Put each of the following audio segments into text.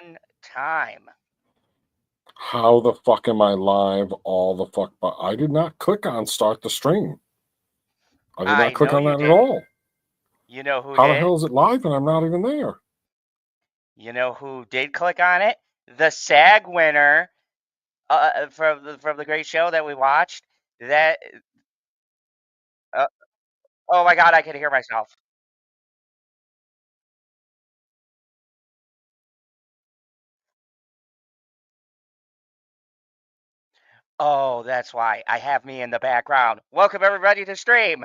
on time. How the fuck am I live all the fuck? But I did not click on start the stream. I did not I click know on you that at didn't. all. You know who How the did? hell is it live and I'm not even there? You know who did click on it? The SAG winner from the great show that we watched. That uh, oh my god, I can hear myself. Oh, that's why I have me in the background. Welcome everybody to stream.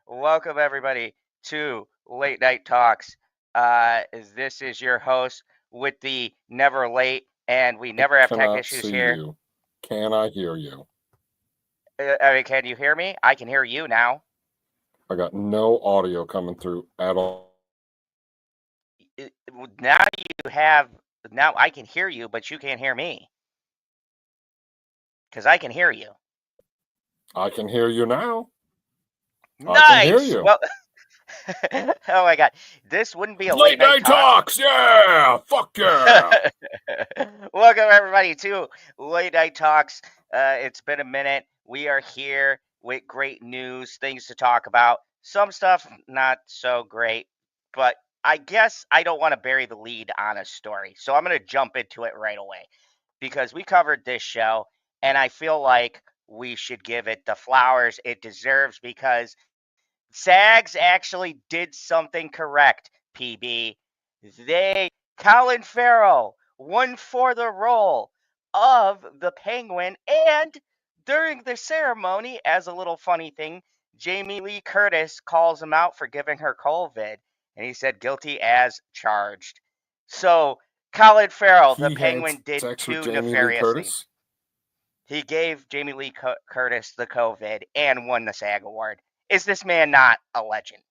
Welcome everybody to Late Night Talks. This is your host with the never late, and we never have tech Cannot issues see here. you. Can I hear you? Can you hear me? I can hear you now. I got no audio coming through at all. Now you have. Now I can hear you, but you can't hear me because I can hear you. I can hear you now. I can hear Nice. you. Well, oh my god, this wouldn't be a Late Night Talks. Yeah. Fuck yeah. Welcome everybody to Late Night Talks. It's been a minute. We are here with great news, things to talk about. Some stuff not so great, but I guess I don't want to bury the lead on a story, so I'm going to jump into it right away because we covered this show, and I feel like we should give it the flowers it deserves because SAGs actually did something correct, PB. Colin Farrell won for the role of the Penguin, and during the ceremony, as a little funny thing, Jamie Lee Curtis calls him out for giving her COVID, and he said guilty as charged. So Colin Farrell, the He had Penguin, did sex with two Jamie Lee nefarious things. Curtis. He gave Jamie Lee Curtis the COVID and won the SAG award. Is this man not a legend?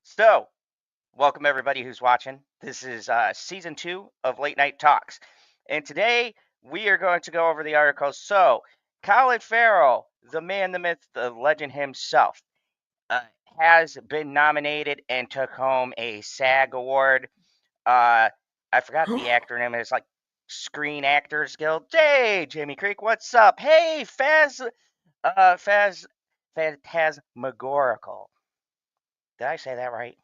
So, welcome everybody who's watching. This is season 2 of Late Night Talks. And today we are going to go over the articles. So, Colin Farrell, the man, the myth, the legend himself, uh, has been nominated and took home a SAG award. I forgot the acronym. It's like Screen Actors Guild. Hey, Jamie Creek, what's up? Hey, Phantasmagorical. Did I say that right?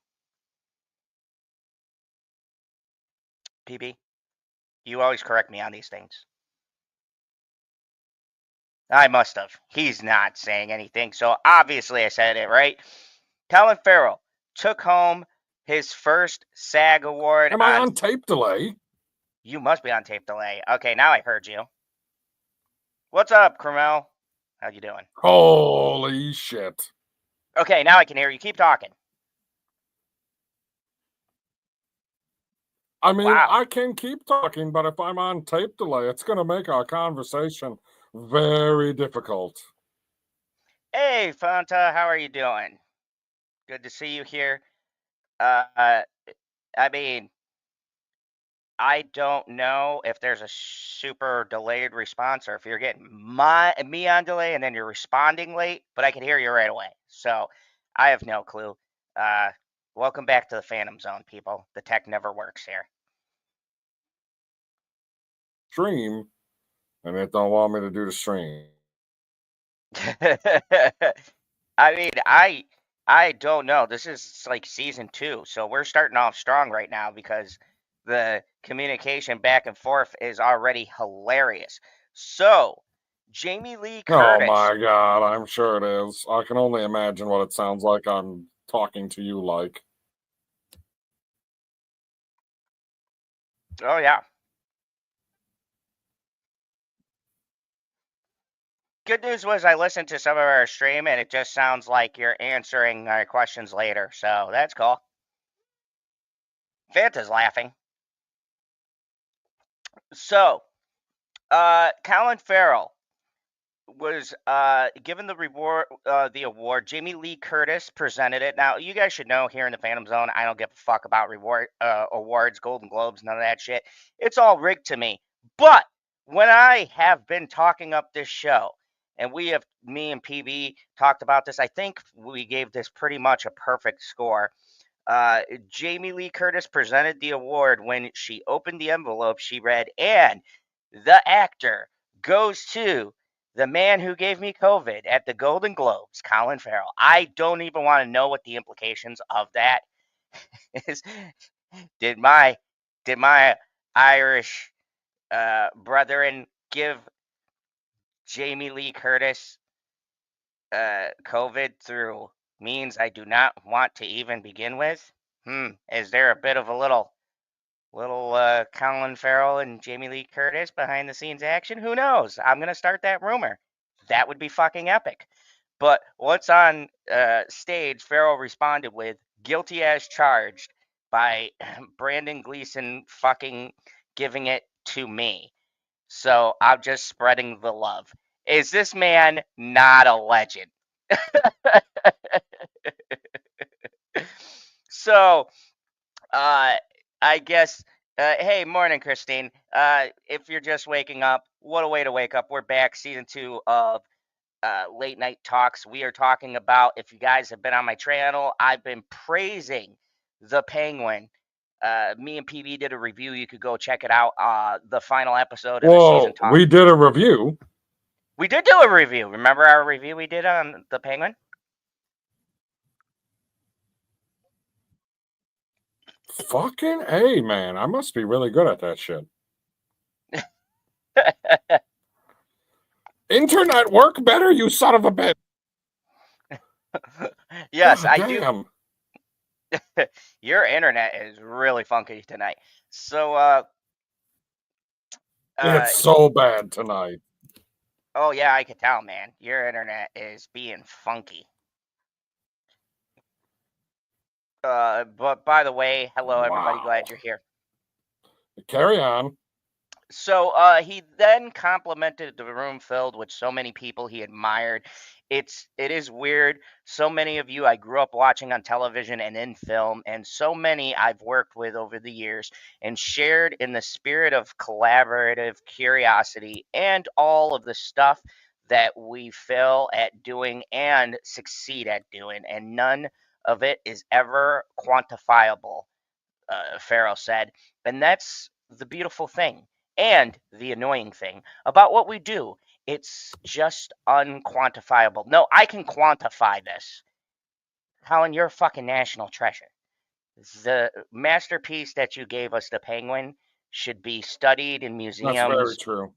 PB? You always correct me on these things. I must have. He's not saying anything, so obviously I said it right. Colin Farrell took home his first SAG award. Am I on tape delay? You must be on tape delay. Okay, now I heard you. What's up, Cromel? How you doing? Holy shit. Okay, now I can hear you. Keep talking. I mean, Wow. I can keep talking, but if I'm on tape delay, it's going to make our conversation very difficult. Hey, Fanta, how are you doing? Good to see you here. I mean, I don't know if there's a super delayed response or if you're getting me on delay and then you're responding late, but I can hear you right away. So I have no clue. Welcome back to the Phantom Zone, people. The tech never works here. Stream, and it don't want me to do the stream. I mean, I don't know. This is like season 2, so we're starting off strong right now because the communication back and forth is already hilarious. So, Jamie Lee Oh Curtis. my god, I'm sure it is. I can only imagine what it sounds like I'm talking to you like. Oh yeah. Good news was I listened to some of our stream and it just sounds like you're answering our questions later, so that's cool. Fanta's laughing. So, Colin Farrell was given the award. Jamie Lee Curtis presented it. Now, you guys should know here in the Phantom Zone, I don't give a fuck about awards, Golden Globes, none of that shit. It's all rigged to me. But when I have been talking up this show, and me and PB talked about this, I think we gave this pretty much a perfect score. Jamie Lee Curtis presented the award when she opened the envelope. She read, and the actor goes to the man who gave me COVID at the Golden Globes, Colin Farrell. I don't even want to know what the implications of that is. Did my did my Irish brethren give Jamie Lee Curtis COVID through means I do not want to even begin with? Is there a bit of a little Colin Farrell and Jamie Lee Curtis behind the scenes action? Who knows? I'm gonna start that rumor. That would be fucking epic. But once on stage, Farrell responded with "guilty as charged" by Brandon Gleeson fucking giving it to me. So I'm just spreading the love. Is this man not a legend? So uh, I guess. Hey, morning, Christine. If you're just waking up, what a way to wake up. We're back, season 2 of Late Night Talks. We are talking about, if you guys have been on my channel, I've been praising the Penguin. Me and PB did a review. You could go check it out. The final episode of the season Well, talk. we did a review. We did do a review. Remember our review we did on the Penguin? Fucking A, man. I must be really good at that shit. Internet work better, you son of a bitch. Yes, God I damn. do. Your internet is really funky tonight. So, It's so bad tonight. oh yeah, I could tell, man. Your internet is being funky. But by the way, hello everybody. Wow. Glad you're here. Carry on. So he then complimented the room filled with so many people he admired. It is weird. So many of you I grew up watching on television and in film, and so many I've worked with over the years, and shared in the spirit of collaborative curiosity and all of the stuff that we fail at doing and succeed at doing, and none of it is ever quantifiable. Farrell said. And that's the beautiful thing and the annoying thing about what we do. It's just unquantifiable. No, I can quantify this. Colin, you're a fucking national treasure. The masterpiece that you gave us, the Penguin, should be studied in That's very museums. true.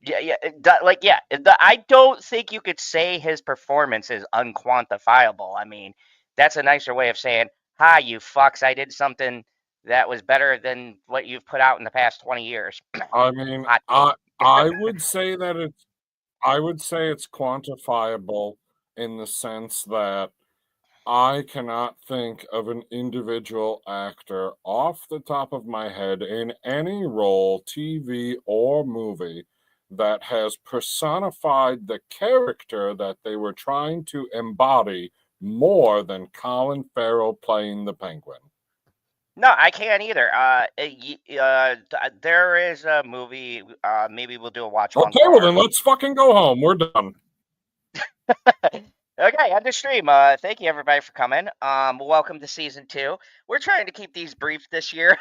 I don't think you could say his performance is unquantifiable. I mean, that's a nicer way of saying, "Hi, you fucks! I did something that was better than what you've put out in the past 20 years." I mean, Hot take. I would say that it's quantifiable in the sense that I cannot think of an individual actor off the top of my head in any role, TV or movie, that has personified the character that they were trying to embody more than Colin Farrell playing the Penguin. No, I can't either. There is a movie. Maybe we'll do a watch along Okay, for well then our. let's fucking go home. We're done. Okay, end the stream. Thank you everybody for coming. Welcome to season 2. We're trying to keep these brief this year.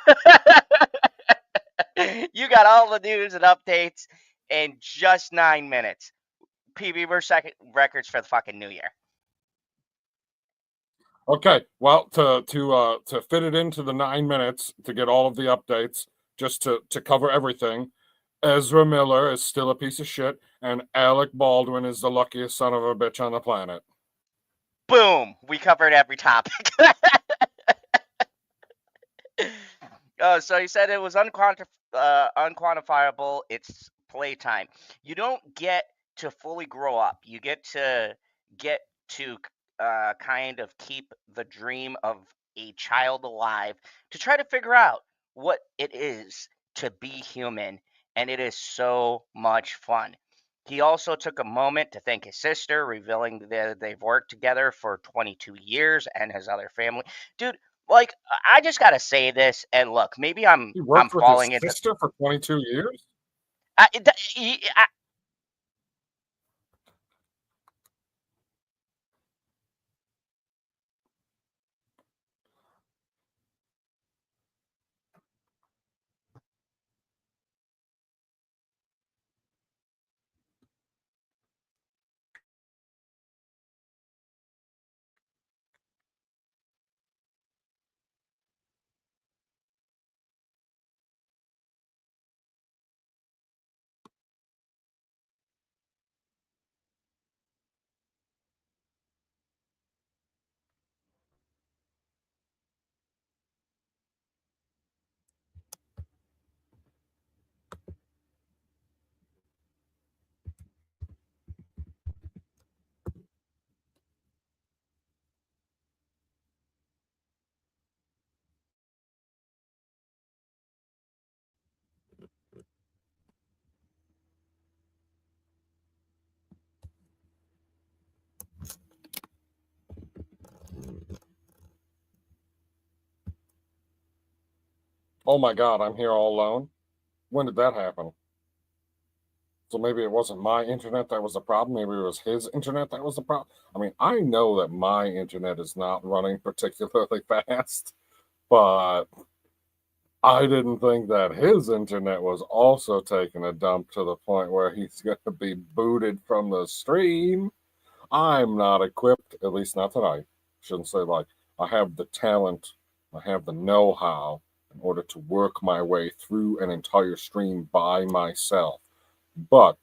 You got all the news and updates in just 9 minutes. PB, we're second records for the fucking new year. Okay, well, to fit it into the 9 minutes to get all of the updates, just to cover everything, Ezra Miller is still a piece of shit, and Alec Baldwin is the luckiest son of a bitch on the planet. Boom! We covered every topic. So he said it was unquantifiable. It's playtime. You don't get to fully grow up. You get to kind of keep the dream of a child alive to try to figure out what it is to be human, and it is so much fun. He also took a moment to thank his sister, revealing that they've worked together for 22 years and his other family. Dude, like, I just gotta say this, and look, maybe I'm He worked with his falling into. sister for 22 years? I, Oh my God, I'm here all alone. When did that happen? So maybe it wasn't my internet that was the problem. Maybe it was his internet that was the problem. I mean, I know that my internet is not running particularly fast, but I didn't think that his internet was also taking a dump to the point where he's going to be booted from the stream. I'm not equipped, at least not tonight. Shouldn't say like I have the talent, I have the know how in order to work my way through an entire stream by myself. But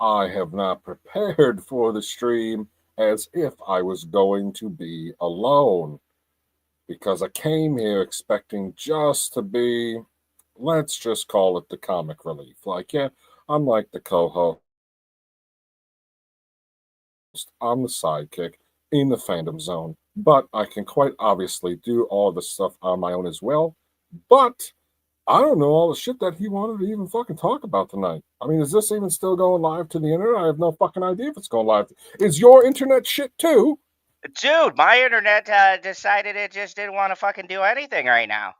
I have not prepared for the stream as if I was going to be alone because I came here expecting just to be, let's just call it the comic relief. Like, yeah, I'm like the co host, I'm the sidekick in the fandom zone, but I can quite obviously do all the stuff on my own as well. But I don't know all the shit that he wanted to even fucking talk about tonight. I mean, is this even still going live to the internet? I have no fucking idea if it's going live. Is your internet shit too? dude, my internet decided it just didn't want to fucking do anything right now.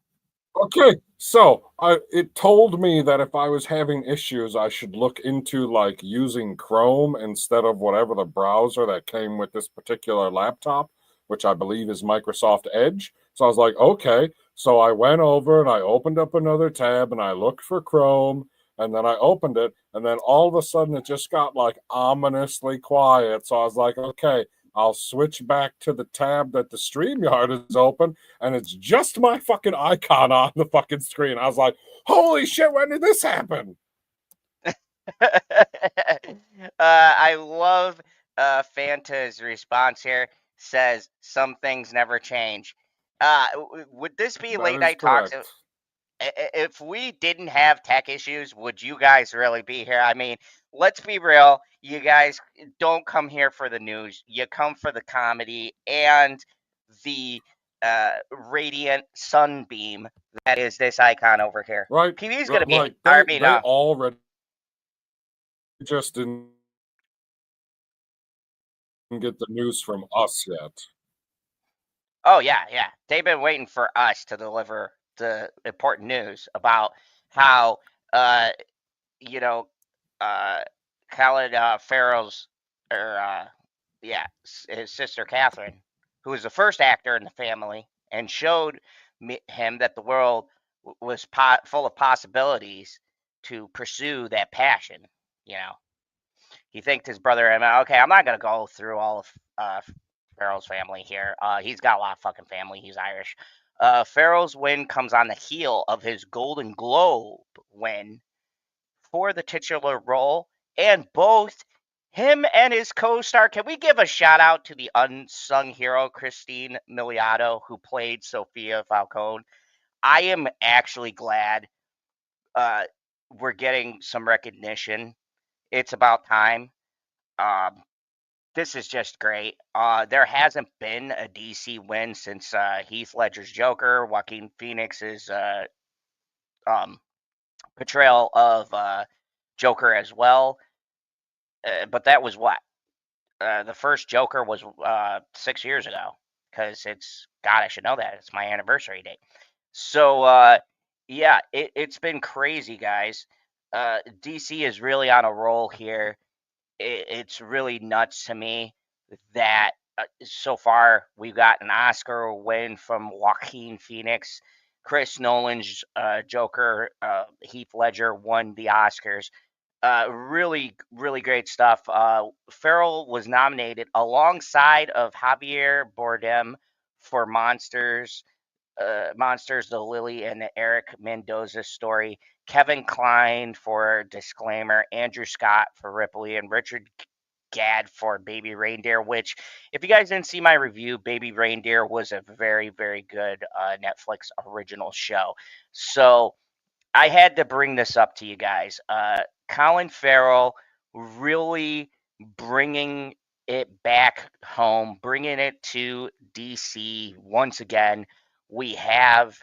Okay, so it told me that if I was having issues, I should look into like using Chrome instead of whatever the browser that came with this particular laptop, which I believe is Microsoft Edge. So I was like, okay. So I went over and I opened up another tab and I looked for Chrome and then I opened it and then all of a sudden it just got like ominously quiet. So I was like, okay, I'll switch back to the tab that the StreamYard is open and it's just my fucking icon on the fucking screen. I was like, holy shit, when did this happen? I love Fanta's response here. Says some things never change. Would this be That late is night talks? correct. If we didn't have tech issues, would you guys really be here? I mean, let's be real. You guys don't come here for the news. You come for the comedy and the radiant sunbeam that is this icon over here. Right? PB's gonna be. Like I mean, they already just didn't get the news from us yet. oh yeah, yeah. They've been waiting for us to deliver the important news about how uh you know uh Colin Farrell's or yeah, his sister Catherine, who was the first actor in the family and showed him that the world was full of possibilities to pursue that passion. You know, he thanked his brother and okay, I'm not gonna go through all of Farrell's family here. He's got a lot of fucking family. He's Irish. Farrell's win comes on the heel of his Golden Globe win for the titular role, and both him and his co-star. Can we give a shout out to the unsung hero Christine Miliato, who played Sophia Falcone? I am actually glad uh, we're getting some recognition. It's about time. Um, this is just great. There hasn't been a DC win since Heath Ledger's Joker, Joaquin Phoenix's um, portrayal of Joker as well. But that was what the first Joker was 6 years ago because it's God, I should know that it's my anniversary date. So yeah, it's been crazy, guys. DC is really on a roll here. It's really nuts to me that so far we've got an Oscar win from Joaquin Phoenix. Chris Nolan's Joker, Heath Ledger won the Oscars. Really, really great stuff. Farrell was nominated alongside of Javier Bardem for Monsters, the Lily and the Eric Mendoza story, Kevin Kline for Disclaimer, Andrew Scott for Ripley, and Richard Gadd for Baby Reindeer, which, if you guys didn't see my review, Baby Reindeer was a very, very good Netflix original show. So I had to bring this up to you guys. Colin Farrell really bringing it back home, bringing it to DC once again. We have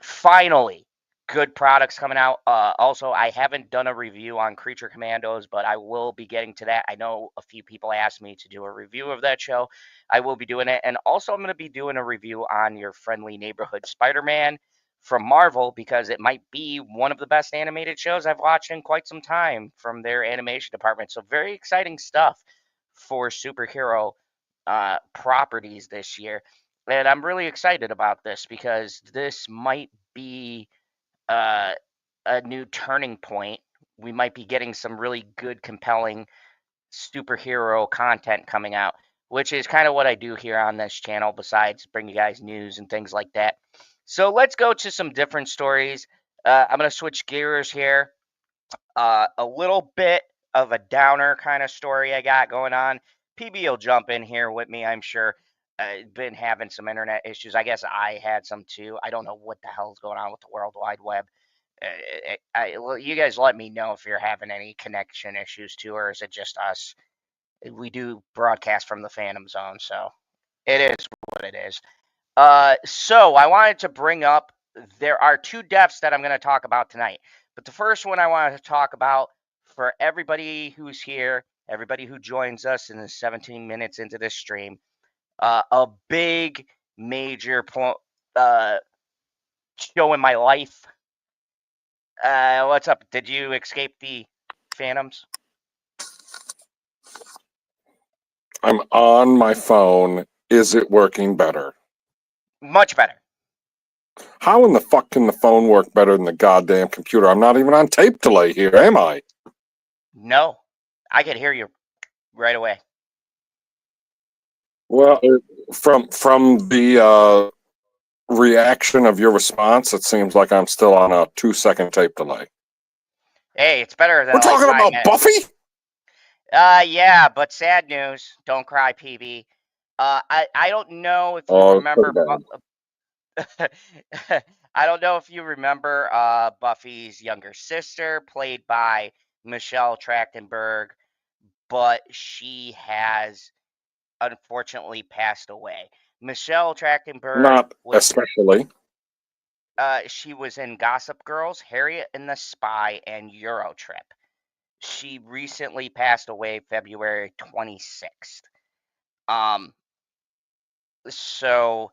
finally good products coming out. Also, I haven't done a review on Creature Commandos, but I will be getting to that. I know a few people asked me to do a review of that show. I will be doing it. And also, I'm going to be doing a review on your friendly neighborhood Spider-Man from Marvel, because it might be one of the best animated shows I've watched in quite some time from their animation department. So very exciting stuff for superhero properties this year. And I'm really excited about this because this might be uh, a new turning point. We might be getting some really good, compelling superhero content coming out, which is kind of what I do here on this channel, besides bring you guys news and things like that. So let's go to some different stories. I'm going to switch gears here. A little bit of a downer kind of story I got going on. PB will jump in here with me, I'm sure. Been having some internet issues. I guess I had some too. I don't know what the hell's going on with the World Wide Web. Well, you guys let me know if you're having any connection issues too, or is it just us? We do broadcast from the Phantom Zone, so it is what it is. So I wanted to bring up, there are two deaths that I'm going to talk about tonight. But the first one I wanted to talk about, for everybody who's here, everybody who joins us in the 17 minutes into this stream, a big major show in my life. What's up? Did you escape the phantoms? I'm on my phone. Is it working better? Much better. How in the fuck can the phone work better than the goddamn computer? I'm not even on tape delay here, am I? No, I could hear you right away. Well, from the reaction of your response, it seems like I'm still on a 2-second tape delay. Hey, it's better than We're talking like 5 about minutes. Buffy? Yeah, but sad news. Don't cry, PB. I don't know if you remember. I don't know if you remember Buffy's younger sister, played by Michelle Trachtenberg, but she has unfortunately passed away. Michelle Trachtenberg Not was especially. she was in Gossip Girls, Harriet and the Spy, and Eurotrip. She recently passed away February 26th. So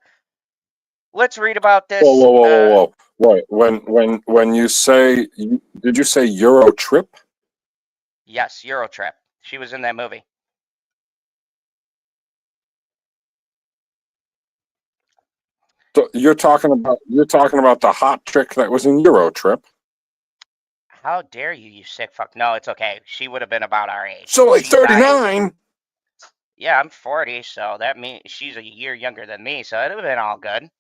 let's read about this. Whoa. Wait, when you say, did you say Euro Trip? Yes, Eurotrip. She was in that movie. So you're talking about the hot chick that was in Euro Trip. How dare you, you sick fuck? No, it's okay. She would have been about our age. So like She died. 39. Yeah, I'm 40, so that means she's a year younger than me, so it would have been all good.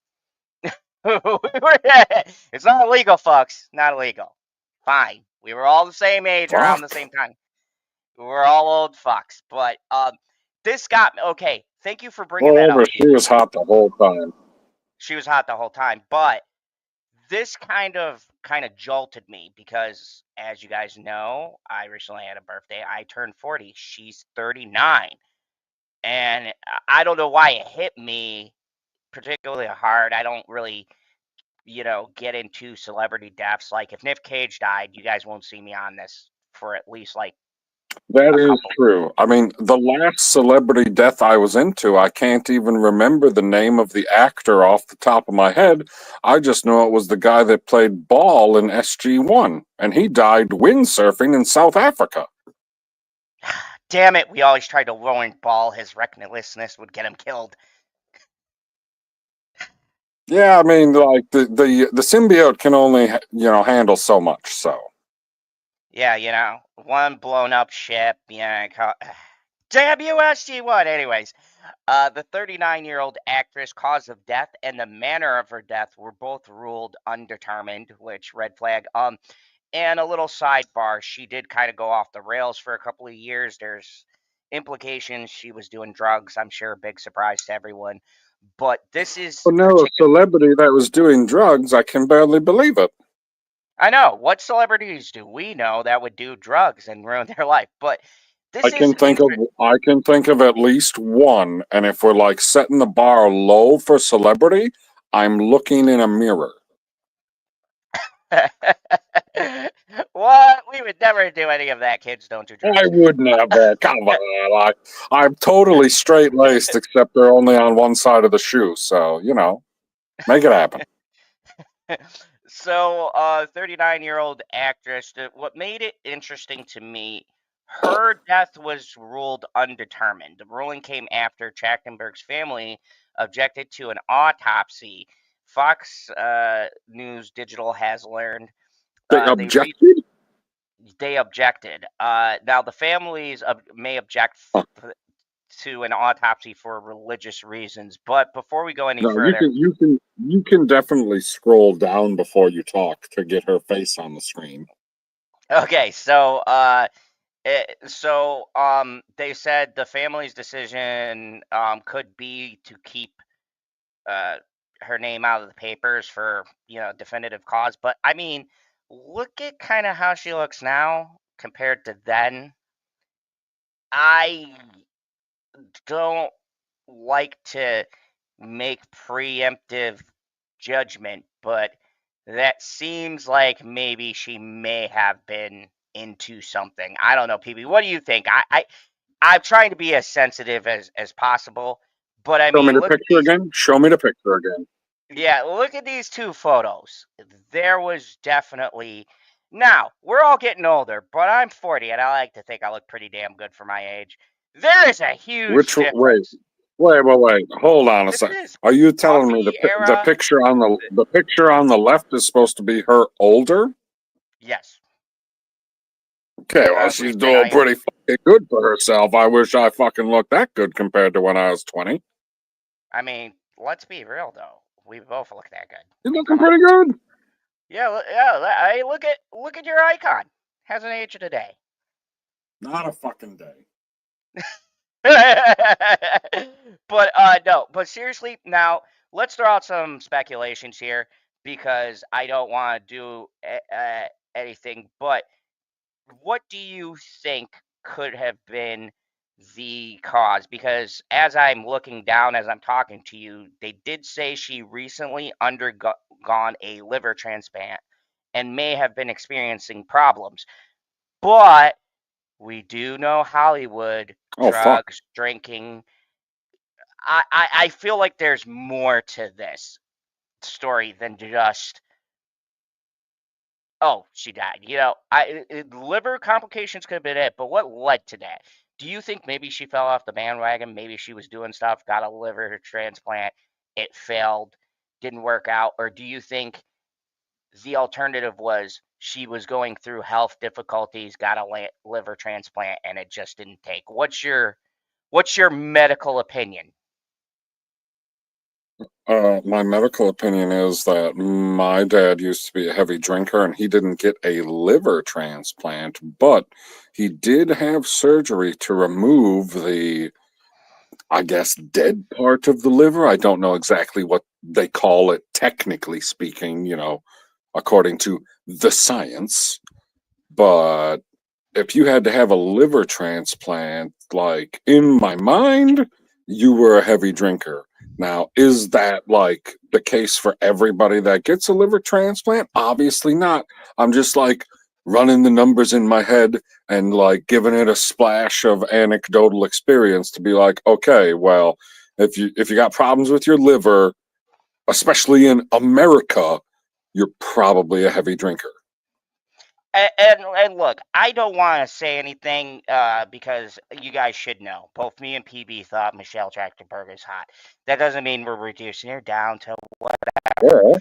It's not illegal, fucks. Not illegal. Fine. We were all the same age around the Fuck. same time. We were all old fucks. But this got me. Okay, thank you for bringing that up, Whatever, she Pete. was hot the whole time. She was hot the whole time, but this kind of jolted me because, as you guys know, I recently had a birthday. I turned 40. She's 39. And I don't know why it hit me particularly hard. I don't really, get into celebrity deaths. Like, if Nick Cage died, you guys won't see me on this for at least like That A is couple. true. I mean, the last celebrity death I was into, I can't even remember the name of the actor off the top of my head. I just know it was the guy that played Ball in SG1, and he died windsurfing in South Africa. Damn it! We always tried to warn Ball his recklessness would get him killed. Yeah, I mean, like the symbiote can only handle so much. So Yeah, one blown up ship. Damn you, SG1. Anyways, the 39-year-old actress' cause of death and the manner of her death were both ruled undetermined, which red flag. And a little sidebar, she did kind of go off the rails for a couple of years. There's implications she was doing drugs. I'm sure a big surprise to everyone. But this is oh no, a particular. celebrity that was doing drugs, I can barely believe it. I know. What celebrities do we know that would do drugs and ruin their life? But I this is can think of I can think of at least one, and if we're like setting the bar low for celebrity, I'm looking in a mirror. what? We would never do any of that. Kids don't do I drugs. wouldn't have that. Come on, I'm totally straight laced, except they're only on one side of the shoe. So make it happen. So, 39-year-old actress. What made it interesting to me, her death was ruled undetermined. The ruling came after Trachtenberg's family objected to an autopsy. Fox News Digital has learned They uh, they re- objected. they objected. Now the families may object Huh. to an autopsy for religious reasons, but before we go any No, you further, can definitely scroll down before you talk to get her face on the screen. okay, they said the family's decision could be to keep uh, her name out of the papers for definitive cause. But I mean, look at kind of how she looks now compared to then. I don't like to make preemptive judgment, but that seems like maybe she may have been into something. I don't know, PB. What do you think? I'm trying to be as sensitive as possible, but I Show me mean, the look at picture these. again. Show me the picture again. Yeah, look at these two photos. There was definitely. Now we're all getting older, but I'm 40, and I like to think I look pretty damn good for my age. There is a huge Which wait, difference. wait. Hold on a This sec. is Are you telling me Buffy the era. picture on the picture on the left is supposed to be her older? Yes, Okay, well she's recent. I doing am. pretty fucking good for herself. I wish I fucking looked that good compared to when I was 20. I mean, let's be real though. We both look that good. I She's mean, looking come on. pretty good. Yeah, yeah. Hey, look at your icon. Hasn't aged a day. Not a fucking day. but no. But seriously, now let's throw out some speculations here because I don't want to do anything. But what do you think could have been the cause? Because as I'm looking down, as I'm talking to you, they did say she recently undergone a liver transplant and may have been experiencing problems. But we do know Hollywood, Oh fuck. drugs, drinking. I feel like there's more to this story than just oh, she died. Liver complications could have been it, but what led to that? Do you think maybe she fell off the bandwagon? Maybe she was doing stuff, got a liver transplant, it failed, didn't work out, or do you think the alternative was she was going through health difficulties, got a liver transplant, and it just didn't take? What's your medical opinion? My medical opinion is that my dad used to be a heavy drinker and he didn't get a liver transplant, but he did have surgery to remove the, I guess, dead part of the liver. I don't know exactly what they call it, technically speaking, according to the science. But if you had to have a liver transplant, like in my mind, you were a heavy drinker. Now, is that like the case for everybody that gets a liver transplant? Obviously not. I'm just like, running the numbers in my head and like giving it a splash of anecdotal experience to be like, okay, well, if you got problems with your liver, especially in America, you're probably a heavy drinker. And look, I don't want to say anything because you guys should know. Both me and PB thought Michelle Trachtenberg is hot. That doesn't mean we're reducing her down to whatever. Yeah.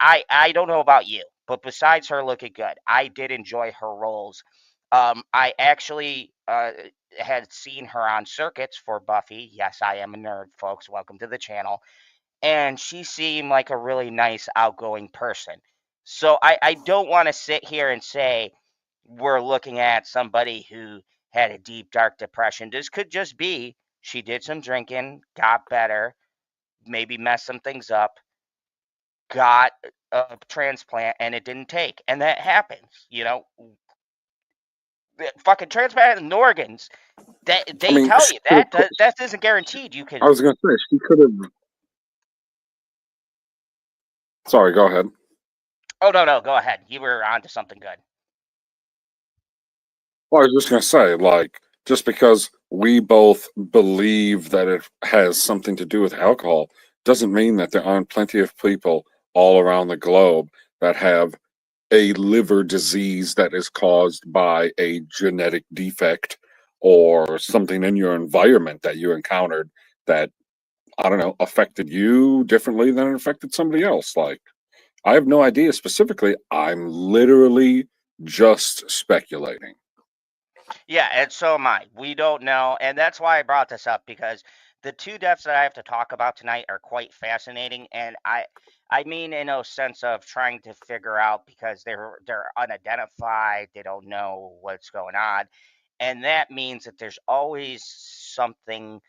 I don't know about you, but besides her looking good, I did enjoy her roles. I actually had seen her on circuits for Buffy. Yes, I am a nerd, folks. Welcome to the channel. And she seemed like a really nice, outgoing person. So I don't want to sit here and say we're looking at somebody who had a deep, dark depression. This could just be she did some drinking, got better, maybe messed some things up, got a transplant, and it didn't take. And that happens, fucking transplanted organs. I They mean, tell she you could that that isn't guaranteed. You I could. was going to say, she could have. Sorry, go ahead. Oh no, go ahead. You were onto something good. Well, I was just going to say, like, just because we both believe that it has something to do with alcohol doesn't mean that there aren't plenty of people all around the globe that have a liver disease that is caused by a genetic defect or something in your environment that you encountered that, I don't know, affected you differently than it affected somebody else. Like, I have no idea specifically. I'm literally just speculating. Yeah, and so am I. We don't know, and that's why I brought this up because the two deaths that I have to talk about tonight are quite fascinating, and I mean in a sense of trying to figure out because they're unidentified, they don't know what's going on, and that means that there's always something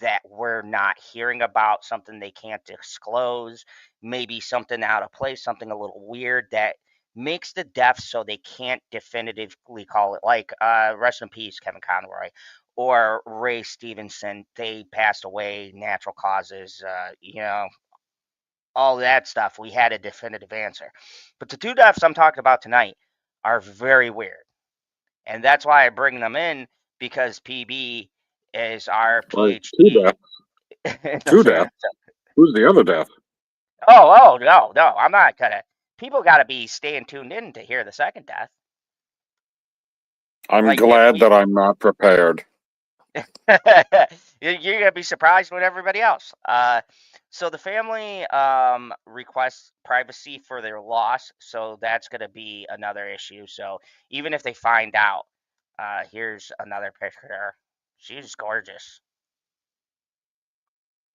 that we're not hearing about, something they can't disclose, maybe something out of place, something a little weird that makes the deaths so they can't definitively call it like rest in peace Kevin Conroy or Ray Stevenson. They passed away, natural causes, all that stuff. We had a definitive answer. But the two deaths I'm talking about tonight are very weird. And that's why I bring them in because PB is our Like, two PhD deaths. in the Two deaths. Who's the other death? Oh, no, I'm not gonna. People got to be staying tuned in to hear the second death. I'm Like glad we that I'm not prepared. you're gonna be surprised with everybody else. So the family requests privacy for their loss, so that's gonna be another issue. So even if they find out, here's another picture. She's gorgeous.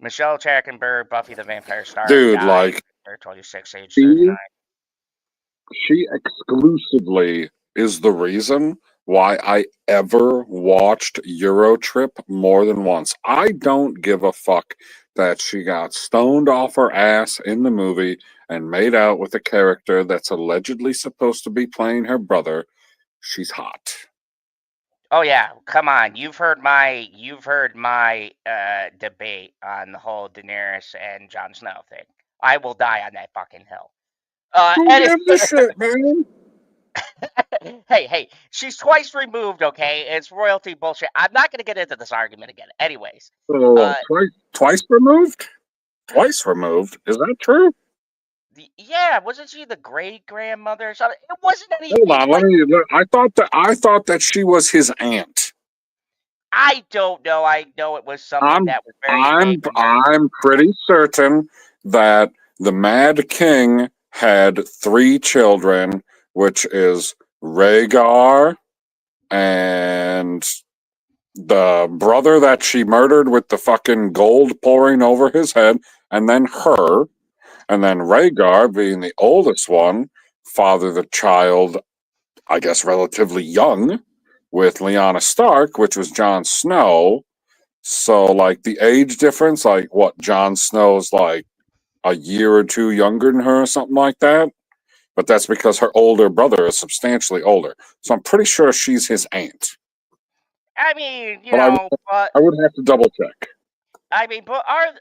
Michelle Trachtenberg, Buffy the Vampire Slayer, Dude, died like, at 26, age she 39. she exclusively is the reason why I ever watched Eurotrip more than once. I don't give a fuck that she got stoned off her ass in the movie and made out with a character that's allegedly supposed to be playing her brother. She's hot. Oh yeah, come on. You've heard my debate on the whole Daenerys and Jon Snow thing. I will die on that fucking hill. Who Anyway, gives a shit, man? hey, she's twice removed. Okay, it's royalty bullshit. I'm not gonna get into this argument again. Anyways, Oh, uh, twice removed? Twice removed? Is that true? yeah, wasn't she the great grandmother or something? It wasn't Hold anything on, let like. me. I thought that she was his aunt. I don't know. I know it was something I'm that was very I'm vague in there. I'm pretty certain that the Mad King had three children, which is Rhaegar and the brother that she murdered with the fucking gold pouring over his head, and then her, and then Rhaegar being the oldest one, fathered the child, I guess, relatively young with Lyanna Stark, which was Jon Snow. So, like, the age difference, like, what, Jon Snow's like a year or two younger than her or something like that? But that's because her older brother is substantially older. So I'm pretty sure she's his aunt. I mean, But I, but I would have to double check. I mean, but aren't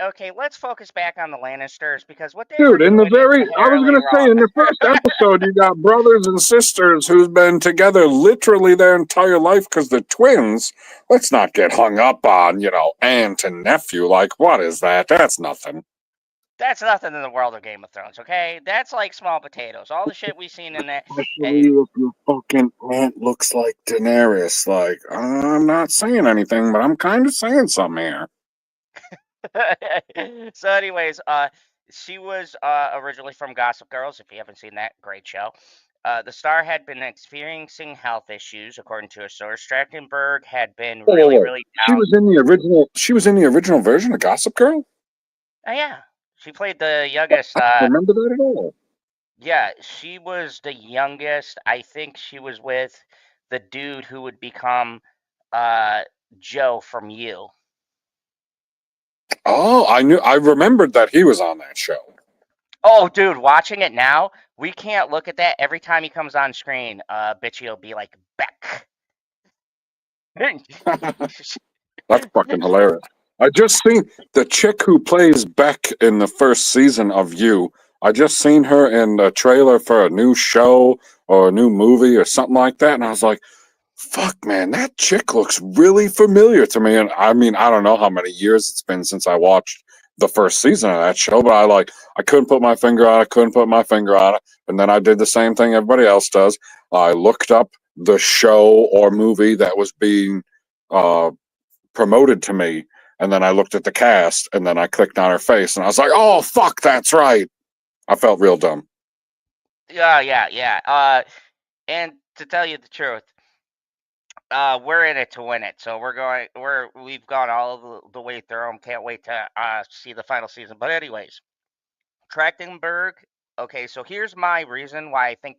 okay? Let's focus back on the Lannisters because what they were Dude, doing is I was inherently gonna say, wrong. in the first episode, you got brothers and sisters who've been together literally their entire life because they're twins. Let's not get hung up on, aunt and nephew. Like, what is that? That's nothing. That's nothing in the world of Game of Thrones. Okay, that's like small potatoes. All the shit we've seen in that. Especially if your fucking aunt looks like Daenerys. Like, I'm not saying anything, but I'm kind of saying something here. So, anyways, she was originally from Gossip Girls. If you haven't seen that, great show. The star had been experiencing health issues, according to a source. Trachtenberg had been Whoa, whoa, really, whoa! really She down. was in the original. She was in the original version of Gossip Girl. Oh yeah, she played the youngest. Remember that at all? Yeah, she was the youngest. I think she was with the dude who would become uh Joe from You. Oh, I knew. I remembered that he was on that show. Oh, dude, watching it now, we can't look at that. Every time he comes on screen, Bitchy will be like Beck. That's fucking hilarious. I just seen the chick who plays Beck in the first season of You. I just seen her in the trailer for a new show or a new movie or something like that, and I was like, "Fuck, man, that chick looks really familiar to me." And I mean, I don't know how many years it's been since I watched the first season of that show, but I couldn't put my finger on it. I couldn't put my finger on it, and then I did the same thing everybody else does. I looked up the show or movie that was being uh, promoted to me, and then I looked at the cast, and then I clicked on her face, and I was like, "Oh fuck, that's right." I felt real dumb. Yeah, yeah, yeah. And to tell you the truth, we're in it to win it. So we've gone all the way through them. Can't wait to see the final season. But anyways, Trachtenberg. Okay, so here's my reason why I think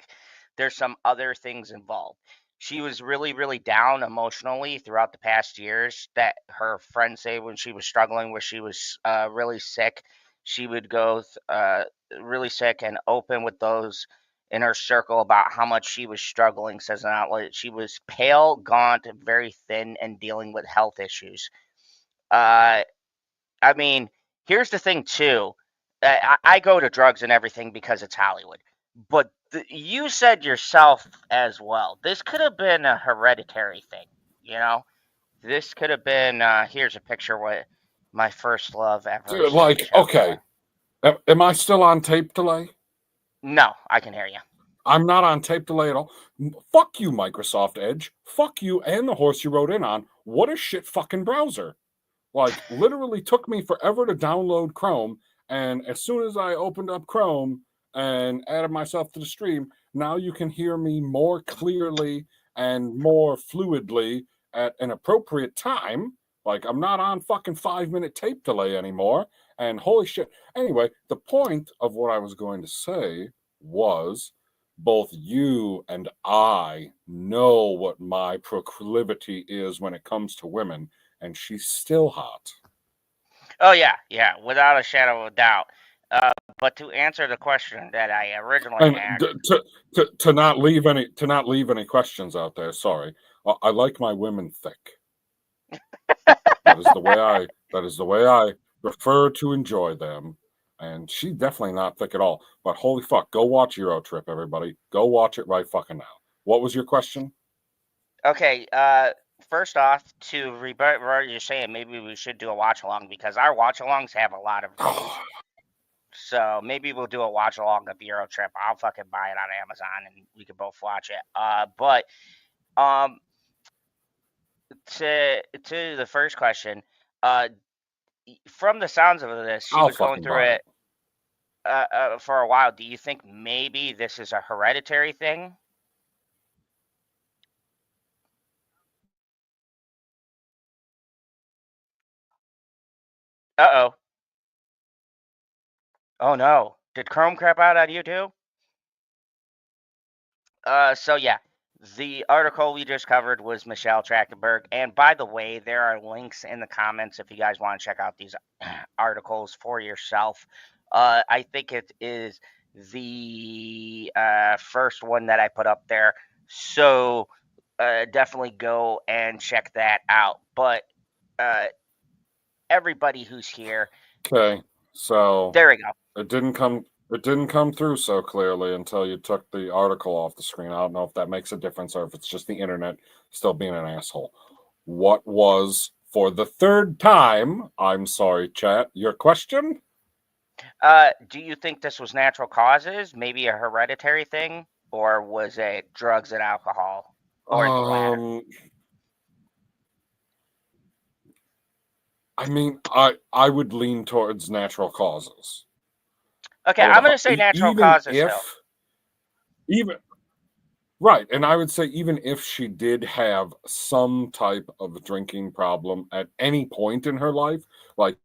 there's some other things involved. She was really, really down emotionally throughout the past years. That her friends say when she was struggling, where she was really sick, she would go really sick and open with those in her circle about how much she was struggling. Says an outlet, she was pale, gaunt, very thin, and dealing with health issues. Uh, I mean, here's the thing too. I go to drugs and everything because it's Hollywood. But you said yourself as well. This could have been a hereditary thing. You know, this could have been. Here's a picture what my first love ever Dude, sent like, to me. okay, am I still on tape delay? No, I can hear you. I'm not on tape delay at all. Fuck you, Microsoft Edge. Fuck you and the horse you rode in on. What a shit fucking browser. Like, literally took me forever to download Chrome. And as soon as I opened up Chrome and added myself to the stream, now you can hear me more clearly and more fluidly at an appropriate time. Like, I'm not on fucking 5 minute tape delay anymore. And holy shit. Anyway, the point of what I was going to say was both you and I know what my proclivity is when it comes to women, and she's still hot. Oh yeah, yeah, without a shadow of a doubt. But to answer the question that I originally And asked. to not leave any questions out there. Sorry, I like my women thick. That is the way I prefer to enjoy them. And she's definitely not thick at all. But holy fuck, go watch Euro Trip, everybody. Go watch it right fucking now. What was your question? Okay, first off, to rebut what you're saying, maybe we should do a watch along because our watch alongs have a lot of views. So maybe we'll do a watch along of Euro Trip. I'll fucking buy it on Amazon and we can both watch it. But um, to the first question, uh, from the sounds of this, she I'll was going fucking through buy it it. for a while. Do you think maybe this is a hereditary thing? Uh oh. Oh no. Did Chrome crap out on you too? So yeah, the article we just covered was Michelle Trachtenberg. And by the way, there are links in the comments if you guys want to check out these articles for yourself. I think it is the first one that I put up there. So definitely go and check that out. But uh, everybody who's here. Okay, so There we go. it didn't come through so clearly until you took the article off the screen. I don't know if that makes a difference or if it's just the internet still being an asshole. What was, for the third time, I'm sorry, chat, your question? Do you think this was natural causes, maybe a hereditary thing, or was it drugs and alcohol, or the latter? I mean, I would lean towards natural causes. Okay, I would, I'm going to say natural even causes still. if, even right, and I would say even if she did have some type of drinking problem at any point in her life, like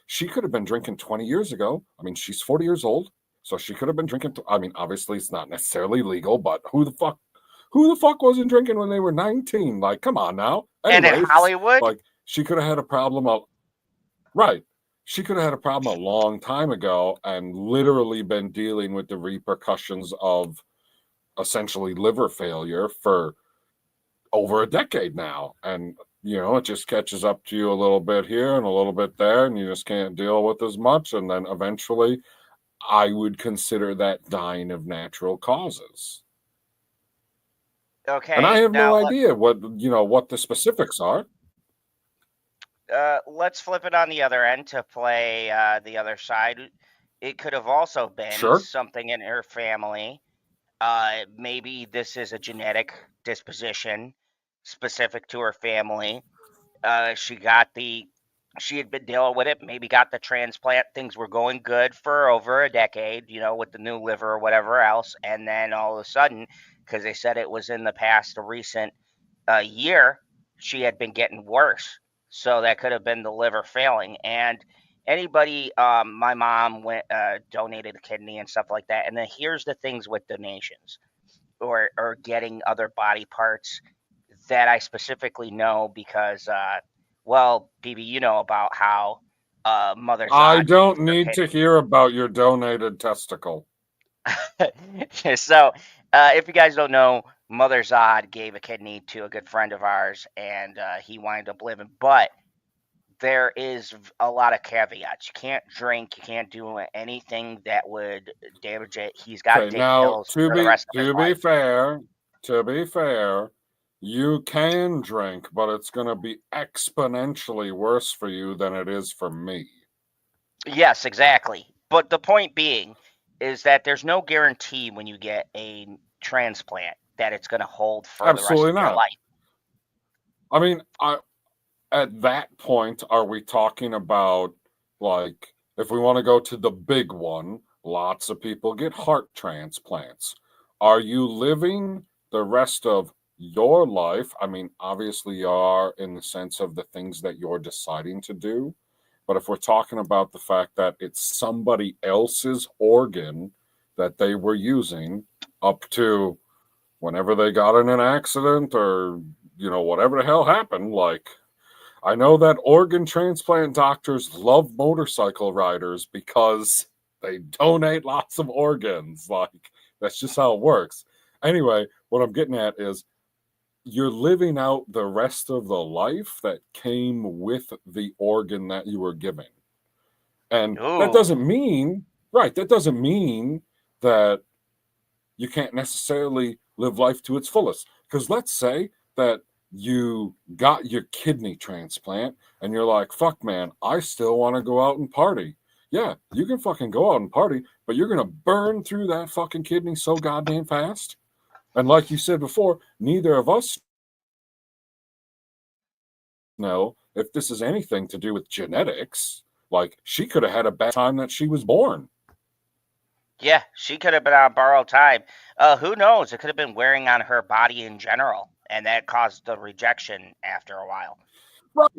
she could have been drinking 20 years ago. I mean, she's 40 years old, so she could have been drinking. I mean, obviously, it's not necessarily legal, but who the fuck wasn't drinking when they were 19? Like, come on now. And in Anyways, Hollywood? like she could have had a problem. Right. She could have had a problem a long time ago and literally been dealing with the repercussions of essentially liver failure for over a decade now. And, it just catches up to you a little bit here and a little bit there, and you just can't deal with as much. And then eventually, I would consider that dying of natural causes. And I Okay, have no now idea what the specifics are. let's flip it on the other end to play the other side. It could have also been Sure. something in her family. Maybe this is a genetic disposition specific to her family. She had been dealing with it, maybe got the transplant. Things were going good for over a decade, with the new liver or whatever else. And then all of a sudden, because they said it was in the past, a recent year, she had been getting worse. So that could have been the liver failing. And anybody, my mom donated a kidney and stuff like that. And then here's the things with donations or getting other body parts that I specifically know because, well, BB, you know about how Mother I Zod gave don't her need to hear about your donated testicle. kidney. So, if you guys don't know, Mother Zod gave a kidney to a good friend of ours, and he wound up living. But there is a lot of caveats. You can't drink. You can't do anything that would damage it. He's got to Okay, take now pills for the rest of his life. to be fair, you can drink, but it's going to be exponentially worse for you than it is for me. Yes, exactly. But the point being is that there's no guarantee when you get a transplant that it's going to hold for the rest Absolutely of your not. life. I mean, at that point, are we talking about, like, if we want to go to the big one, lots of people get heart transplants. Are you living the rest of your life? I mean, obviously, you are in the sense of the things that you're deciding to do. But if we're talking about the fact that it's somebody else's organ that they were using up to whenever they got in an accident or, whatever the hell happened, like, I know that organ transplant doctors love motorcycle riders because they donate lots of organs. Like, that's just how it works. Anyway, what I'm getting at is you're living out the rest of the life that came with the organ that you were given. And that Ooh. doesn't mean, right, that doesn't mean that you can't necessarily live life to its fullest. Because let's say that you got your kidney transplant and you're like, fuck, man, I still want to go out and party. Yeah, you can fucking go out and party, but you're going to burn through that fucking kidney so goddamn fast. And like you said before, neither of us know if this is anything to do with genetics. Like, she could have had a bad time that she was born. Yeah, she could have been on borrowed time. Who knows? It could have been wearing on her body in general, and that caused the rejection after a while. Right.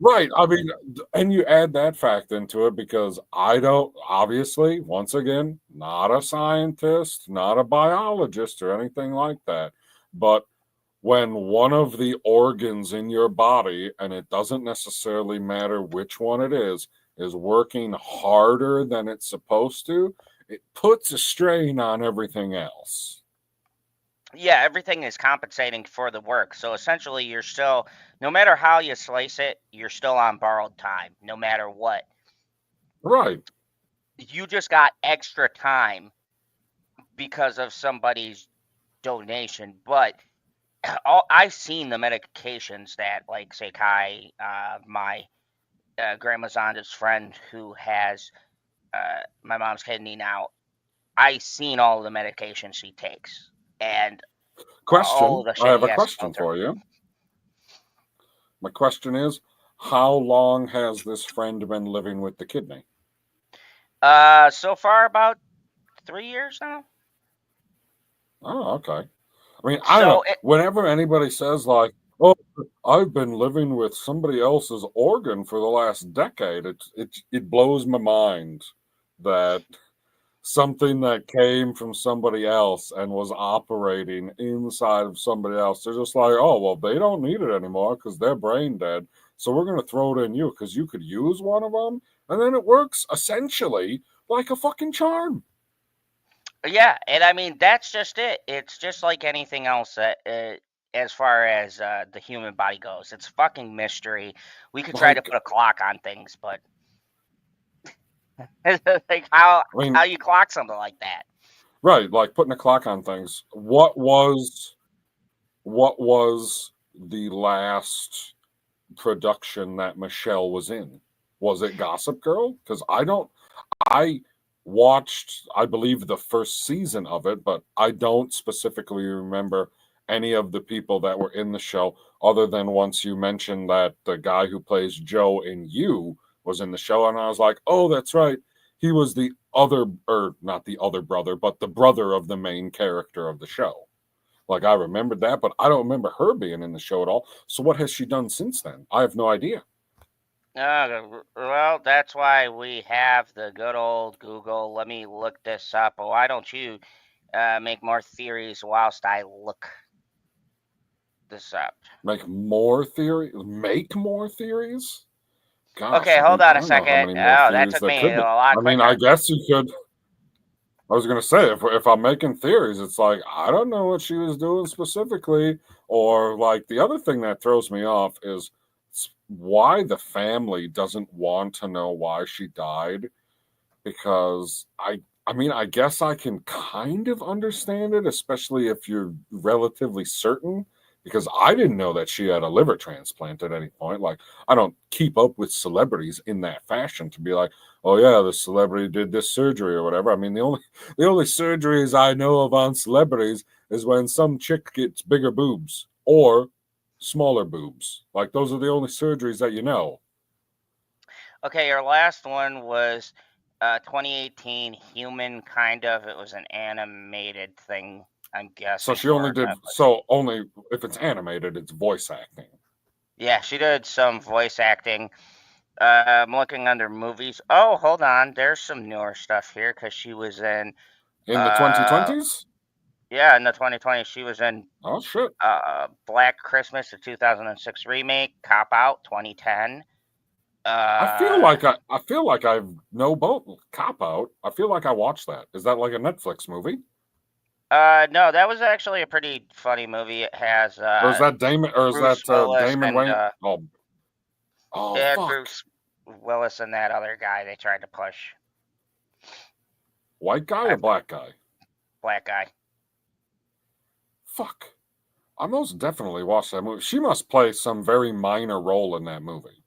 Right. I mean, and you add that fact into it because I don't, obviously, once again, not a scientist, not a biologist or anything like that. But when one of the organs in your body, and it doesn't necessarily matter which one it is working harder than it's supposed to, it puts a strain on everything else. Yeah, everything is compensating for the work. So essentially, you're still, no matter how you slice it, you're still on borrowed time, no matter what. Right. You just got extra time because of somebody's donation. But I've seen the medications that, like, say, Kai, my grandma's aunt's friend who has my mom's kidney now. I seen all the medications she takes, and all Question. the I shit have he a has to go question through. for you. My question is, how long has this friend been living with the kidney? So far about 3 years now. Oh, okay. I mean, I don't know. So it, Whenever anybody says like, "Oh, I've been living with somebody else's organ for the last decade," it blows my mind that something that came from somebody else and was operating inside of somebody else, they're just like, "Oh, well, they don't need it anymore because they're brain dead. So we're going to throw it in you because you could use one of them." And then it works essentially like a fucking charm. yeah, and I mean that's just it. It's just like anything else that, as far as the human body goes, it's fucking mystery. We could try to Like, put a clock on things, but like how I mean, how you clock something like that? right, like putting a clock on things. What was the last production that Michelle was in? Was it Gossip Girl? Because I watched, I believe, the first season of it, but I don't specifically remember any of the people that were in the show, other than once you mentioned that the guy who plays Joe in You was in the show, and I was like, oh, that's right. He was the other, or not the other brother, but the brother of the main character of the show. Like, I remembered that, but I don't remember her being in the show at all. So what has she done since then? I have no idea. Well, that's why we have the good old Google. Let me look this up. Why don't you make more theories whilst I look this up? Make more theories? Gosh, Okay, I hold mean, on I a don't know how second. many more Oh, that theories took there me could a be. lot I mean, I quicker. guess you could. I was going to say, if I'm making theories, it's like, I don't know what she was doing specifically. Or, like, the other thing that throws me off is why the family doesn't want to know why she died. Because I mean, I guess I can kind of understand it, especially if you're relatively certain. Because I didn't know that she had a liver transplant at any point. Like, I don't keep up with celebrities in that fashion to be like, oh yeah, the celebrity did this surgery or whatever. I mean, the only surgeries I know of on celebrities is when some chick gets bigger boobs or smaller boobs. Like, those are the only surgeries that you know. Okay, your last one was 2018 Human, kind of. It was an animated thing, I'm So guessing, she only for did Netflix. so only if it's animated, it's voice acting. Yeah, she did some voice acting. I'm looking under movies. Oh, hold on. There's some newer stuff here because she was in. In the Uh, 2020s? yeah, in the 2020, she was in Oh shit. Black Christmas, the 2006 remake. Cop Out, 2010. I feel Uh, like I feel like I know both. Cop Out. I feel like I watched that. Is that like a Netflix movie? no, that was actually a pretty funny movie. It has Or is that Damon or is Bruce that Willis Damon and Wayne? Oh, oh it had fuck. Bruce Willis and that other guy they tried to push. White guy I or forget, black guy? black guy. Fuck. I most definitely watched that movie. She must play some very minor role in that movie.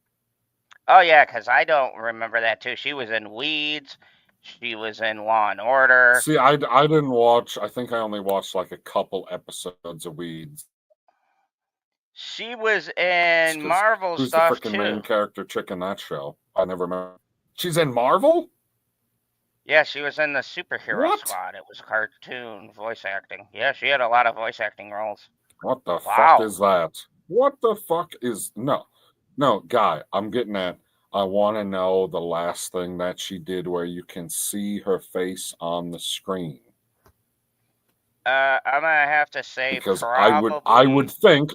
Oh yeah, because I don't remember that too. She was in Weeds. She was in Law and Order. See, I didn't watch. I think I only watched like a couple episodes of Weeds. She was in Because Marvel who's the stuff freaking main too. character chick in that show? I never remember. She's in Marvel? Yeah, she was in the Superhero What? Squad. It was cartoon voice acting. Yeah, she had a lot of voice acting roles. What the fuck Wow. is that? What the fuck is no, no, guy? I'm getting at. I want to know the last thing that she did where you can see her face on the screen. I'm gonna have to say Because probably. I would think,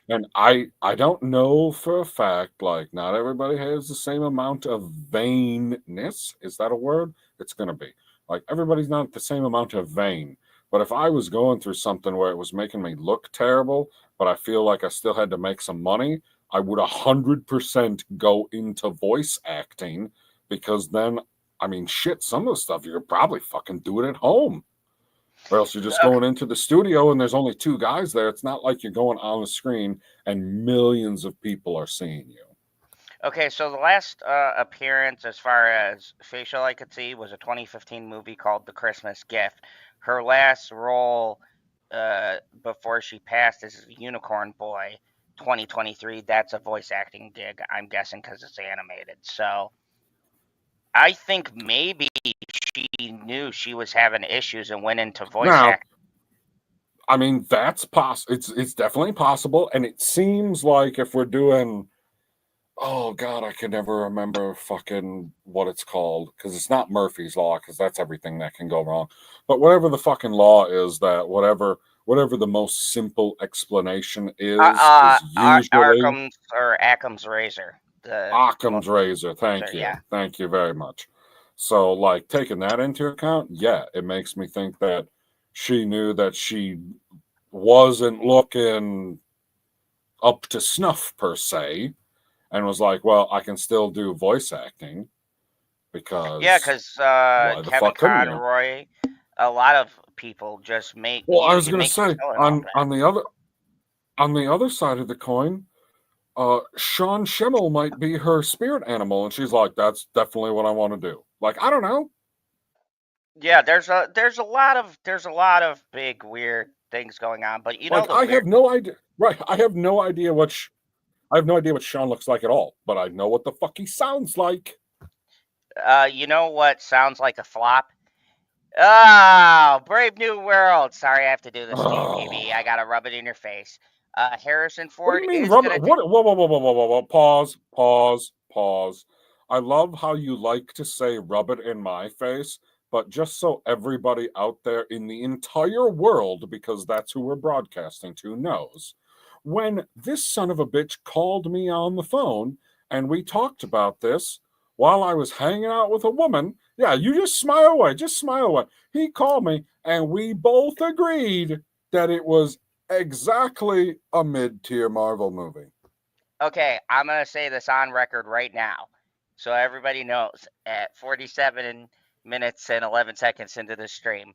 and I don't know for a fact, like not everybody has the same amount of vainness. Is that a word? It's gonna be like everybody's not the same amount of vain. But if I was going through something where it was making me look terrible, but I feel like I still had to make some money, I would 100% go into voice acting, because then, I mean, shit, some of the stuff you could probably fucking do it at home. Or else you're just Okay. going into the studio and there's only two guys there. It's not like you're going on the screen and millions of people are seeing you. Okay, so the last appearance, as far as facial I could see, was a 2015 movie called The Christmas Gift. Her last role before she passed is Unicorn Boy, 2023. That's a voice acting gig, I'm guessing, because it's animated. So I think maybe she knew she was having issues and went into voice Now, acting. I mean, that's possible. It's definitely possible. And it seems like if we're doing, oh God, I can never remember fucking what it's called, because it's not Murphy's Law, because that's everything that can go wrong. But whatever the fucking law is, that whatever the most simple explanation is usually Arkham's or Ackham's razor. The Occam's most, razor. Thank yeah. you. Thank you very much. So, like, taking that into account, yeah, it makes me think that she knew that she wasn't looking up to snuff per se, and was like, well, I can still do voice acting, Yeah, because because why the Kevin fuck couldn't you? Conroy, a lot of people just make Well, I was you gonna make your say, killing off on the other side of the coin, Sean Schimmel might be her spirit animal, and she's like, that's definitely what I want to do. Like, I don't know. that. Yeah, there's a lot of big weird things going on, but you know Like, the I weird. have no idea. Right, I have no idea I have no idea what Sean looks like at all, but I know what the fuck he sounds like. You know what sounds like a flop? Oh, Brave New World. Sorry, I have to do this to you, PB. I Oh, gotta rub it in your face. Harrison what do Ford you mean, is rubber? gonna. What? Whoa, whoa, whoa, whoa, whoa, whoa, whoa! Pause, pause, pause. I love how you like to say "rub it in my face," but just so everybody out there in the entire world, because that's who we're broadcasting to, knows, when this son of a bitch called me on the phone and we talked about this while I was hanging out with a woman. Yeah, you just smile away, just smile away. He called me and we both agreed that it was exactly a mid-tier Marvel movie. Okay, I'm gonna say this on record right now, so everybody knows. At 47 minutes and 11 seconds into the stream,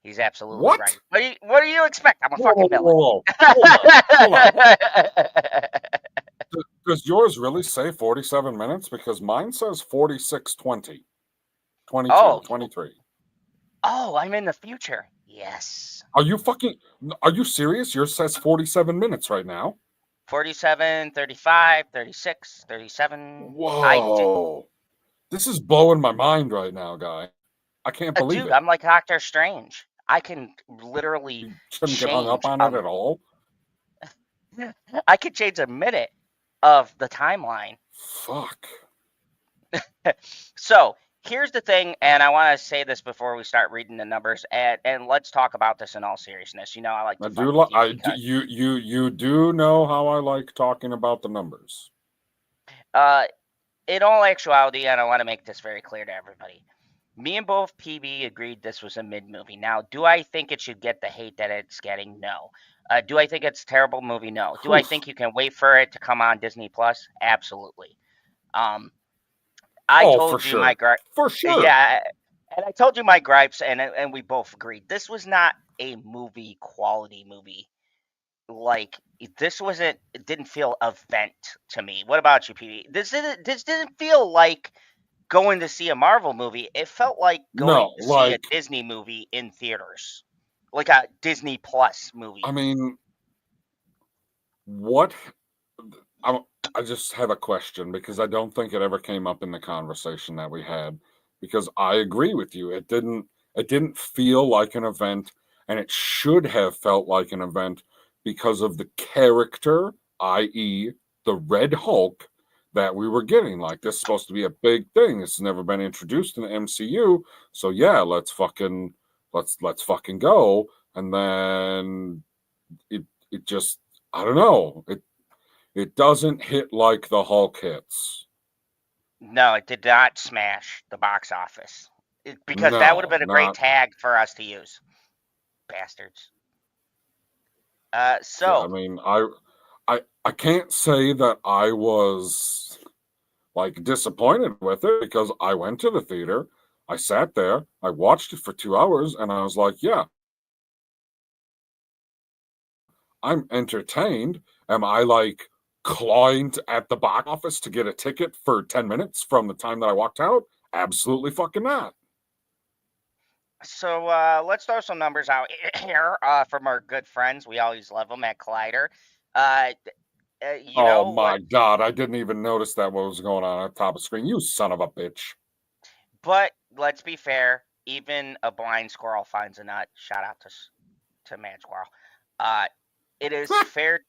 he's absolutely What? right. What do you expect? I'm a Whoa, whoa, fucking whoa, villain. whoa, whoa. Hold on, hold on. Does yours really say 47 minutes? Because mine says 46:20, 22, Oh, 23. oh, I'm in the future. Yes. Are you fucking, are you serious? Yours says 47 minutes right now. 47, 35, 36, 37. I do, Whoa. This is blowing my mind right now, guy. I can't believe dude. it. I'm like Doctor Strange. I can literally You shouldn't get hung up change. on it at all. I could change a minute of the timeline. Fuck. So here's the thing, and I want to say this before we start reading the numbers, and let's talk about this in all seriousness. You know, I like I to do fuck with you because you do know how I like talking about the numbers. uh, in all actuality, and I want to make this very clear to everybody. Me and both PB agreed this was a mid movie. Now, do I think it should get the hate that it's getting? No. Do I think it's a terrible movie? No. Do I Oof. think you can wait for it to come on Disney Plus? Absolutely. Um, I Oh, for told you my sure. gripe. For sure. Yeah, and I told you my gripes, and we both agreed this was not a movie quality movie. Like this wasn't. It didn't feel event to me. What about you, PB? This didn't feel like going to see a Marvel movie. It felt like going No, to see a like, Disney movie in theaters, like a Disney Plus I movie. mean, what I, I just have a question, because I don't think it ever came up in the conversation that we had, because I agree with you. It didn't feel like an event, and it should have felt like an event because of the character, i.e. the Red Hulk, that we were getting. Like, this is supposed to be a big thing. It's never been introduced in the MCU. So yeah, let's fucking go. And then it just, I don't know. It doesn't hit like the Hulk hits. No, it did not smash the box office because that would have No, been a great not tag for us to use. Bastards. Yeah, I So mean, I can't say that I was like disappointed with it because I went to the theater, I sat there, I watched it for 2 hours, and I was like, yeah, I'm entertained. Am I like clawing at the box office to get a ticket for 10 minutes from the time that I walked out? Absolutely fucking not. So let's throw some numbers out here from our good friends. We always love them at Collider. Uh, you Oh know what? my god, I didn't even notice that what was going on the top of the screen. You son of a bitch. But let's be fair. Even a blind squirrel finds a nut. Shout out to Mad Squirrel. Uh, it is fair.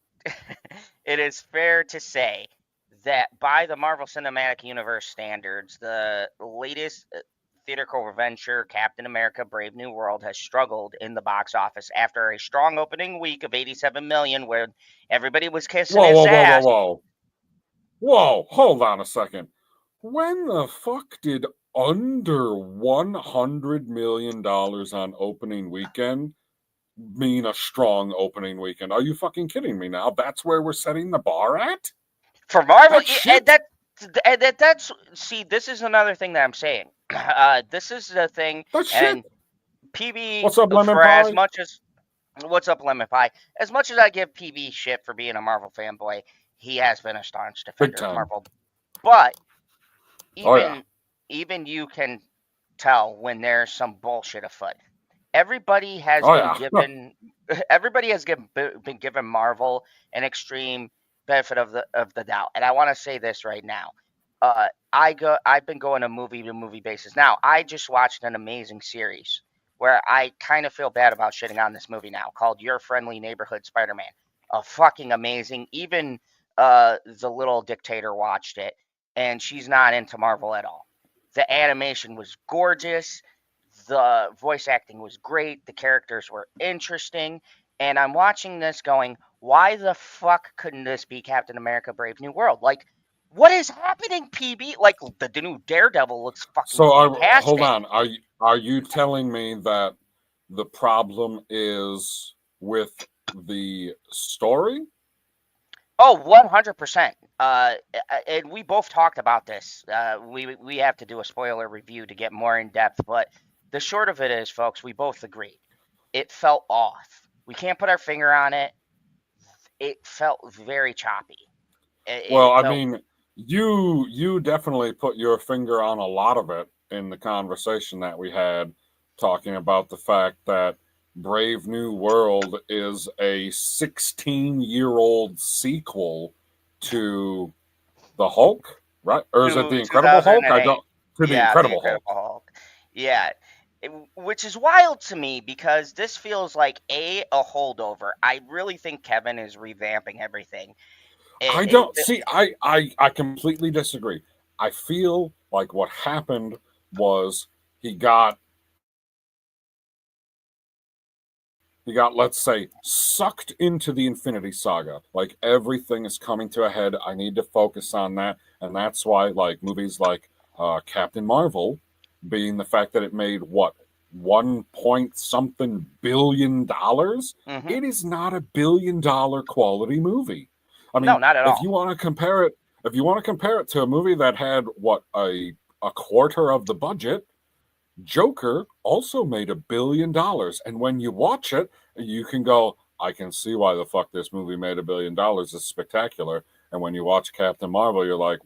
It is fair to say that by the Marvel Cinematic Universe standards, the latest theatrical venture, Captain America: Brave New World, has struggled in the box office after a strong opening week of 87 million, where everybody was kissing Whoa, his whoa, whoa, whoa, ass. whoa. Whoa, hold on a second. When the fuck did under $100 million on opening weekend mean a strong opening weekend? Are you fucking kidding me now? That's where we're setting the bar at? For Marvel, That and shit? that's see, this is another thing that I'm saying. This is the thing, That shit? and PB What's up, Lemon for as Pie? much as what's up, Lemon Pie? As much as I give PB shit for being a Marvel fanboy, he has been a staunch Big defender of time. Marvel. But Oh, yeah. even you can tell when there's some bullshit afoot. Everybody has Oh, been yeah. given everybody has been given Marvel an extreme benefit of the doubt. And I want to say this right now. I've been going a movie to movie basis. Now, I just watched an amazing series where I kind of feel bad about shitting on this movie now called Your Friendly Neighborhood Spider-Man. Fucking amazing. Even the little dictator watched it and she's not into Marvel at all. The animation was gorgeous. The voice acting was great. The characters were interesting. And I'm watching this going, why the fuck couldn't this be Captain America Brave New World? Like, what is happening, PB? Like, the new Daredevil looks fucking So, hold fantastic. on. Are you telling me that the problem is with the story? Oh, 100%. And we both talked about this. We have to do a spoiler review to get more in depth, but the short of it is, folks, we both agreed. It felt off. We can't put our finger on it. It felt very choppy. Well, It I felt mean, you definitely put your finger on a lot of it in the conversation that we had, talking about the fact that Brave New World is a 16-year-old sequel to the Hulk, right? Or is it to the Incredible Hulk? I 2008. don't. To the Yeah, the Incredible Incredible Hulk. Hulk. Yeah. Which is wild to me because this feels like a holdover. I really think Kevin is revamping everything. I don't see. I completely disagree. I feel like what happened was he got let's say, sucked into the Infinity Saga. Like everything is coming to a head. I need to focus on that, and that's why like movies like Captain Marvel, being the fact that it made what 1 point something $billion. hmm It is not $1 billion quality movie. I No, mean, not at all. if you want to compare it to a movie that had what a quarter of the budget, Joker also made $1 billion. And when you watch it, you can go, I can see why the fuck this movie made $1 billion. It's spectacular. And when you watch Captain Marvel, you're like,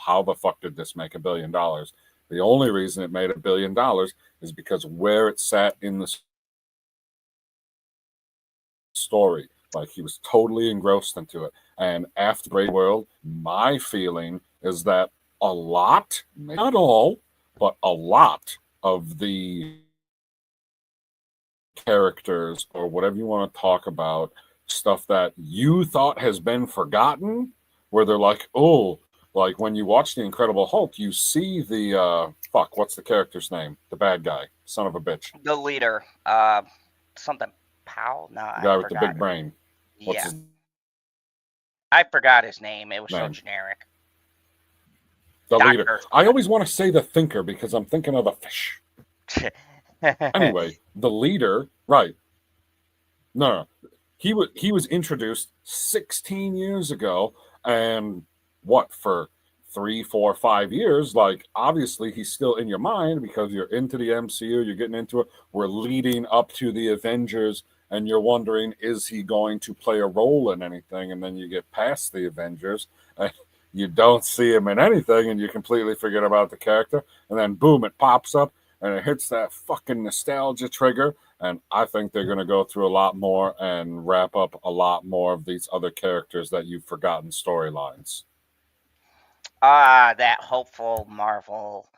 how the fuck did this make $1 billion? The only reason it made $1 billion is because where it sat in the story. Like he was totally engrossed into it. And after Brave World, my feeling is that a lot, not all, but a lot of the characters or whatever you want to talk about, stuff that you thought has been forgotten, where they're like, oh, like when you watch The Incredible Hulk, you see the fuck, what's the character's name? The bad guy, son of a bitch, The leader, something Powell. No, the I guy with the forgot. big brain. What's Yeah, his I forgot his name. It was so name? generic. The leader. Doctor I something. always want to say the thinker because I'm thinking of the fish. Anyway, the leader, right? No, he was introduced 16 years ago, and what, for 3, 4, 5 years? Like, obviously, he's still in your mind because you're into the MCU, you're getting into it. We're leading up to the Avengers, and you're wondering, is he going to play a role in anything? And then you get past the Avengers, and you don't see him in anything, and you completely forget about the character. And then, boom, it pops up, and it hits that fucking nostalgia trigger. And I think they're going to go through a lot more and wrap up a lot more of these other characters that you've forgotten storylines. That hopeful Marvel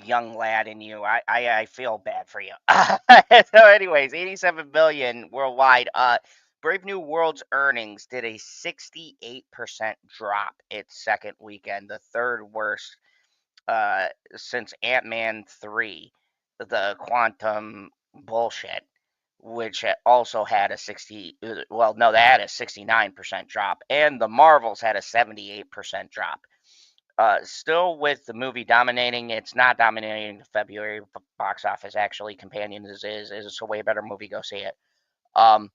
young lad in you. I feel bad for you. So, anyways, 87 billion worldwide. Brave New World's earnings did a 68% drop its second weekend, the third worst since Ant-Man 3, the quantum bullshit, which also had a 60, well, no, they had a 69% drop, and the Marvels had a 78% drop. Still with the movie dominating, it's not dominating the February box office. Actually, Companion is a way better movie. Go see it. Um,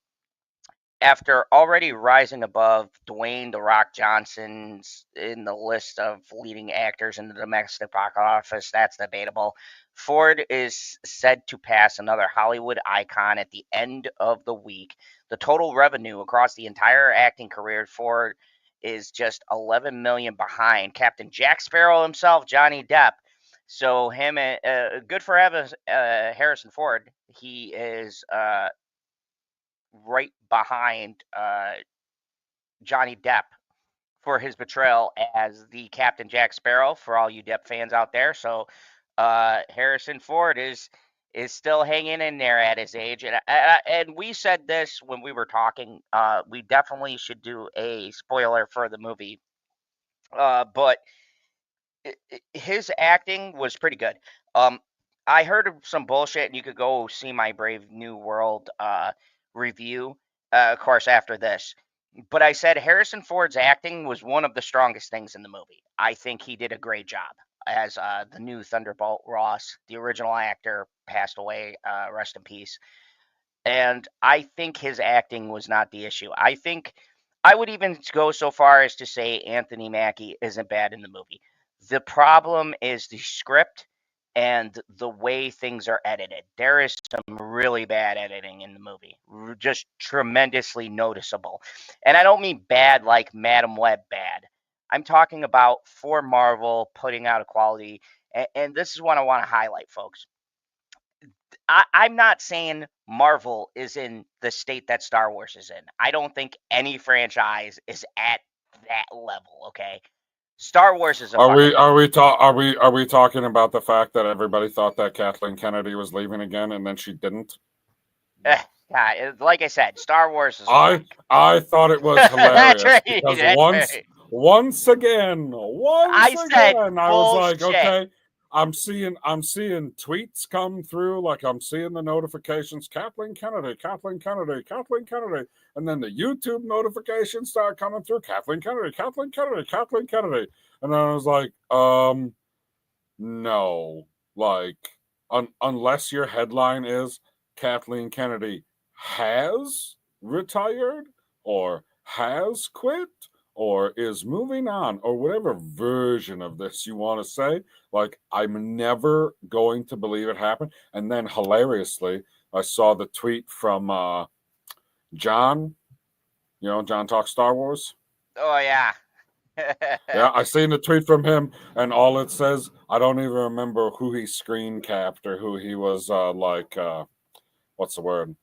After already rising above Dwayne The Rock Johnson's in the list of leading actors in the domestic box office, that's debatable. Ford is said to pass another Hollywood icon at the end of the week. The total revenue across the entire acting career, Ford is just 11 million behind Captain Jack Sparrow himself, Johnny Depp. So him, good for Harrison Ford. He is right behind Johnny Depp for his portrayal as the Captain Jack Sparrow. For all you Depp fans out there, so Harrison Ford is still hanging in there at his age, and we said this when we were talking. We definitely should do a spoiler for the movie, but his acting was pretty good. I heard of some bullshit, and you could go see my Brave New World review, of course, after this. But I said Harrison Ford's acting was one of the strongest things in the movie. I think he did a great job as the new Thunderbolt Ross. The original actor passed away, rest in peace. And I think his acting was not the issue. I think I would even go so far as to say Anthony Mackie isn't bad in the movie. The problem is the script and the way things are edited. There is some really bad editing in the movie, just tremendously noticeable. And I don't mean bad like Madam Web bad. I'm talking about for Marvel putting out a quality. And this is what I want to highlight, folks. I'm not saying Marvel is in the state that Star Wars is in. I don't think any franchise is at that level. Okay, Star Wars is a fucking. Are we talking about the fact that everybody thought that Kathleen Kennedy was leaving again and then she didn't? Yeah, like I said, Star Wars is. I thought it was hilarious right, because right. once again, I said I was like, bullshit. okay, I'm seeing tweets come through, like I'm seeing the notifications, Kathleen Kennedy, Kathleen Kennedy, Kathleen Kennedy, and then the YouTube notifications start coming through, Kathleen Kennedy, Kathleen Kennedy, Kathleen Kennedy, and I was like, no, like unless your headline is Kathleen Kennedy has retired or has quit or is moving on or whatever version of this you want to say, like I'm never going to believe it happened. And then hilariously, I saw the tweet from John, John Talks Star Wars. Oh yeah. Yeah, I seen the tweet from him, and all it says, I don't even remember who he screen capped or who he was what's the word?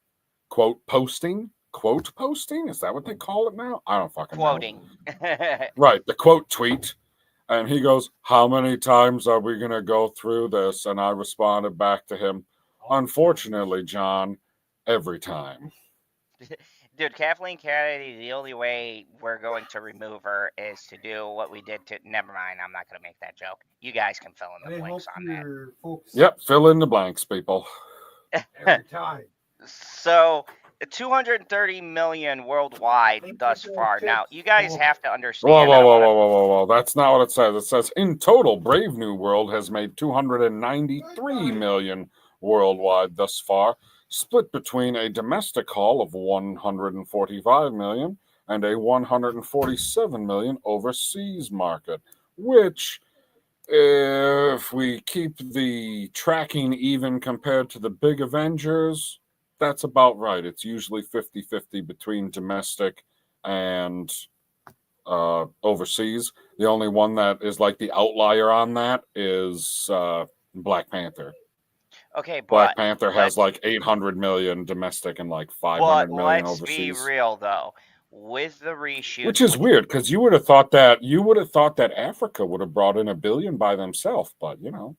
Quote posting? Quote posting? Is that what they call it now? I don't fucking Quoting. know. Right, the quote tweet. And he goes, how many times are we going to go through this? And I responded back to him, unfortunately, John, every time. Dude, Kathleen Kennedy, the only way we're going to remove her is to do what we did to. Never mind, I'm not going to make that joke. You guys can fill in the blanks on that. Folks. Yep, fill in the blanks, people. Every time. So, 230 million worldwide thus far. Now, you guys have to understand. Whoa. That's not what it says. It says, in total, Brave New World has made 293 million worldwide thus far. split between a domestic haul of 145 million and a 147 million overseas market, which, if we keep the tracking even compared to the big Avengers, that's about right. It's usually 50-50 between domestic and overseas. The only one that is like the outlier on that is Black Panther. Okay, Black Panther has like 800 million domestic and like 500 million let's be overseas. real though. With the reshoot, Which is weird, because you would have thought that Africa would have brought in $1 billion by themselves, but you know.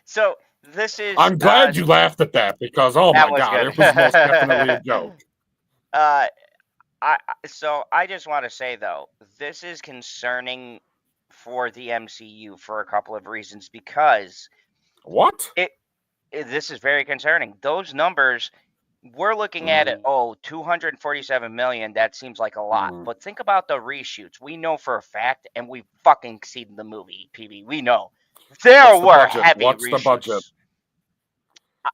So this is. I'm glad you laughed at that, because oh my god, good. it was most definitely a joke. So I just want to say though, this is concerning for the MCU for a couple of reasons, because what? This is very concerning. Those numbers, we're looking at it, 247 million, that seems like a lot. But think about the reshoots. We know for a fact, and we've fucking seen the movie, PB. We know. There were heavy What's reshoots. the budget?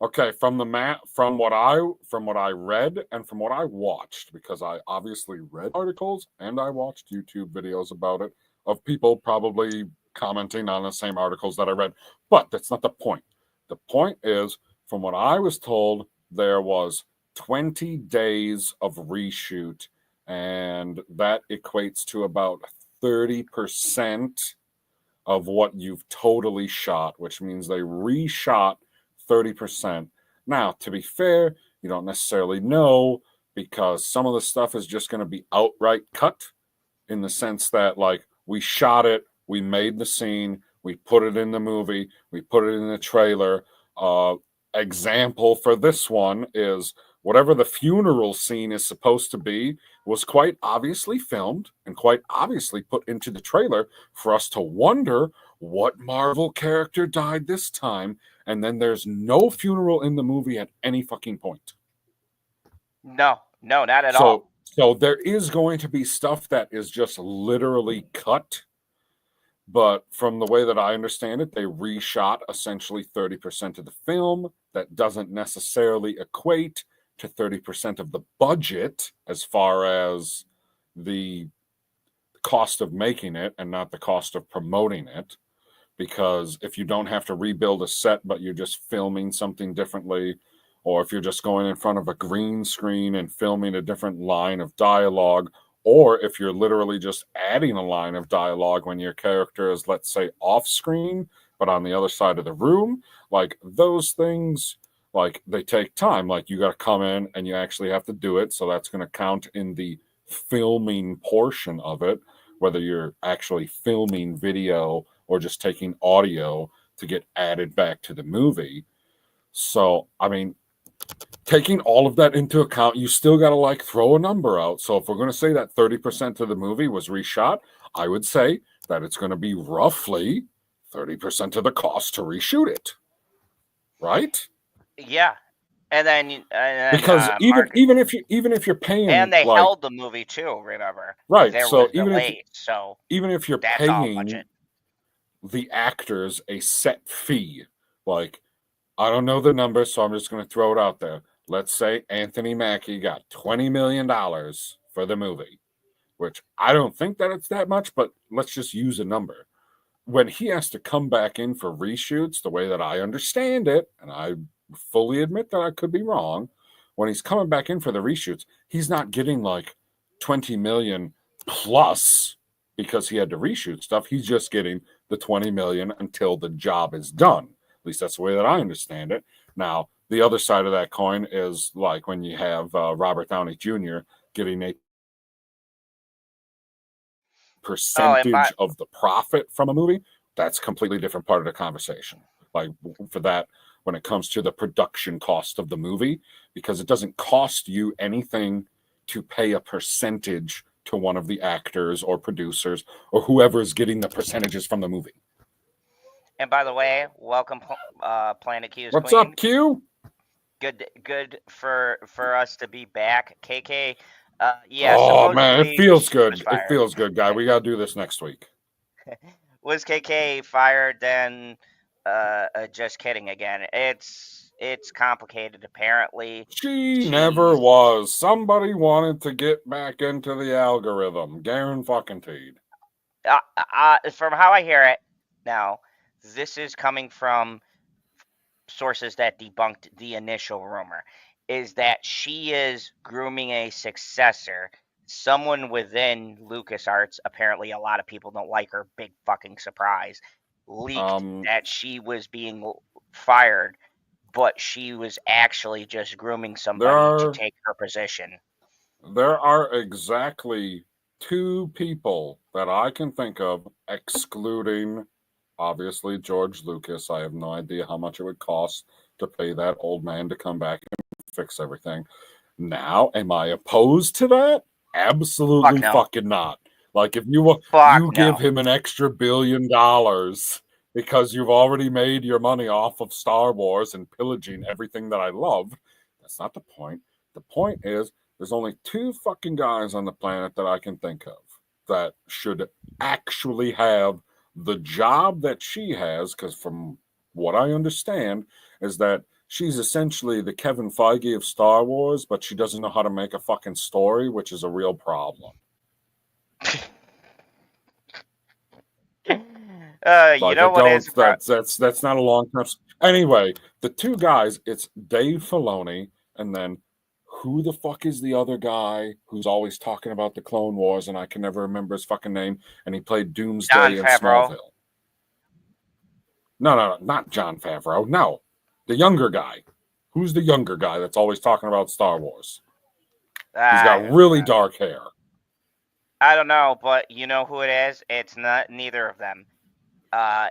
Okay, from what I read and from what I watched, because I obviously read articles and I watched YouTube videos about it of people probably commenting on the same articles that I read, but that's not the point. The point is, from what I was told, there was 20 days of reshoot, and that equates to about 30% of what you've totally shot, which means they reshot 30%. Now, to be fair, you don't necessarily know, because some of the stuff is just going to be outright cut, in the sense that, like, we shot it, we made the scene, we put it in the movie, we put it in the trailer. Example for this one is whatever the funeral scene is supposed to be was quite obviously filmed and quite obviously put into the trailer for us to wonder what Marvel character died this time, and then there's no funeral in the movie at any fucking point. No, not at all. So there is going to be stuff that is just literally cut, but from the way that I understand it, they reshot essentially 30% of the film. That doesn't necessarily equate to 30% of the budget as far as the cost of making it, and not the cost of promoting it. Because if you don't have to rebuild a set, but you're just filming something differently, or if you're just going in front of a green screen and filming a different line of dialogue, or if you're literally just adding a line of dialogue when your character is, let's say, off screen, but on the other side of the room, like, those things, like, they take time. Like, you got to come in and you actually have to do it. So that's going to count in the filming portion of it, whether you're actually filming video or just taking audio to get added back to the movie. So, I mean, taking all of that into account, you still got to, like, throw a number out. So if we're going to say that 30% of the movie was reshot, I would say that it's going to be roughly 30% of the cost to reshoot it. Right? Yeah. And then because even if you're paying, and they held the movie too, remember? Right. There so was delays, so even if you're paying the actors a set fee, like, I don't know the number, so I'm just going to throw it out there. Let's say Anthony Mackie got $20 million for the movie, which I don't think that it's that much, but let's just use a number. When he has to come back in for reshoots, the way that I understand it, and I fully admit that I could be wrong, when he's coming back in for the reshoots, he's not getting like 20 million plus because he had to reshoot stuff. He's just getting the 20 million until the job is done. At least that's the way that I understand it. Now, the other side of that coin is like when you have Robert Downey Jr. getting a percentage of the profit from a movie. That's a completely different part of the conversation. Like, for that, when it comes to the production cost of the movie, because it doesn't cost you anything to pay a percentage to one of the actors or producers or whoever is getting the percentages from the movie. And by the way, welcome, Planet Q's What's Queen. up, Q? Good for us to be back. KK, yeah. Oh man, it feels good. It feels good, guy. We gotta do this next week. Was KK fired? Then, just kidding again. It's It's complicated, apparently. She never was. Somebody wanted to get back into the algorithm. Guaranteed. From how I hear it, now, this is coming from sources that debunked the initial rumor, is that she is grooming a successor, someone within LucasArts. Apparently, a lot of people don't like her. Big fucking surprise. Leaked that she was being fired, but she was actually just grooming somebody to take her position. There are exactly 2 people that I can think of, excluding, obviously, George Lucas. I have no idea how much it would cost to pay that old man to come back and fix everything. Now, am I opposed to that? Absolutely fucking not. Like, if you give him an extra $1 billion because you've already made your money off of Star Wars and pillaging everything that I love, that's not the point. The point is, there's only 2 fucking guys on the planet that I can think of that should actually have the job that she has, because from what I understand is that she's essentially the Kevin Feige of Star Wars, but she doesn't know how to make a fucking story, which is a real problem. You know what is that's not a long term. Anyway, the 2 guys, it's Dave Filoni, and then who the fuck is the other guy who's always talking about the Clone Wars, and I can never remember his fucking name, and he played Doomsday in Smallville. No, not Jon Favreau. No, the younger guy. Who's the younger guy that's always talking about Star Wars? He's got really dark hair. I don't know, but you know who it is? It's not neither of them.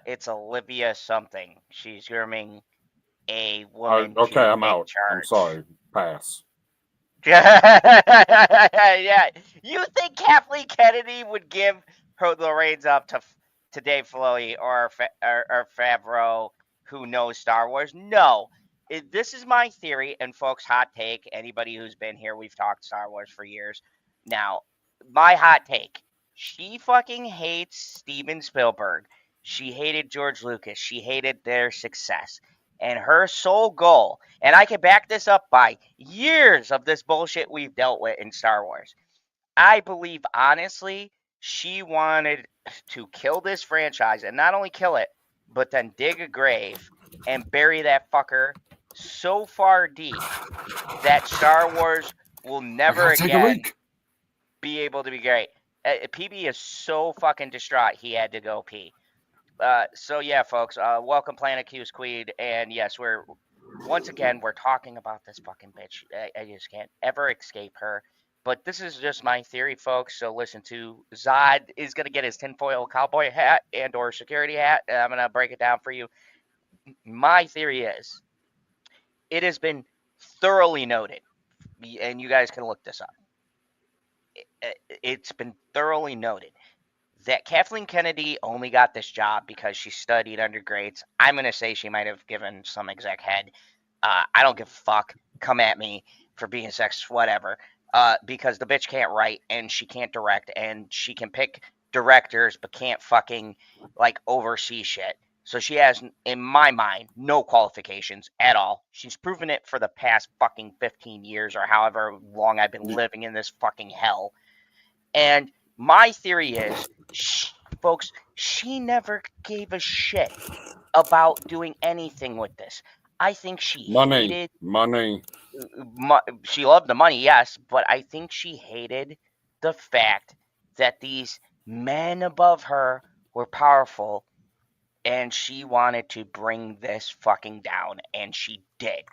It's Olivia something. She's grooming a woman. Okay, I'm out. I'm sorry. Pass. Yeah, you think Kathleen Kennedy would give her the reins up to Dave Filoni or Favreau, who knows Star Wars? No. This is my theory, and folks, hot take. Anybody who's been here, we've talked Star Wars for years. Now, my hot take: she fucking hates Steven Spielberg. She hated George Lucas. She hated their success. And her sole goal, and I can back this up by years of this bullshit we've dealt with in Star Wars. I believe, honestly, she wanted to kill this franchise, and not only kill it, but then dig a grave and bury that fucker so far deep that Star Wars will never again be able to be great. PB is so fucking distraught he had to go pee. So yeah, folks, welcome Planet Q's Queen, and yes, we're talking about this fucking bitch. I just can't ever escape her. But this is just my theory, folks. So listen to Zod is gonna get his tinfoil cowboy hat and or security hat. And I'm gonna break it down for you. My theory is, it has been thoroughly noted, and you guys can look this up. It's been thoroughly noted that Kathleen Kennedy only got this job because she studied under greats. I'm going to say she might have given some exec head. I don't give a fuck. Come at me for being sexist, whatever. Because the bitch can't write and she can't direct, and she can pick directors but can't fucking like oversee shit. So she has, in my mind, no qualifications at all. She's proven it for the past fucking 15 years or however long I've been living in this fucking hell. And my theory is, folks, she never gave a shit about doing anything with this. I think she hated money. She loved the money, yes, but I think she hated the fact that these men above her were powerful, and she wanted to bring this fucking down, and she did.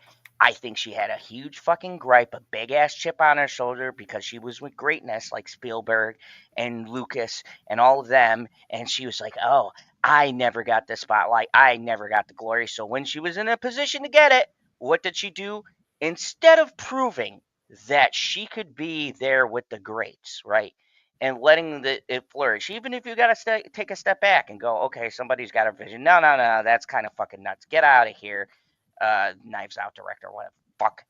I think she had a huge fucking gripe, a big ass chip on her shoulder because she was with greatness like Spielberg and Lucas and all of them. And she was like, oh, I never got the spotlight. I never got the glory. So when she was in a position to get it, what did she do? Instead of proving that she could be there with the greats, right? And letting it flourish, even if you got to take a step back and go, okay, somebody's got a vision. No, that's kind of fucking nuts. Get out of here. Knives Out director, whatever. Fuck.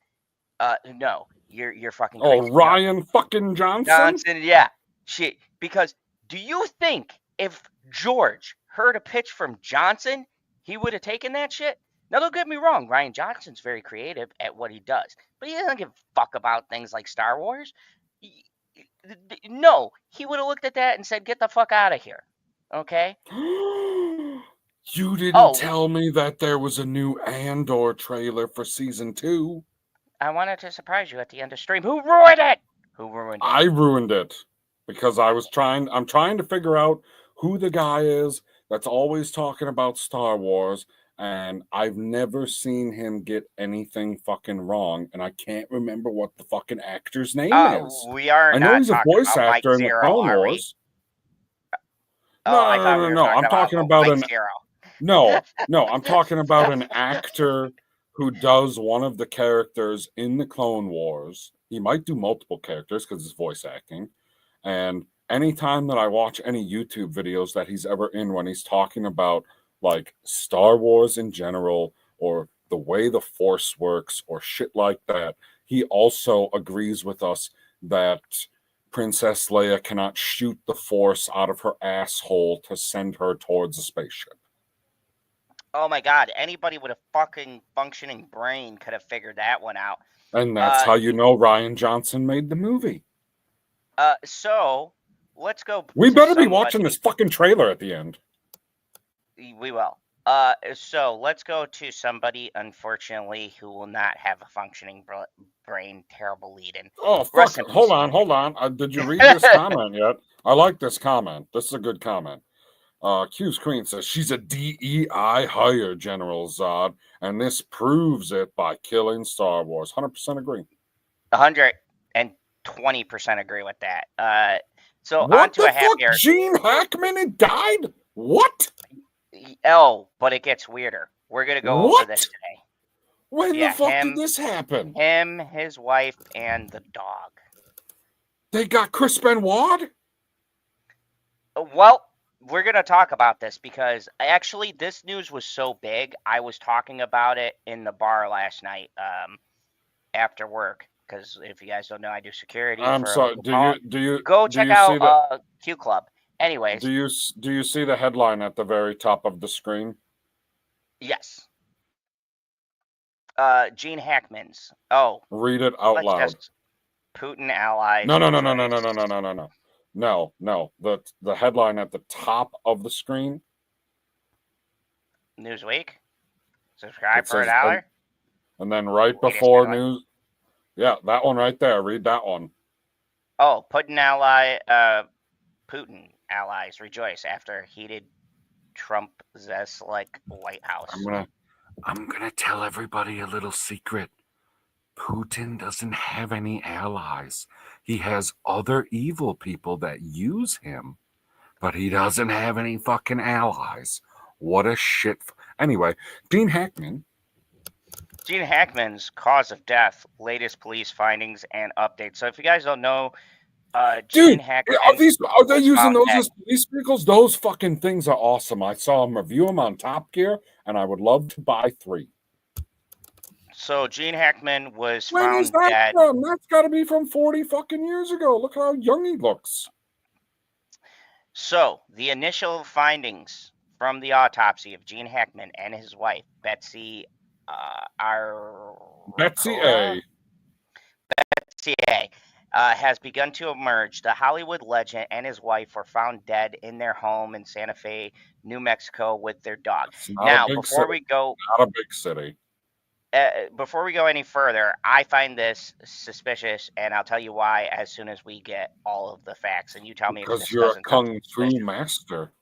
No, you're fucking crazy. Oh, Ryan fucking Johnson? Yeah. Shit. Because do you think if George heard a pitch from Johnson, he would have taken that shit? Now, don't get me wrong, Rian Johnson's very creative at what he does, but he doesn't give a fuck about things like Star Wars. No, he would have looked at that and said, "Get the fuck out of here." Okay? You didn't Oh, tell me that there was a new Andor trailer for season 2. I wanted to surprise you at the end of stream. Who ruined it? Who ruined it? I ruined it because I'm trying to figure out who the guy is that's always talking about Star Wars, and I've never seen him get anything fucking wrong, and I can't remember what the fucking actor's name is. We are I know not he's a talking voice about Mike actor in the Zero, Clone are we? Wars. Oh, I thought we were No. I'm talking about Mike an Zero. No, I'm talking about an actor who does one of the characters in the Clone Wars. He might do multiple characters because it's voice acting. And anytime that I watch any YouTube videos that he's ever in when he's talking about like Star Wars in general or the way the Force works or shit like that, he also agrees with us that Princess Leia cannot shoot the Force out of her asshole to send her towards a spaceship. Oh my god, anybody with a fucking functioning brain could have figured that one out. And that's how you know Rian Johnson made the movie. So let's go. We better be watching this fucking trailer at the end. We will. So let's go to somebody, unfortunately, who will not have a functioning brain. Terrible lead-in. Oh, fuck it. Hold on. Did you read this comment yet? I like this comment. This is a good comment. Q's Queen says she's a DEI hire, General Zod, and this proves it by killing Star Wars. 100% agree. 120% agree with that. So what on to the a happier. Fuck? Gene Hackman had died? What? Oh, but it gets weirder. We're gonna go over this today. When the fuck did this happen? Him, his wife, and the dog. They got Chris Benoit? Well, we're going to talk about this because actually this news was so big. I was talking about it in the bar last night after work because if you guys don't know, I do security. I'm sorry. Do you go check out Q Club? Anyways, do you see the headline at the very top of the screen? Yes. Gene Hackman's. Oh, read it out loud. Putin allies. No. The headline at the top of the screen. Newsweek. Subscribe for $1. And then right before news. Yeah, that one right there. Read that one. Oh, Putin allies rejoice after heated Trump-esque White House. I'm gonna tell everybody a little secret. Putin doesn't have any allies. He has other evil people that use him, but he doesn't have any fucking allies. What a shit. Anyway, Gene Hackman's cause of death, latest police findings and updates. So if you guys don't know, Gene Hackman. Are they using those as police vehicles? Those fucking things are awesome. I saw them review them on Top Gear, and I would love to buy 3. So Gene Hackman was when found is that dead. From? That's got to be from 40 fucking years ago. Look how young he looks. So the initial findings from the autopsy of Gene Hackman and his wife, Betsy A. Has begun to emerge. The Hollywood legend and his wife were found dead in their home in Santa Fe, New Mexico, with their dog. Now, before we go, not a big city. Before we go any further, I find this suspicious, and I'll tell you why as soon as we get all of the facts. And you tell me if this you're a doesn't kung fu master.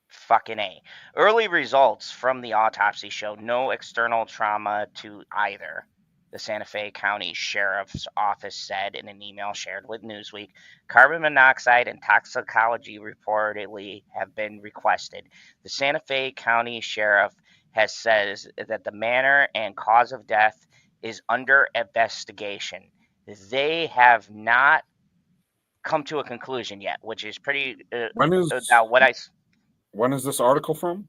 Fucking A. Early results from the autopsy show no external trauma to either. The Santa Fe County Sheriff's Office said in an email shared with Newsweek. Carbon monoxide and toxicology reportedly have been requested. The Santa Fe County Sheriff has said that the manner and cause of death is under investigation. They have not come to a conclusion yet, which is pretty. When is this article from?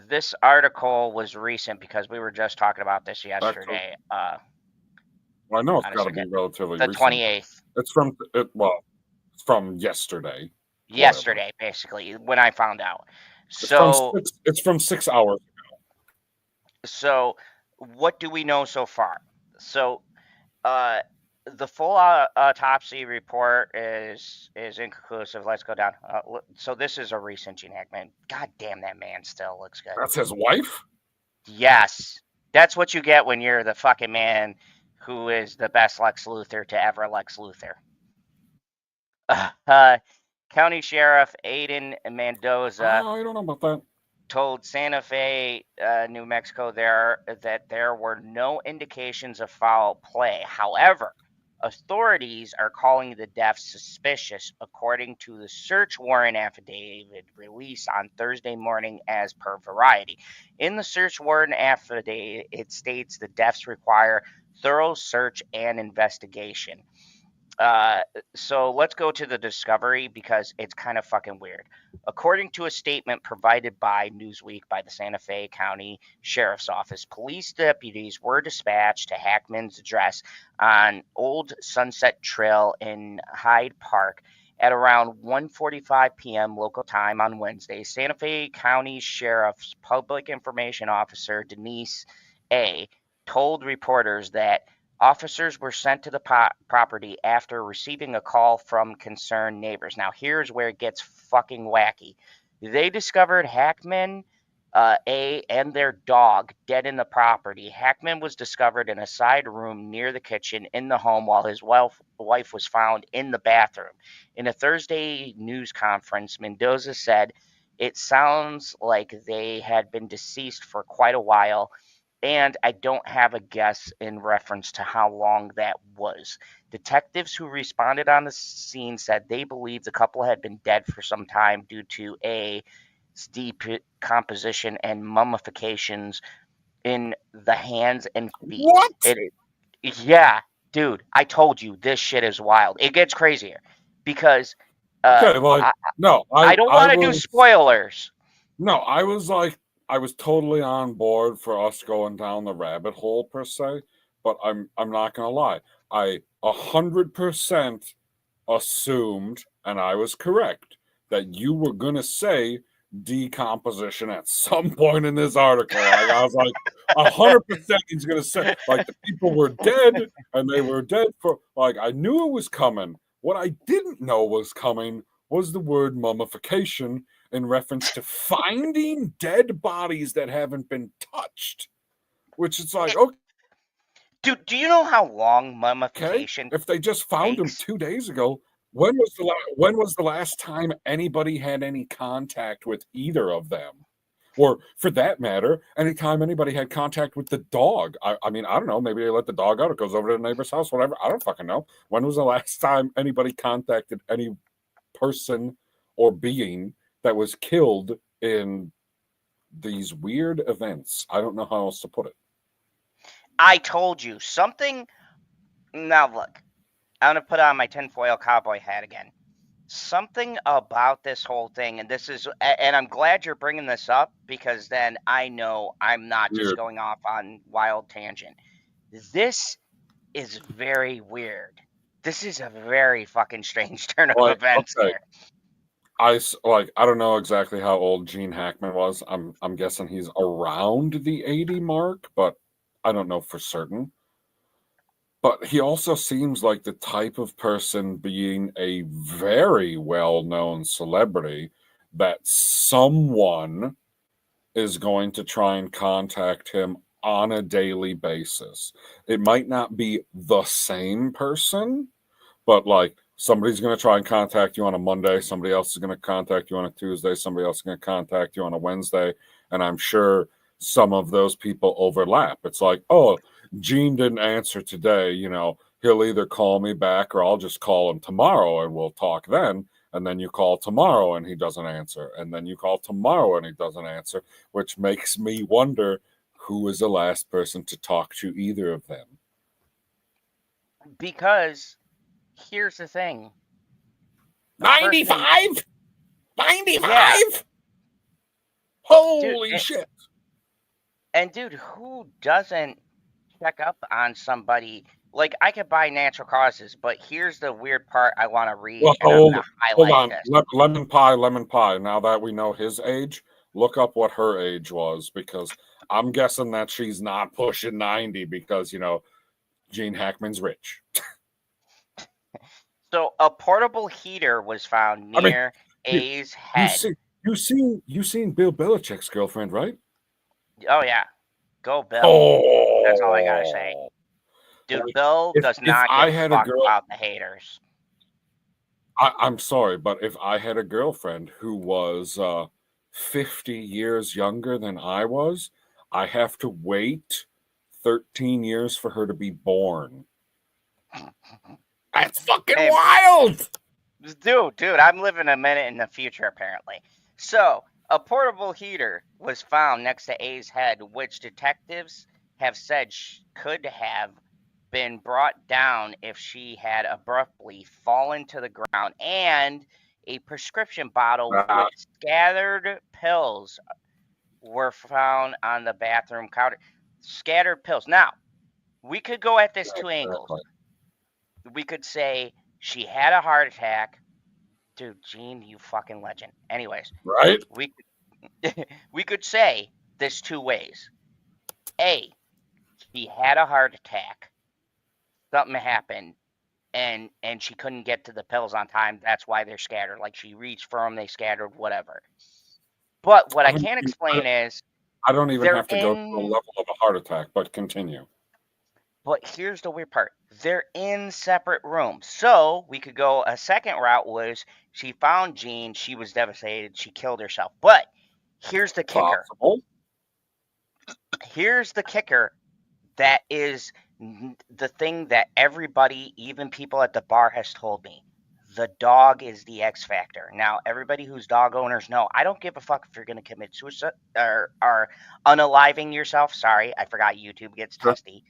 This article was recent because we were just talking about this yesterday. Well, I know it's got to be relatively the recent. 28th. It's from yesterday. Yesterday, basically, when I found out. So it's from 6 hours ago. So, what do we know so far? So, uh, the full autopsy report is inconclusive. Let's go down. So this is a recent Gene Hackman. God damn, that man still looks good. That's his wife? Yes, that's what you get when you're the fucking man who is the best Lex Luthor to ever Lex Luthor. County Sheriff Aiden Mendoza Oh, I don't know about that. told Santa Fe, New Mexico, that there were no indications of foul play. However, authorities are calling the deaths suspicious, according to the search warrant affidavit released on Thursday morning, as per Variety. In the search warrant affidavit, it states the deaths require thorough search and investigation. So let's go to the discovery because it's kind of fucking weird. According to a statement provided by Newsweek by the Santa Fe County Sheriff's Office, police deputies were dispatched to Hackman's address on Old Sunset Trail in Hyde Park at around 1:45 p.m. local time on Wednesday. Santa Fe County Sheriff's Public Information Officer Denise A. told reporters that officers were sent to the property after receiving a call from concerned neighbors. Now, here's where it gets fucking wacky. They discovered Hackman, and their dog dead in the property. Hackman was discovered in a side room near the kitchen in the home, while his wife was found in the bathroom. In a Thursday news conference, Mendoza said, "It sounds like they had been deceased for quite a while, and I don't have a guess in reference to how long that was." Detectives who responded on the scene said they believed the couple had been dead for some time due to decomposition and mummifications in the hands and feet. What? Yeah, dude, I told you this shit is wild. It gets crazier because Okay, like, no, I don't want to do spoilers. No, I was totally on board for us going down the rabbit hole per se, but I'm not gonna lie. I 100% assumed, and I was correct, that you were gonna say decomposition at some point in this article. Like, I was like, 100% he's gonna say, like, the people were dead, and they were dead for, like, I knew it was coming. What I didn't know was coming was the word mummification in reference to finding dead bodies that haven't been touched. Which is like, okay. Dude, do you know how long Okay, mummification if they just found him takes? 2 days ago, when was the last time anybody had any contact with either of them? Or for that matter, anytime anybody had contact with the dog. I mean, I don't know, maybe they let the dog out, it goes over to the neighbor's house, whatever. I don't fucking know. When was the last time anybody contacted any person or being that was killed in these weird events? I don't know how else to put it. I told you something. Now look, I'm gonna put on my tinfoil cowboy hat again. Something about this whole thing, and I'm glad you're bringing this up because then I know I'm not just Weird. going off on wild tangent. This is very weird. This is a very fucking strange turn of Like, events okay, here. I don't know exactly how old Gene Hackman was. I'm guessing he's around the 80 mark, but I don't know for certain. But he also seems like the type of person, being a very well-known celebrity, that someone is going to try and contact him on a daily basis. It might not be the same person, but like, somebody's going to try and contact you on a Monday, somebody else is going to contact you on a Tuesday, somebody else is going to contact you on a Wednesday, and I'm sure some of those people overlap. It's like, oh, Gene didn't answer today, he'll either call me back or I'll just call him tomorrow and we'll talk then. And then you call tomorrow and he doesn't answer. And then you call tomorrow and he doesn't answer, which makes me wonder who is the last person to talk to either of them. Because here's the thing. 95? 95? Yeah. Holy Dude, shit. And dude, who doesn't check up on somebody? Like, I could buy natural causes, but here's the weird part I want to read, Well, and I'm going to hold highlight on. this. Lemon pie. Now that we know his age, look up what her age was, because I'm guessing that she's not pushing 90 because, Gene Hackman's rich. So a portable heater was found I mean, near A's you head. you seen Bill Belichick's girlfriend, right? Oh yeah, go Bill. Oh, That's all I gotta say. Dude, like, Bill does if not I give a had a fuck girl, about the haters. I'm sorry, but if I had a girlfriend who was 50 years younger than I was, I have to wait 13 years for her to be born. That's fucking Hey, wild. dude, I'm living a minute in the future apparently. So a portable heater was found next to A's head, which detectives have said could have been brought down if she had abruptly fallen to the ground, and a prescription bottle Ah, with scattered pills were found on the bathroom counter. Scattered pills. Now, we could go at this two angles. exactly. We could say she had a heart attack. Dude, Gene, you fucking legend. Anyways, Right? we could say this two ways. A, she had a heart attack. Something happened, and she couldn't get to the pills on time. That's why they're scattered. Like she reached for them, they scattered, whatever. But what I can't explain is I don't even they're have to go to the level of a heart attack, but continue. But here's the weird part. They're in separate rooms. So we could go a second route was she found Jean, she was devastated, she killed herself. But here's the kicker. Possible. Here's the kicker that is the thing that everybody, even people at the bar, has told me. The dog is the X factor. Now, everybody who's dog owners know I don't give a fuck if you're going to commit suicide or unaliving yourself. Sorry, I forgot YouTube gets testy.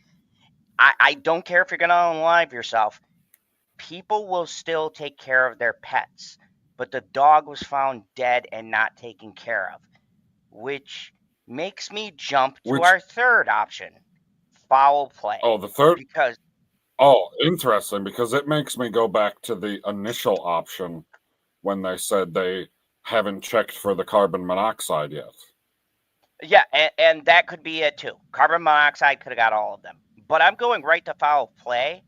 I don't care if you're going to unalive yourself. People will still take care of their pets, but the dog was found dead and not taken care of, which makes me jump to our third option, foul play. Oh, the third? Because interesting, because it makes me go back to the initial option when they said they haven't checked for the carbon monoxide yet. Yeah, and that could be it too. Carbon monoxide could have got all of them. But I'm going right to foul play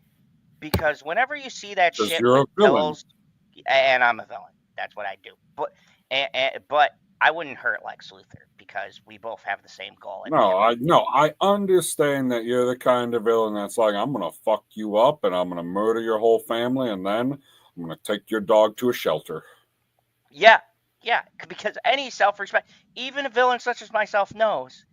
because whenever you see that shit with pills, and I'm a villain, that's what I do. But I wouldn't hurt Lex Luthor because we both have the same goal. I understand that you're the kind of villain that's like, I'm gonna fuck you up and I'm gonna murder your whole family and then I'm gonna take your dog to a shelter. Yeah, because any self-respect, even a villain such as myself knows.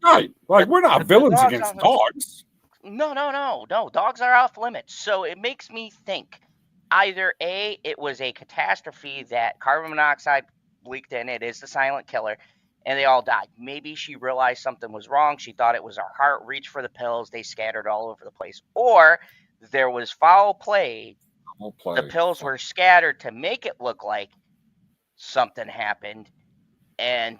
Right, like we're not villains against dogs. No. Dogs are off limits. So it makes me think either A, it was a catastrophe that carbon monoxide leaked in, it is the silent killer, and they all died. Maybe she realized something was wrong. She thought it was her heart, reached for the pills, they scattered all over the place. Or there was foul play. The pills were scattered to make it look like something happened, and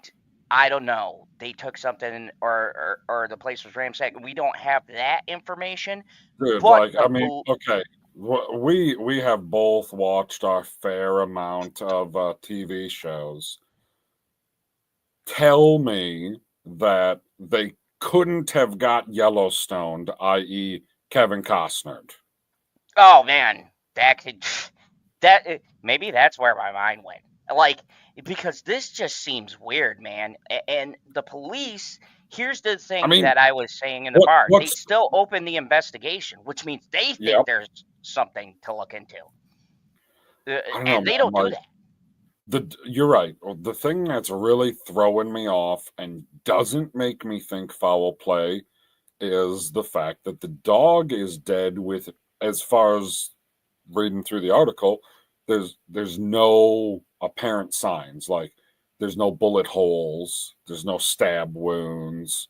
I don't know. They took something, or the place was ransacked. We don't have that information. Dude, okay, we have both watched our fair amount of TV shows. Tell me that they couldn't have got Yellowstoned, i.e., Kevin Costner. Oh man, maybe that's where my mind went. Like, because this just seems weird, man. And the police, here's the thing that I was saying in the bar. They still open the investigation, which means they think there's something to look into. And they don't do that. You're right. The thing that's really throwing me off and doesn't make me think foul play is the fact that the dog is dead with, as far as reading through the article, there's no apparent signs. Like there's no bullet holes, there's no stab wounds,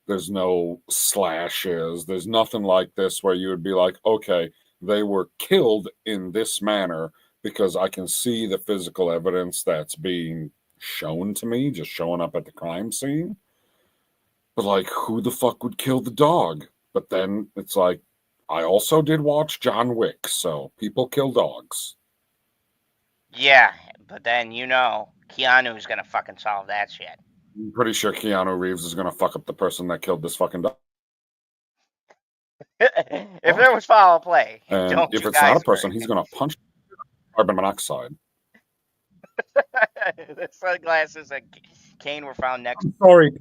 there's no slashes, there's nothing like this where you would be like, okay, they were killed in this manner, because I can see the physical evidence that's being shown to me, just showing up at the crime scene. But like, who the fuck would kill the dog? But then it's like, I also did watch John Wick, so people kill dogs. Yeah, but then Keanu's gonna fucking solve that shit. I'm pretty sure Keanu Reeves is gonna fuck up the person that killed this fucking dog. If there was foul play, And don't if you it's not a guys person, worry. he's gonna punch carbon monoxide. The sunglasses and Kane were found next. I'm sorry.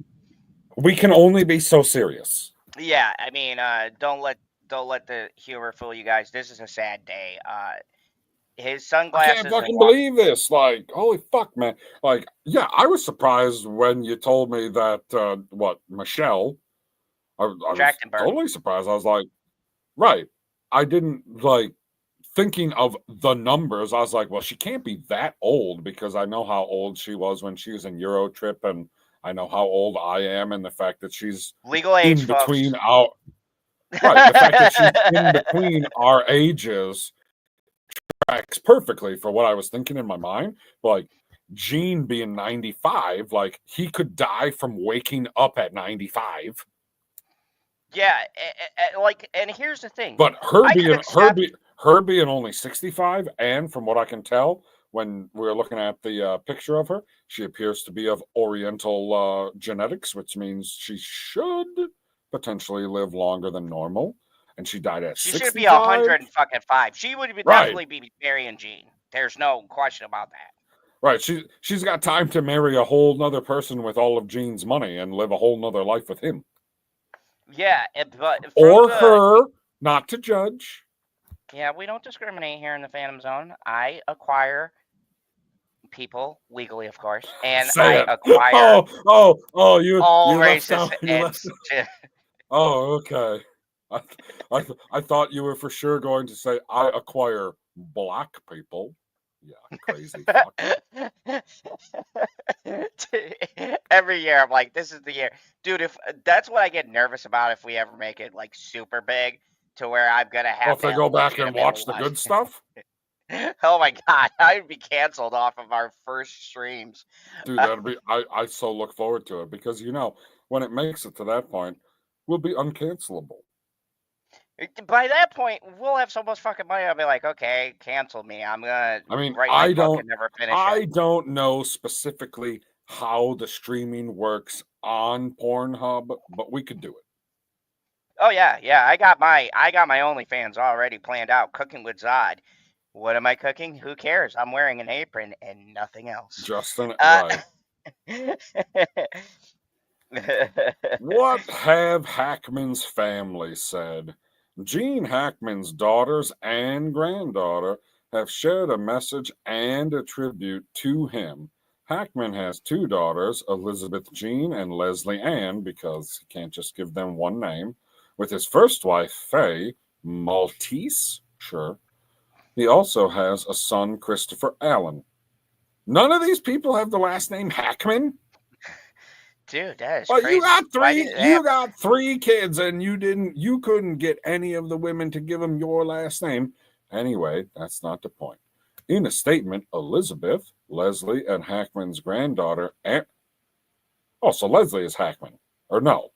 We can only be so serious. Yeah, I mean, don't let the humor fool you guys. This is a sad day. His I sunglasses. can't fucking believe this. Like, holy fuck, man. Like, yeah, I was surprised when you told me that, Michelle, I was Trachtenberg. totally surprised. I was like, right. I didn't, like, thinking of the numbers, I was like, well, she can't be that old because I know how old she was when she was in Eurotrip, and I know how old I am, and the fact that she's Legal age, in between folks. our... Right, the fact that she's in between our ages tracks perfectly for what I was thinking in my mind. Like, Gene being 95, like, he could die from waking up at 95. Yeah, like, and here's the thing. But I can accept... her being only 65, and from what I can tell, when we're looking at the picture of her, she appears to be of Oriental genetics, which means she should potentially live longer than normal. And she died at 65. She should be 105. She would definitely be marrying Gene. There's no question about that. Right. She's got time to marry a whole nother person with all of Gene's money and live a whole nother life with him. Yeah, but or her, not to judge. Yeah, we don't discriminate here in the Phantom Zone. I acquire people legally, of course, and I acquire you all you races left out, you left Oh, okay. I thought you were for sure going to say I acquire black people. Yeah, crazy fuck. Every year I'm like, this is the year, dude. If that's what I get nervous about, if we ever make it like super big, to where I'm gonna have if they go back and watch the good stuff. Oh my god, I'd be canceled off of our first streams. Dude, that'd be I so look forward to it because when it makes it to that point, we'll be uncancelable. By that point, we'll have so much fucking money. I'll be like, okay, cancel me. I'm gonna. Write my book and never finish I it. don't know specifically how the streaming works on Pornhub, but we could do it. Oh yeah. I got my OnlyFans already planned out. Cooking with Zod. What am I cooking? Who cares? I'm wearing an apron and nothing else. Justin, right. What have Hackman's family said? Gene Hackman's daughters and granddaughter have shared a message and a tribute to him. Hackman has two daughters, Elizabeth Jean and Leslie Ann, because he can't just give them one name, with his first wife, Faye Maltese. Sure. He also has a son, Christopher Allen. None of these people have the last name Hackman. Dude, that is crazy. You got three kids, and you couldn't get any of the women to give them your last name. Anyway, that's not the point. In a statement, Elizabeth, Leslie, and Hackman's granddaughter, so Leslie is Hackman, or no?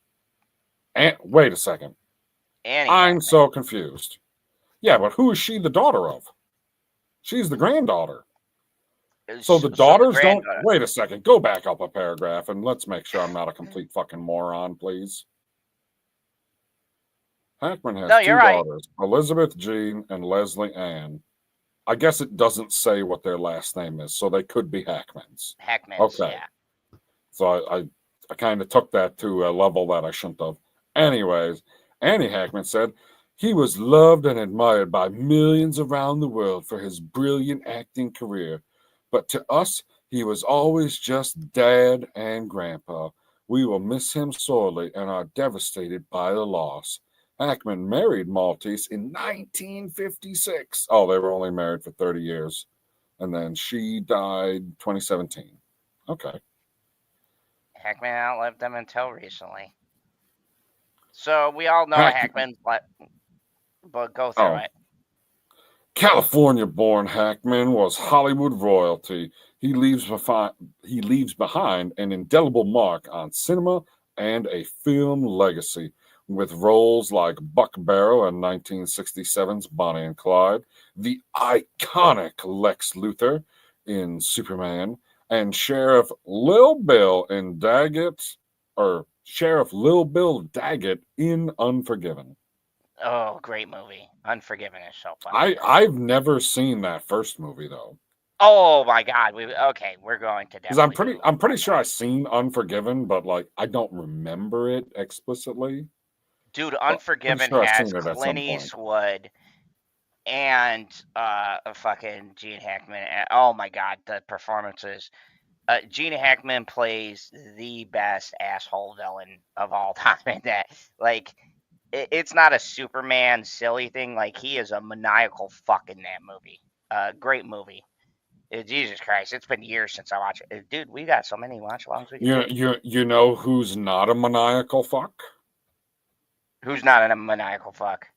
Wait a second. Annie I'm Hackman. so confused. Yeah, but who is she the daughter of? She's the granddaughter. So the daughters don't... Wait a second. Go back up a paragraph and let's make sure I'm not a complete fucking moron, please. Hackman has two daughters, Elizabeth Jean and Leslie Ann. I guess it doesn't say what their last name is, so they could be Hackmans. Okay. Yeah. So I kind of took that to a level that I shouldn't have. Anyways, Annie Hackman said, he was loved and admired by millions around the world for his brilliant acting career. But to us, he was always just Dad and Grandpa. We will miss him sorely and are devastated by the loss. Hackman married Maltese in 1956. Oh, they were only married for 30 years. And then she died 2017. Okay. Hackman outlived them until recently. So we all know Hackman, but go through it. California-born Hackman was Hollywood royalty. He leaves behind an indelible mark on cinema and a film legacy, with roles like Buck Barrow in 1967's Bonnie and Clyde, the iconic Lex Luthor in Superman, and Sheriff Lil Bill in Daggett, or Sheriff Lil Bill Daggett in Unforgiven. Oh, great movie. Unforgiven is so funny. I've never seen that first movie though. Oh my God. We're going to Because definitely. I'm pretty sure I've seen Unforgiven, but like I don't remember it explicitly. Dude, But pretty Unforgiven sure I've has seen it at some Clint point. Eastwood and fucking Gene Hackman. Oh my God, the performances. Gene Hackman plays the best asshole villain of all time in that. Like, it's not a Superman silly thing. Like, he is a maniacal fuck in that movie. Great movie. Jesus Christ, it's been years since I watched it. Dude, we got so many watch alongs we can do. You know who's not a maniacal fuck? Who's not a maniacal fuck?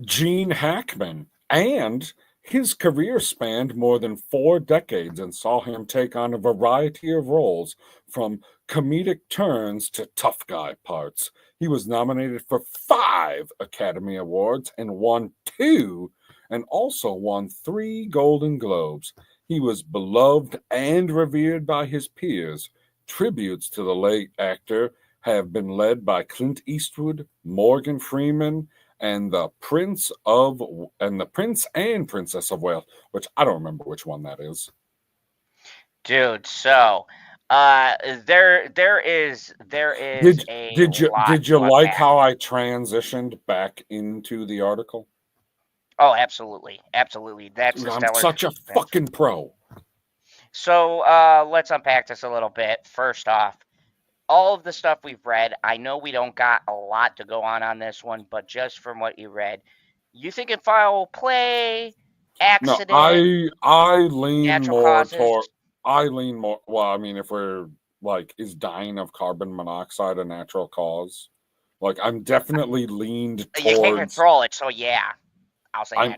Gene Hackman. And his career spanned more than 4 decades and saw him take on a variety of roles, from comedic turns to tough guy parts. He was nominated for 5 Academy Awards and won 2, and also won 3 Golden Globes. He was beloved and revered by his peers. Tributes to the late actor have been led by Clint Eastwood, Morgan Freeman, and the Prince and Princess of Wales, which I don't remember which one that is. Dude, so there is Did you like how I transitioned back into the article? Oh, absolutely. That's I'm such a fucking pro. So let's unpack this a little bit. First off, all of the stuff we've read, I know we don't got a lot to go on this one, but just from what you read, you thinking foul play, accident? No, I lean more causes? well, I mean, if we're like, is dying of carbon monoxide a natural cause? Like, I'm definitely leaned towards. You can't control it, so yeah. I'll say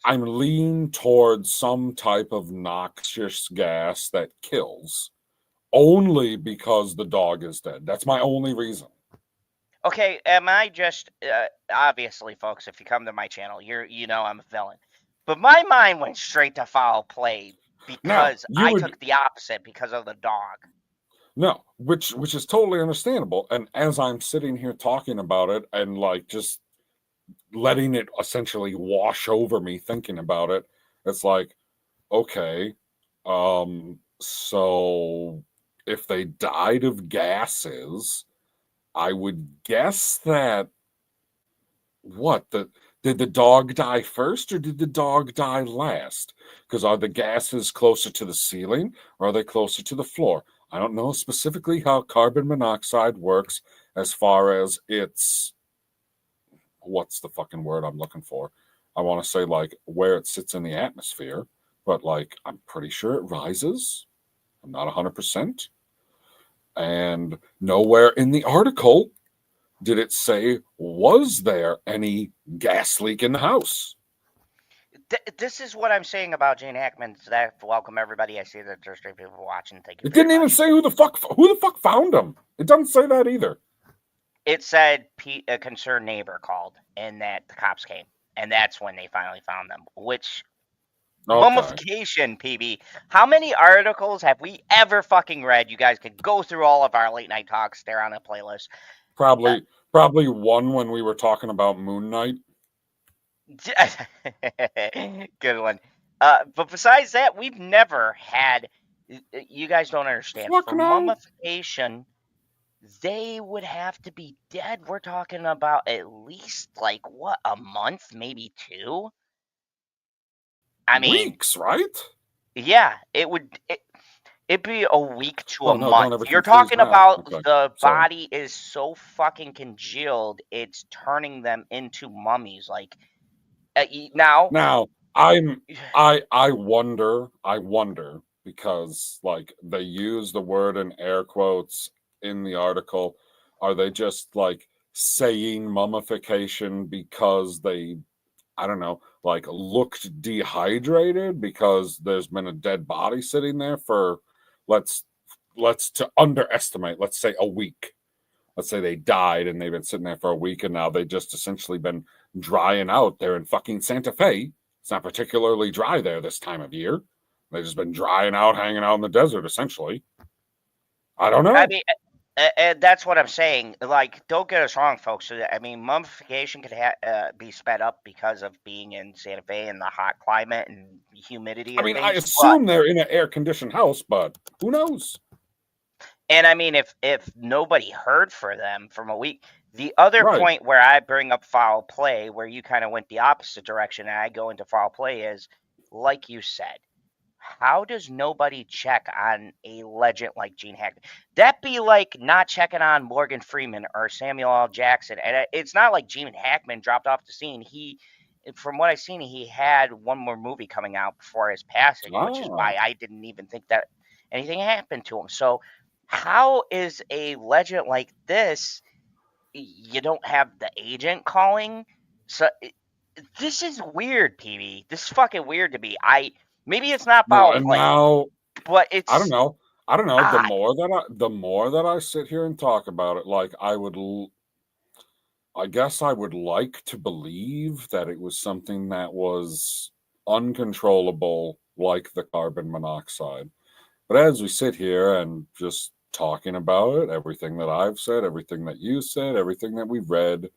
I'm leaning towards some type of noxious gas that kills, only because the dog is dead. That's my only reason. Okay, am I just obviously, folks? If you come to my channel, you know I'm a villain, but my mind went straight to foul play because took the opposite because of the dog. No, which is totally understandable. And as I'm sitting here talking about it and like just letting it essentially wash over me thinking about it, it's like, okay, so if they died of gases, I would guess that did the dog die first or did the dog die last? Because are the gases closer to the ceiling or are they closer to the floor? I don't know specifically how carbon monoxide works as far as its, what's the fucking word I'm looking for? I want to say like where it sits in the atmosphere, but like I'm pretty sure it rises. I'm not 100%. And nowhere in the article did it say, was there any gas leak in the house? This is what I'm saying about Gene Hackman. Welcome everybody. I see that there's 3 people watching. Thank you. It didn't even say who the fuck found him. It doesn't say that either. It said a concerned neighbor called and that the cops came, and that's when they finally found them. Which mummification, PB. How many articles have we ever fucking read? You guys could go through all of our late night talks. They're on a playlist. Probably one when we were talking about Moon Knight. Good one. But besides that, we've never had. You guys don't understand. For mummification, they would have to be dead. We're talking about at least like what, a month, maybe 2. I mean, weeks, right? Yeah, it'd be a week to a month. You're talking about the body is so fucking congealed, it's turning them into mummies. Like now, I wonder because like they use the word in air quotes in the article. Are they just like saying mummification because they, I don't know, like looked dehydrated because there's been a dead body sitting there for let's to underestimate, let's say a week. Let's say they died and they've been sitting there for a week and now they just essentially been drying out there in fucking Santa Fe. It's not particularly dry there this time of year. They've just been drying out, hanging out in the desert, essentially. I don't know. I mean, and that's what I'm saying. Like, don't get us wrong, folks. I mean, mummification could be sped up because of being in Santa Fe and the hot climate and humidity I and mean, I things. assume they're in an air-conditioned house, but who knows? And I mean, if nobody heard for them from a week, the other Right. point where I bring up foul play, where you kind of went the opposite direction, and I go into foul play, is like you said. How does nobody check on a legend like Gene Hackman? That be like not checking on Morgan Freeman or Samuel L. Jackson. And it's not like Gene Hackman dropped off the scene. From what I've seen, he had one more movie coming out before his passing, which is why I didn't even think that anything happened to him. So, how is a legend like this? You don't have the agent calling. So this is weird, PB. This is fucking weird to me. Maybe it's not No, foul and play, now but it's I don't know. odd. The more that I sit here and talk about it, like I guess I would like to believe that it was something that was uncontrollable, like the carbon monoxide. But as we sit here and just talking about it, everything that I've said, everything that you said, everything that we've read,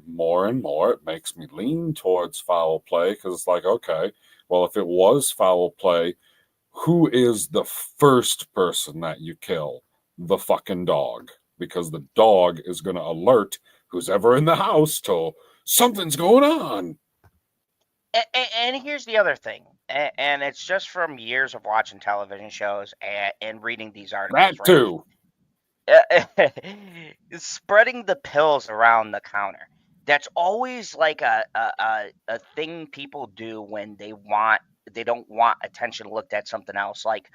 more and more it makes me lean towards foul play, because it's like, okay, well, if it was foul play, who is the first person that you kill? The fucking dog. Because the dog is going to alert who's ever in the house to something's going on. And here's the other thing, and it's just from years of watching television shows and reading these articles, That too. Spreading the pills around the counter. That's always like a thing people do when they don't want attention looked at something else. Like,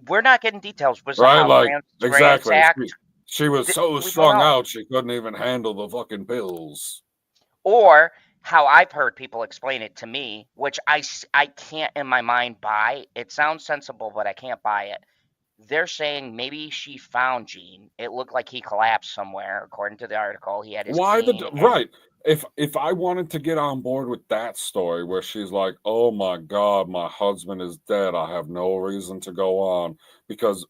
we're not getting details. Was the Right, house like, exactly. ransacked? She was so We don't strung know. out she couldn't even handle the fucking pills. Or how I've heard people explain it to me, which I can't in my mind buy. It sounds sensible, but I can't buy it. They're saying maybe she found Gene. It looked like he collapsed somewhere, according to the article. He had his cane. Right. If I wanted to get on board with that story where she's like, oh my God, my husband is dead, I have no reason to go on, because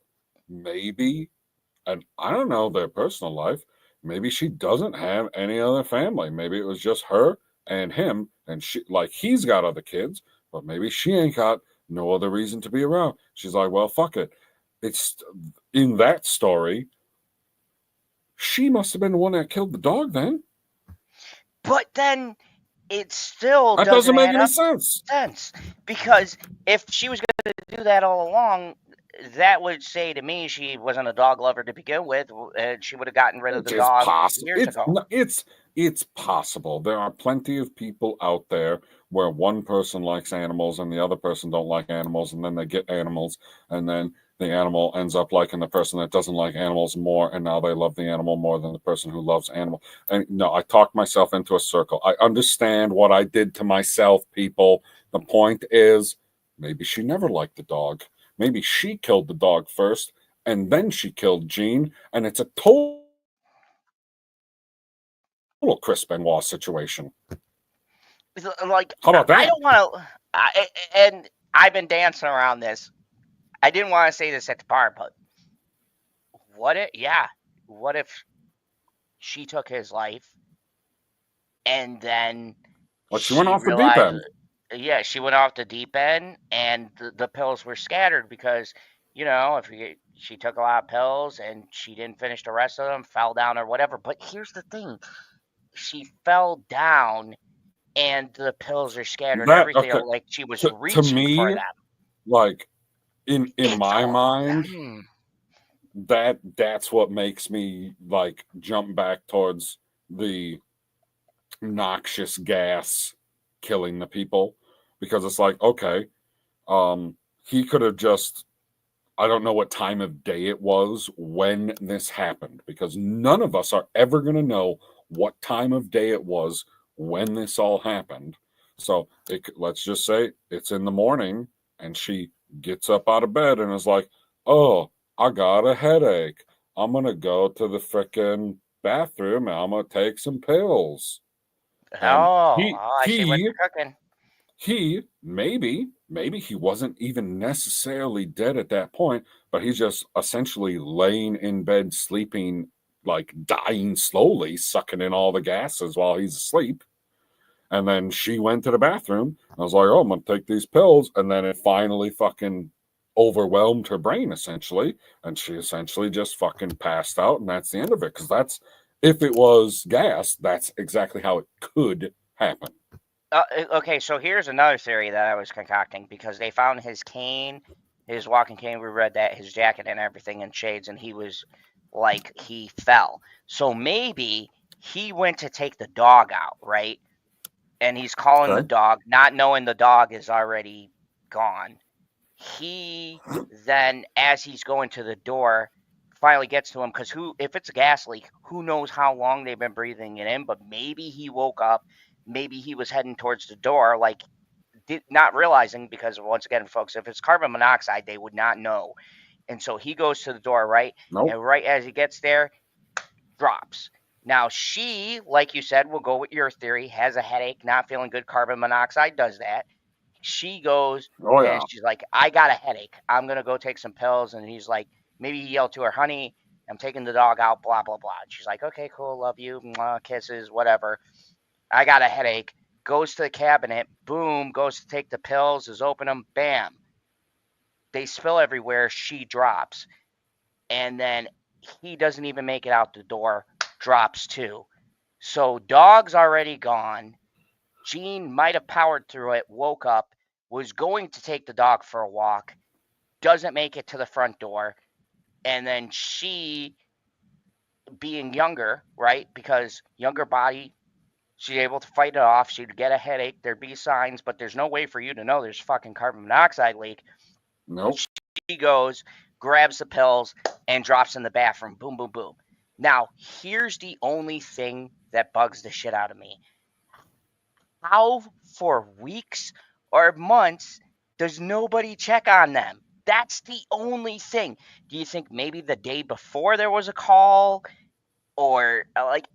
maybe, and I don't know their personal life, maybe she doesn't have any other family. Maybe it was just her and him, and she, like, he's got other kids, but maybe she ain't got no other reason to be around. She's like, well, fuck it. It's in that story, she must have been the one that killed the dog then. But then it still That doesn't make any sense. Because if she was going to do that all along, that would say to me she wasn't a dog lover to begin with, and she would have gotten rid of the dog years ago. It's possible. There are plenty of people out there where one person likes animals and the other person don't like animals, and then they get animals, and then the animal ends up liking the person that doesn't like animals more, and now they love the animal more than the person who loves animal. And no, I talked myself into a circle. I understand what I did to myself, people. The point is, maybe she never liked the dog. Maybe she killed the dog first, and then she killed Gene, and it's a total Chris Benoit situation. Like, how about that? I don't want to, and I've been dancing around this. I didn't want to say this at the bar, but what if she took his life and then she went off the deep end? Yeah, she went off the deep end, and the pills were scattered because, if she took a lot of pills and she didn't finish the rest of them, fell down or whatever. But here's the thing. She fell down and the pills are scattered everything, like she was reaching for them. Like, in my mind, that's what makes me like jump back towards the noxious gas killing the people, because it's like, okay, he could have just, I don't know what time of day it was when this happened, because none of us are ever going to know what time of day it was when this all happened. So let's just say it's in the morning and she gets up out of bed and is like, oh, I got a headache. I'm going to go to the frickin' bathroom and I'm going to take some pills. I see what you're cooking. he maybe he wasn't even necessarily dead at that point, but he's just essentially laying in bed sleeping, like dying slowly, sucking in all the gases while he's asleep. And then she went to the bathroom. I was like, oh, I'm gonna take these pills, and then it finally fucking overwhelmed her brain essentially, and she essentially just fucking passed out, and that's the end of it. Because that's, if it was gas, that's exactly how it could happen. Okay, so here's another theory that I was concocting, because they found his cane, his walking cane. We read that, his jacket and everything, and shades, and he was like, he fell. So maybe he went to take the dog out, right? And he's calling the Okay. dog, not knowing the dog is already gone. He then, as he's going to the door, finally gets to him, because if it's a gas leak, who knows how long they've been breathing it in? But maybe he woke up, maybe he was heading towards the door, like, not realizing, because once again, folks, if it's carbon monoxide, they would not know. And so he goes to the door, right? Nope. And right as he gets there, drops. Now, she, like you said, will go with your theory, has a headache, not feeling good. Carbon monoxide does that. She goes Oh yeah. and she's like, I got a headache. I'm going to go take some pills. And he's like, maybe he yelled to her, honey, I'm taking the dog out, blah, blah, blah. And she's like, okay, cool, love you, mwah, kisses, whatever. I got a headache. Goes to the cabinet, boom, goes to take the pills, is open them, bam. They spill everywhere. She drops. And then he doesn't even make it out the door, drops too. So dog's already gone. Gene might have powered through it, woke up, was going to take the dog for a walk, doesn't make it to the front door, and then she, being younger, right? Because younger body, she's able to fight it off. She'd get a headache. There'd be signs, but there's no way for you to know there's fucking carbon monoxide leak. Nope. She goes, grabs the pills, and drops in the bathroom. Boom, boom, boom. Now, here's the only thing that bugs the shit out of me. How, for weeks or months, does nobody check on them? That's the only thing. Do you think maybe the day before there was a call, or like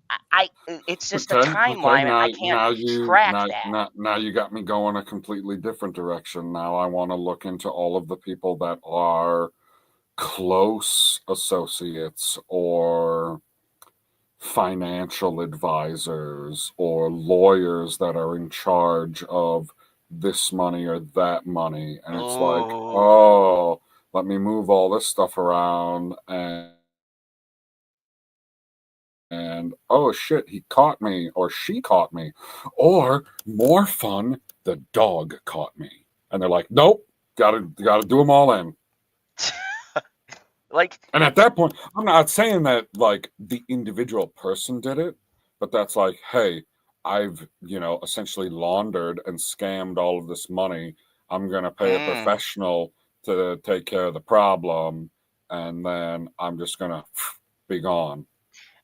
it's just a Okay. timeline, and I can't track that. Now you got me going a completely different direction. Now I want to look into all of the people that are close associates or financial advisors or lawyers that are in charge of this money or that money. And it's like, oh, let me move all this stuff around, and oh shit, he caught me or she caught me. Or more fun, the dog caught me. And they're like, nope, gotta do them all in. Like, and at that point, I'm not saying that like the individual person did it, but that's like, hey, I've essentially laundered and scammed all of this money. I'm gonna pay a professional to take care of the problem, and then I'm just gonna be gone.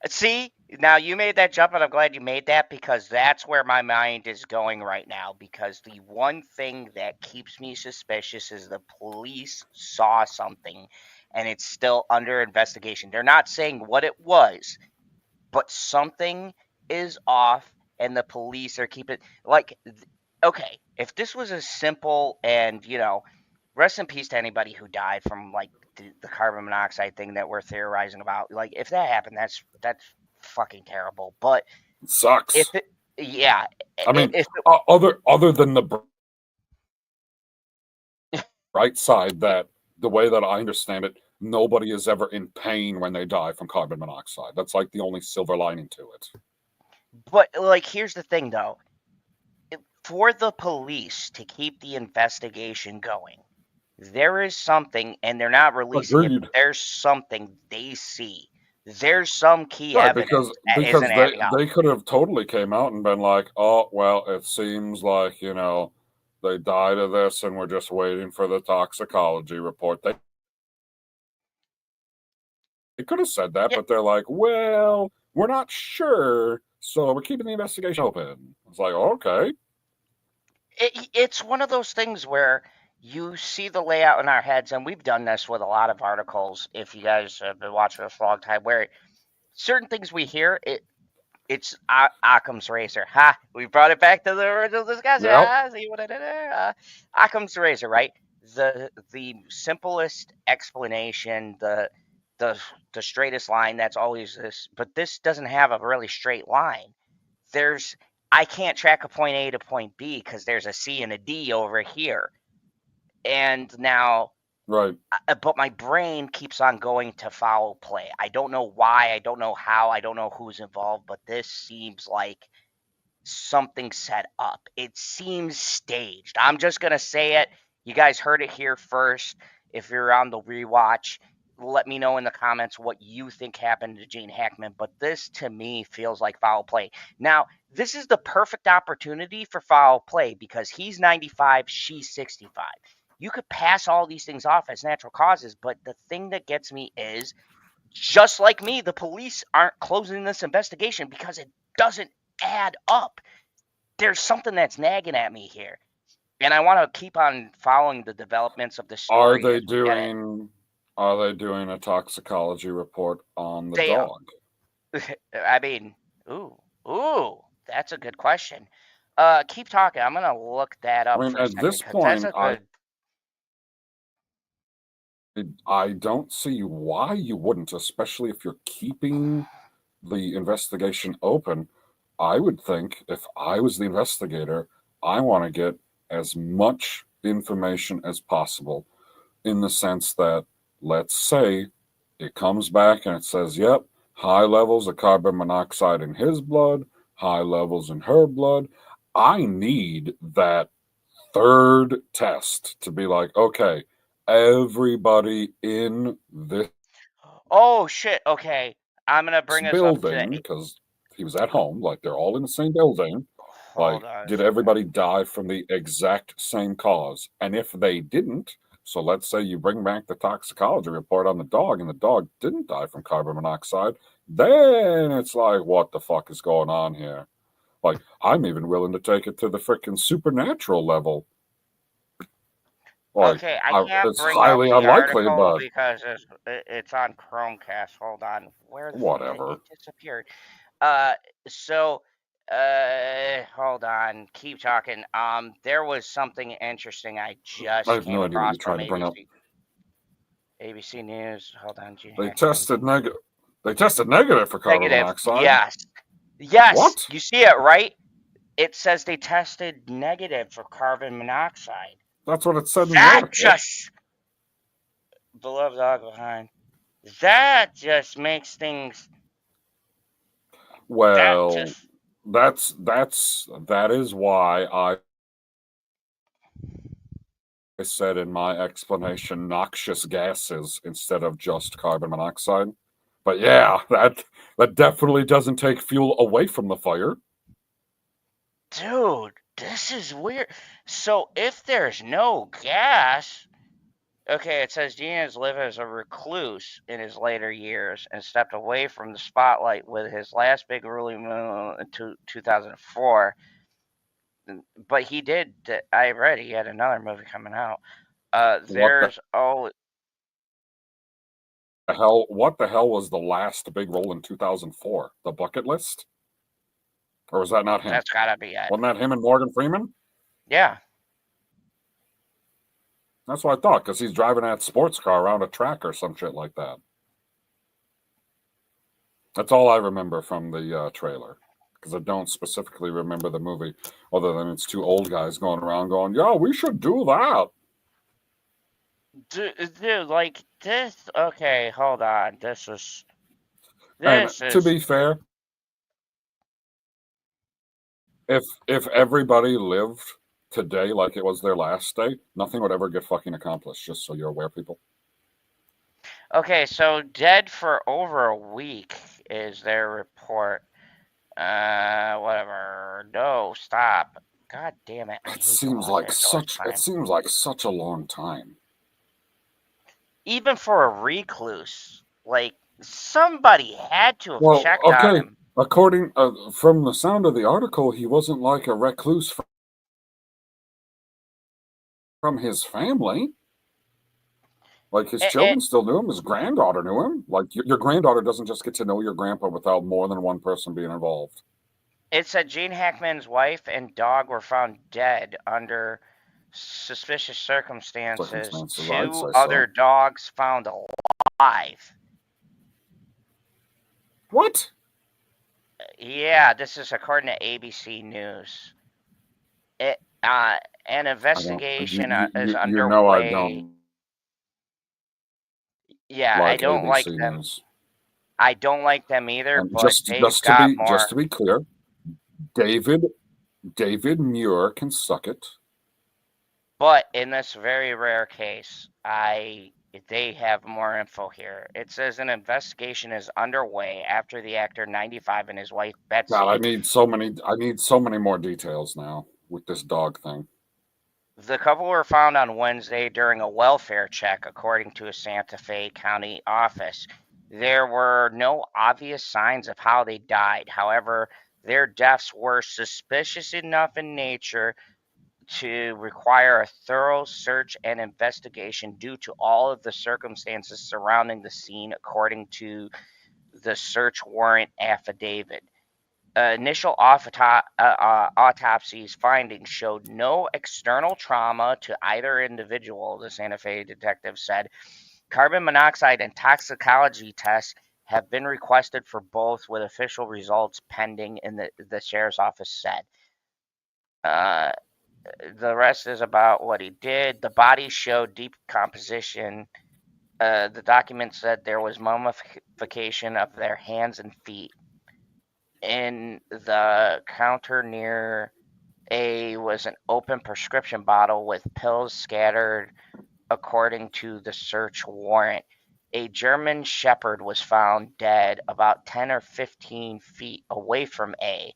See, now you made that jump, and I'm glad you made that, because that's where my mind is going right now. Because the one thing that keeps me suspicious is the police saw something, and it's still under investigation. They're not saying what it was, but something is off, and the police are keeping, like, okay, if this was as simple, and rest in peace to anybody who died from like the carbon monoxide thing that we're theorizing about. Like, if that happened, that's fucking terrible. But It sucks. if it, yeah, I mean, other than the bright side, that the way that I understand it, nobody is ever in pain when they die from carbon monoxide. That's like the only silver lining to it. But like, here's the thing though. For the police to keep the investigation going, there is something, and they're not releasing it, but there's something they see. There's some key evidence that isn't adding up. They could have totally came out and been like, oh, well, it seems like, they died of this and we're just waiting for the toxicology report. They could have said that, but they're like, well, we're not sure, so we're keeping the investigation open. It's like, okay. It's one of those things where you see the layout in our heads, and we've done this with a lot of articles, if you guys have been watching us for a long time, where certain things we hear, It's Occam's razor. Ha! We brought it back to the original discussion. Yep. Huh? See what I did there? Occam's razor, right? The simplest explanation, the the straightest line. That's always this, but this doesn't have a really straight line. I can't track a point A to point B because there's a C and a D over here, and now Right. but my brain keeps on going to foul play. I don't know why, I don't know how, I don't know who's involved, but this seems like something set up. It seems staged. I'm just going to say it. You guys heard it here first. If you're on the rewatch, let me know in the comments what you think happened to Gene Hackman, but this to me feels like foul play. Now, this is the perfect opportunity for foul play because he's 95, she's 65. You could pass all these things off as natural causes, but the thing that gets me is, just like me, the police aren't closing this investigation because it doesn't add up. There's something that's nagging at me here, and I want to keep on following the developments of the Are story. they doing a toxicology report on the They, dog? I mean, ooh, that's a good question. Keep talking. I'm gonna look that up I mean, for a at second this because that's point, a good. I don't see why you wouldn't, especially if you're keeping the investigation open. I would think if I was the investigator, I want to get as much information as possible, in the sense that, let's say it comes back and it says, yep, high levels of carbon monoxide in his blood, high levels in her blood. I need that third test to be like, okay, everybody in this Oh shit. Okay, I'm gonna bring us up to. building, because he was at home, like they're all in the same building. Hold Like, on a did second. everybody die from the exact same cause? And if they didn't, so let's say you bring back the toxicology report on the dog and the dog didn't die from carbon monoxide, then it's like, what the fuck is going on here? Like, I'm even willing to take it to the freaking supernatural level. Like, Okay, I can't it's bring up highly the unlikely, article but because it's on Chromecast. Hold on, where the fuck did whatever. it disappeared? So, hold on, keep talking. There was something interesting I I just have came no idea what across you're from trying to bring up. ABC News. Hold on, Gene They Hackman. tested negative. They tested negative for carbon Negative. monoxide. Yes. What? You see it right? It says they tested negative for carbon monoxide. That's what it said in the That article. just beloved dog behind. That just makes things. Well, that is why I said in my explanation noxious gases instead of just carbon monoxide. But yeah, that definitely doesn't take fuel away from the fire. Dude, this is weird. So if there's no gas, okay, it says Gene has lived as a recluse in his later years and stepped away from the spotlight with his last big ruling in 2004. But he did. I read he had another movie coming out. There's What the hell was the last big role in 2004? The Bucket List? Or was that not him? That's gotta be it. Wasn't that him and Morgan Freeman? Yeah. That's what I thought, because he's driving that sports car around a track or some shit like that. That's all I remember from the trailer, because I don't specifically remember the movie, other than it's two old guys going around going, yeah, we should do that. Dude, like this. Okay, hold on. And to be fair, if everybody lived today like it was their last day, nothing would ever get fucking accomplished, just so you're aware, people. Okay, so dead for over a week is their report. Whatever. No, stop. God damn it. It seems like such a long time. Even for a recluse, like somebody had to have checked on him. According from the sound of the article, he wasn't like a recluse from his family. Like, his children still knew him. His granddaughter knew him. Like, your granddaughter doesn't just get to know your grandpa without more than one person being involved. It said Gene Hackman's wife and dog were found dead under suspicious circumstances. I'd 2 say other so. dogs found alive. What? Yeah, this is according to ABC News. An investigation is underway. You know I don't. Yeah, like I don't ABC like them. News. I don't like them either, And but they've got more. Just to be clear, David Muir can suck it. But in this very rare case, they have more info here. It says an investigation is underway after the actor 95 and his wife Betsy. God, I need so many more details now with this dog thing. The couple were found on Wednesday during a welfare check, according to a Santa Fe County office. There were no obvious signs of how they died. However, their deaths were suspicious enough in nature to require a thorough search and investigation due to all of the circumstances surrounding the scene, according to the search warrant affidavit. Initial autopsy's findings showed no external trauma to either individual, the Santa Fe detective said. Carbon monoxide and toxicology tests have been requested for both, with official results pending, the sheriff's office said. The rest is about what he did. The body showed decomposition. The document said there was mummification of their hands and feet. In the counter near A was an open prescription bottle with pills scattered, according to the search warrant. A German Shepherd was found dead about 10 or 15 feet away from A,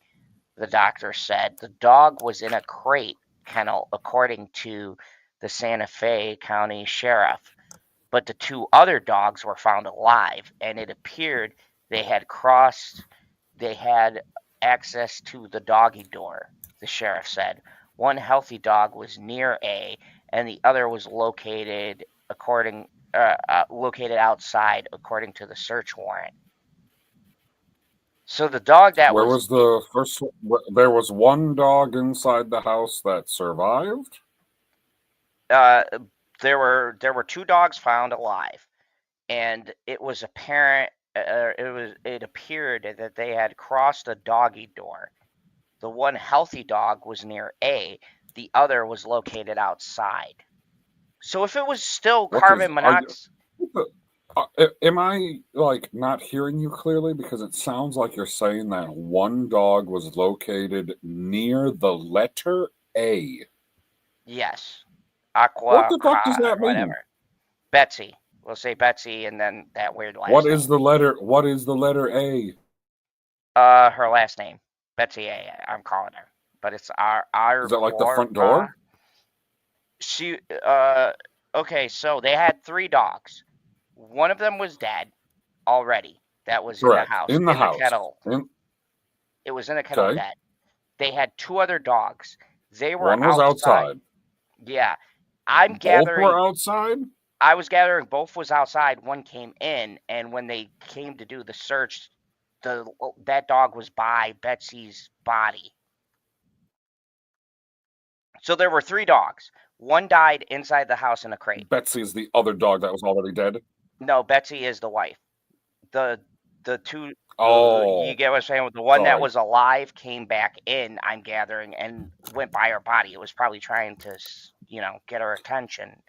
the doctor said. The dog was in a crate kennel, according to the Santa Fe County Sheriff. But the 2 other dogs were found alive, and it appeared they had access to the doggy door, the sheriff said. One healthy dog was near A, and the other was located outside, according to the search warrant. So the dog that Where was the first? There was one dog inside the house that survived. There were 2 dogs found alive, and it was apparent. It appeared that they had crossed a doggy door. The one healthy dog was near A. The other was located outside. So if it was still carbon monoxide. Am I not hearing you clearly? Because it sounds like you're saying that one dog was located near the letter A. Yes. Aqua. What the fuck does that mean? Whatever. Betsy. We'll say Betsy, and then that weird last name. What is the letter A? Her last name. Betsy A. I'm calling her. But it's our Is that like the front door? Okay, so they had 3 dogs. One of them was dead already. That was correct. In the house. The kennel. It was in the kennel dead. They had 2 other dogs. They were One was outside. Yeah. Both were outside? I was gathering both was outside. One came in, and when they came to do the search, that dog was by Betsy's body. So there were 3 dogs. One died inside the house in a crate. Betsy is the other dog that was already dead? No, Betsy is the wife. The 2. Oh. You get what I'm saying? The one that was alive came back in, I'm gathering, and went by her body. It was probably trying to, get her attention,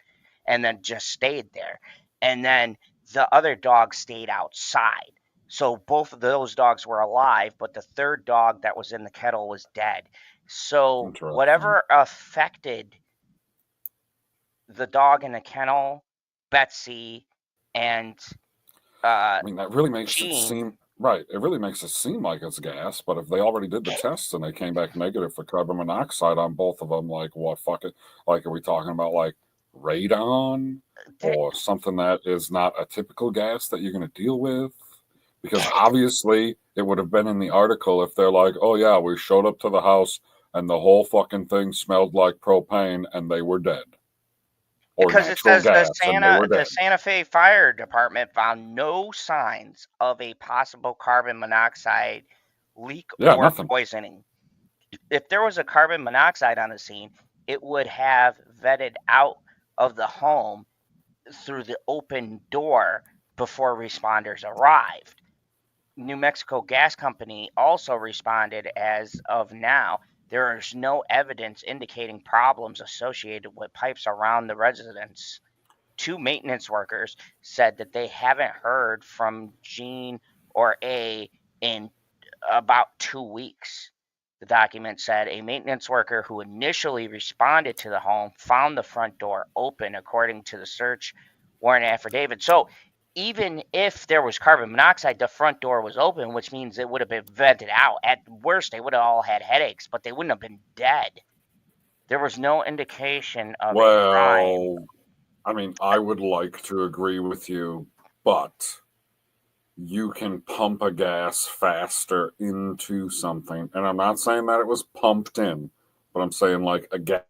and then just stayed there. And then the other dog stayed outside. So both of those dogs were alive, but the 3rd dog that was in the kennel was dead. So whatever affected the dog in the kennel, Betsy, and that really makes it seem right. It really makes it seem like it's gas, but if they already did the tests and they came back negative for carbon monoxide on both of them, what? Fuck it. Are we talking about radon or something that is not a typical gas that you're going to deal with? Because obviously it would have been in the article if they're like, oh yeah, we showed up to the house and the whole fucking thing smelled like propane and they were dead. or Because it natural says gas, and they were The dead. Santa Fe Fire Department found no signs of a possible carbon monoxide leak Yeah, or nothing. poisoning. If there was a carbon monoxide on the scene, it would have vetted out of the home through the open door before responders arrived. New Mexico Gas Company also responded as of now. There is no evidence indicating problems associated with pipes around the residence. Two maintenance workers said that they haven't heard from Gene or A in about 2 weeks. The document said a maintenance worker who initially responded to the home found the front door open, according to the search warrant affidavit. So, even if there was carbon monoxide, the front door was open, which means it would have been vented out. At worst, they would have all had headaches, but they wouldn't have been dead. There was no indication of a crime. Well, I mean, I would like to agree with you, but you can pump a gas faster into something. And I'm not saying that it was pumped in, but I'm saying like a gas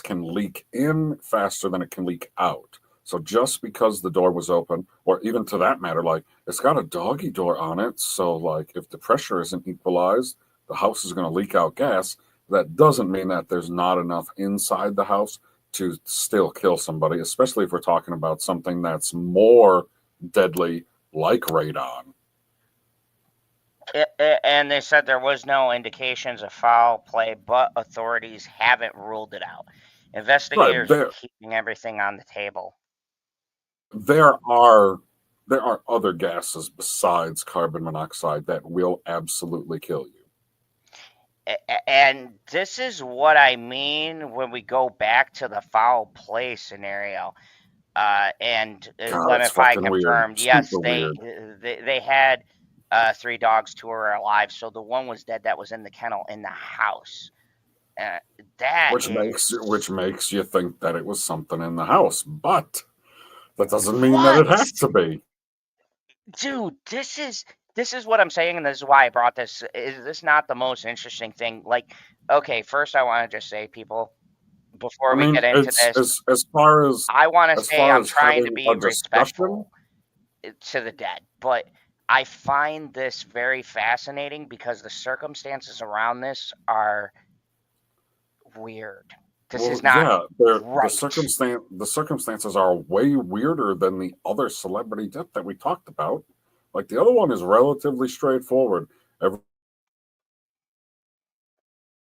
can leak in faster than it can leak out. So just because the door was open, or even to that matter, like it's got a doggy door on it. So like if the pressure isn't equalized, the house is going to leak out gas. That doesn't mean that there's not enough inside the house to still kill somebody, especially if we're talking about something that's more deadly like radon. And they said there was no indications of foul play, but authorities haven't ruled it out. Right. Investigators are keeping everything on the table. There are other gases besides carbon monoxide that will absolutely kill you. And this is what I mean when we go back to the foul play scenario. And God, let me it's if I fucking weird. confirmed, yes, Super weird. they had three dogs, two were alive, so the one was dead that was in the kennel in the house. That Which makes you think that it was something in the house, but that doesn't mean that it what, has to be. dude? This is what I'm saying, and this is why I brought this. Is this not the most interesting thing? Like, okay, first I want to just say, people, I before we mean, get into it's this, as far I want to as say far I'm as trying to having a be discussion. respectful to the dead, but I find this very fascinating because the circumstances around this are weird. This Well, is not yeah, right. the circumstances are way weirder than the other celebrity death that we talked about. Like the other one is relatively straightforward.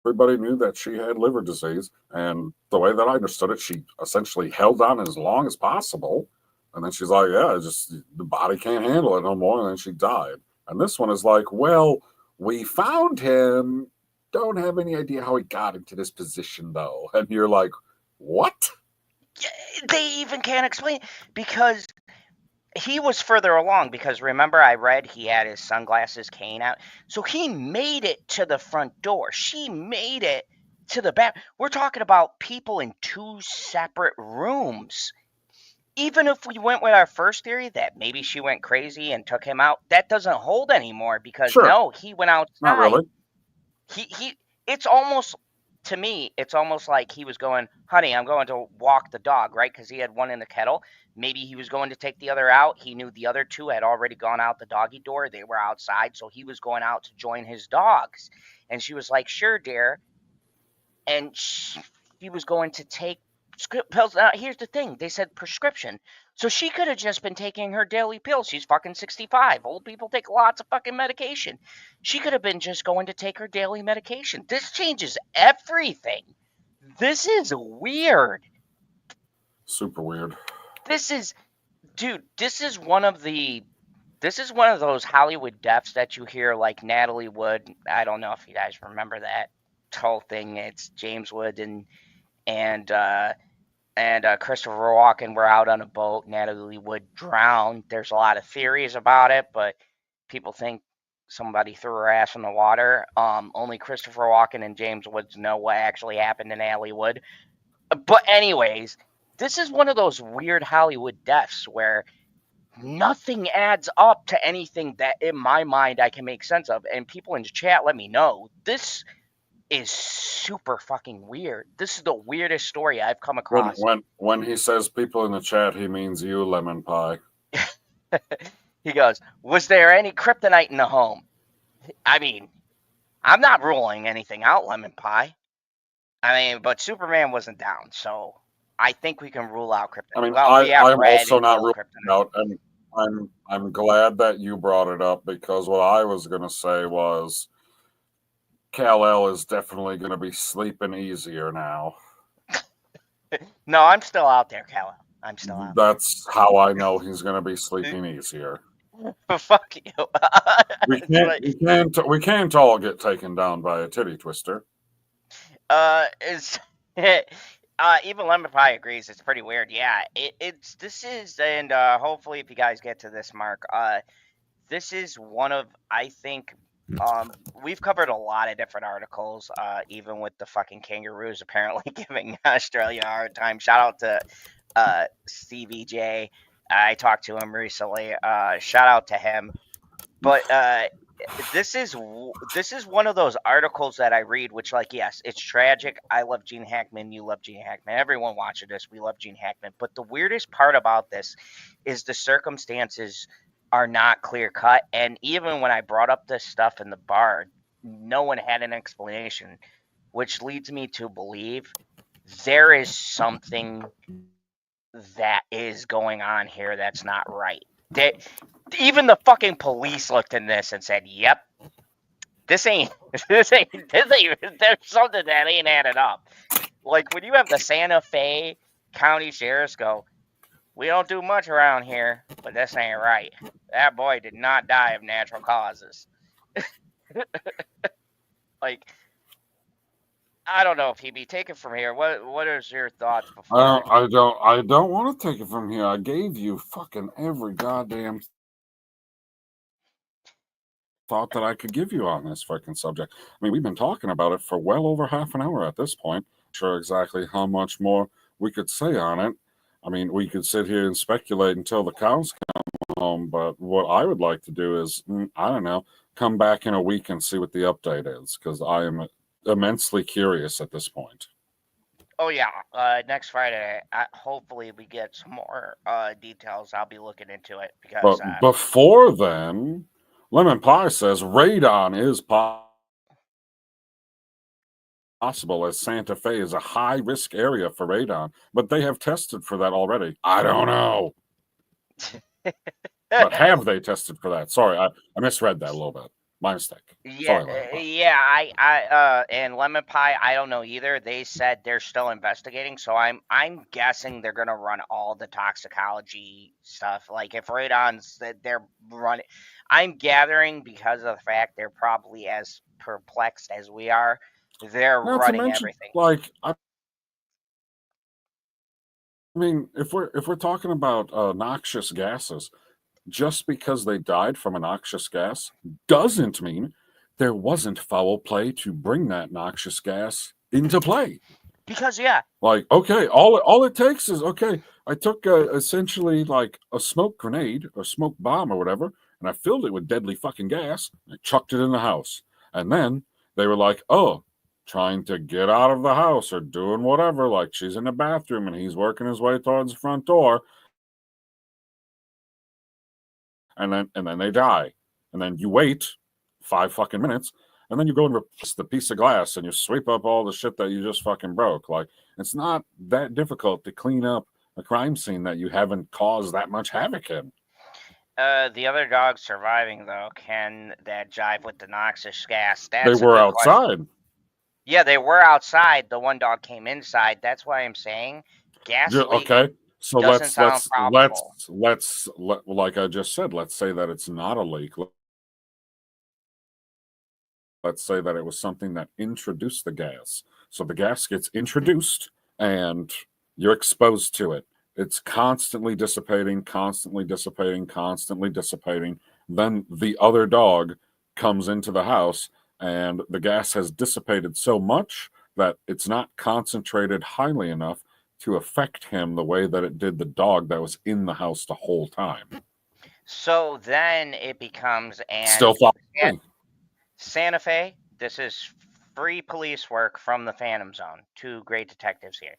Everybody knew that she had liver disease, and the way that I understood it, she essentially held on as long as possible, and then she's like, "Yeah, just the body can't handle it no more," and then she died. And this one is like, "Well, we found him. Don't have any idea how he got into this position, though." And you're like, "What?" They even can't explain because he was further along. Because remember, I read he had his sunglasses cane out, so he made it to the front door. She made it to the back. We're talking about people in two separate rooms. Even if we went with our first theory that maybe she went crazy and took him out, that doesn't hold anymore because Sure, no, he went not outside. really. He it's almost, to me, it's almost like he was going, "Honey, I'm going to walk the dog," right? Because he had one in the kennel. Maybe he was going to take the other out. He knew the other two had already gone out the doggy door. They were outside, so he was going out to join his dogs. And she was like, "Sure, dear." And she was going to take script pills. Now, here's the thing: they said prescription, so she could have just been taking her daily pills. She's fucking 65. Old people take lots of fucking medication. She could have been just going to take her daily medication. This changes everything. This is weird. Super weird. This is, dude. This is one of those Hollywood deaths that you hear, like Natalie Wood. I don't know if you guys remember that whole thing. It's James Wood and Christopher Walken were out on a boat. Natalie Wood drowned. There's a lot of theories about it, but people think somebody threw her ass in the water. Only Christopher Walken and James Woods know what actually happened to Natalie Wood. But anyways, this is one of those weird Hollywood deaths where nothing adds up to anything that, in my mind, I can make sense of. And people in the chat, let me know. This is super fucking weird. This is the weirdest story I've come across. When he says people in the chat, he means you, Lemon Pie. He goes, was there any kryptonite in the home? I mean, I'm not ruling anything out, Lemon Pie. I mean, but Superman wasn't down, so I think we can rule out kryptonite. I mean, Well, we have I'm red also and not gold ruling kryptonite. out, and I'm glad that you brought it up, because what I was going to say was Kal-El is definitely going to be sleeping easier now. No, I'm still out there, Kal-El. I'm still out. That's how I know he's going to be sleeping easier. Fuck you. We can't all get taken down by a titty twister. Even Lemon Pie agrees it's pretty weird. Yeah, and hopefully if you guys get to this mark, this is one of, I think, we've covered a lot of different articles, even with the fucking kangaroos apparently giving Australia a hard time. Shout out to CVJ. I talked to him recently. Shout out to him. But this is one of those articles that I read, which, like, yes, it's tragic. I love Gene Hackman. You love Gene Hackman. Everyone watching this, we love Gene Hackman. But the weirdest part about this is the circumstances are not clear cut. And even when I brought up this stuff in the bar, no one had an explanation, which leads me to believe there is something that is going on here that's not right. Even the fucking police looked in this and said, "Yep, this ain't. There's something that ain't added up." Like when you have the Santa Fe County Sheriffs go, "We don't do much around here, but this ain't right. That boy did not die of natural causes." Like, I don't know, PB. Take it from here. What is your thoughts before? I don't want to take it from here. I gave you fucking every goddamn thought that I could give you on this fucking subject. I mean, we've been talking about it for well over half an hour at this point. Sure, exactly how much more we could say on it. I mean, we could sit here and speculate until the cows come home, but what I would like to do is, I don't know, come back in a week and see what the update is, because I am immensely curious at this point. Oh yeah, next Friday, hopefully we get some more details. I'll be looking into it because. But before then, Lemon Pie says radon is possible, as Santa Fe is a high-risk area for radon, but they have tested for that already. I don't know. But have they tested for that? Sorry, I misread that a little bit. My mistake. Yeah, I and Lemon Pie, I don't know either. They said they're still investigating, so I'm guessing they're gonna run all the toxicology stuff. Like if radon's that they're running, I'm gathering because of the fact they're probably as perplexed as we are. They're running everything. Like I mean, if we're talking about noxious gases, just because they died from a noxious gas doesn't mean there wasn't foul play to bring that noxious gas into play. Because yeah, like okay, all it takes is okay. I took essentially like a smoke grenade or smoke bomb or whatever, and I filled it with deadly fucking gas. And I chucked it in the house, and then they were like, "Oh, trying to get out of the house or doing whatever." Like she's in the bathroom and he's working his way towards the front door. And then they die. And then you wait 5 fucking minutes, and then you go and replace the piece of glass and you sweep up all the shit that you just fucking broke. Like, it's not that difficult to clean up a crime scene that you haven't caused that much havoc in. The other dogs surviving, though, can that jive with the noxious gas? They were outside. Question. Yeah, they were outside. The one dog came inside. That's why I'm saying gas leak. Okay. So let's probable. like I just said, let's say that it's not a leak. Let's say that it was something that introduced the gas. So the gas gets introduced and you're exposed to it. It's constantly dissipating, constantly dissipating, constantly dissipating. Then the other dog comes into the house and the gas has dissipated so much that it's not concentrated highly enough to affect him the way that it did the dog that was in the house the whole time. So then it becomes still following. Santa Fe. This is free police work from the Phantom Zone. Two great detectives here.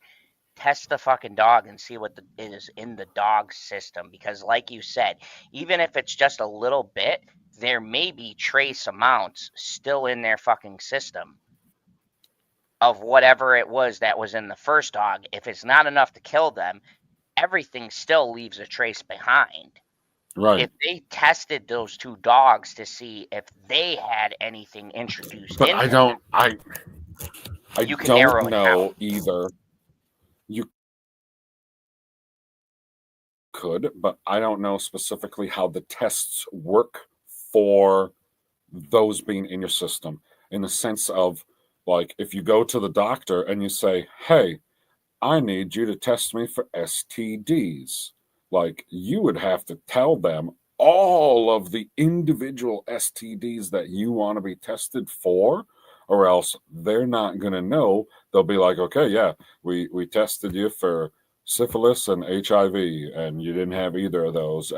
Test the fucking dog and see what is in the dog system, because like you said, even if it's just a little bit, there may be trace amounts still in their fucking system of whatever it was that was in the first dog. If it's not enough to kill them, everything still leaves a trace behind. Right. If they tested those two dogs to see if they had anything introduced But into I them, you can narrow don't it know down. either. You could, but I don't know specifically how the tests work for those being in your system, in the sense of, like, if you go to the doctor and you say, hey, I need you to test me for STDs, like, you would have to tell them all of the individual STDs that you want to be tested for, or else they're not going to know. They'll be like, okay, yeah, we tested you for syphilis and HIV, and you didn't have either of those.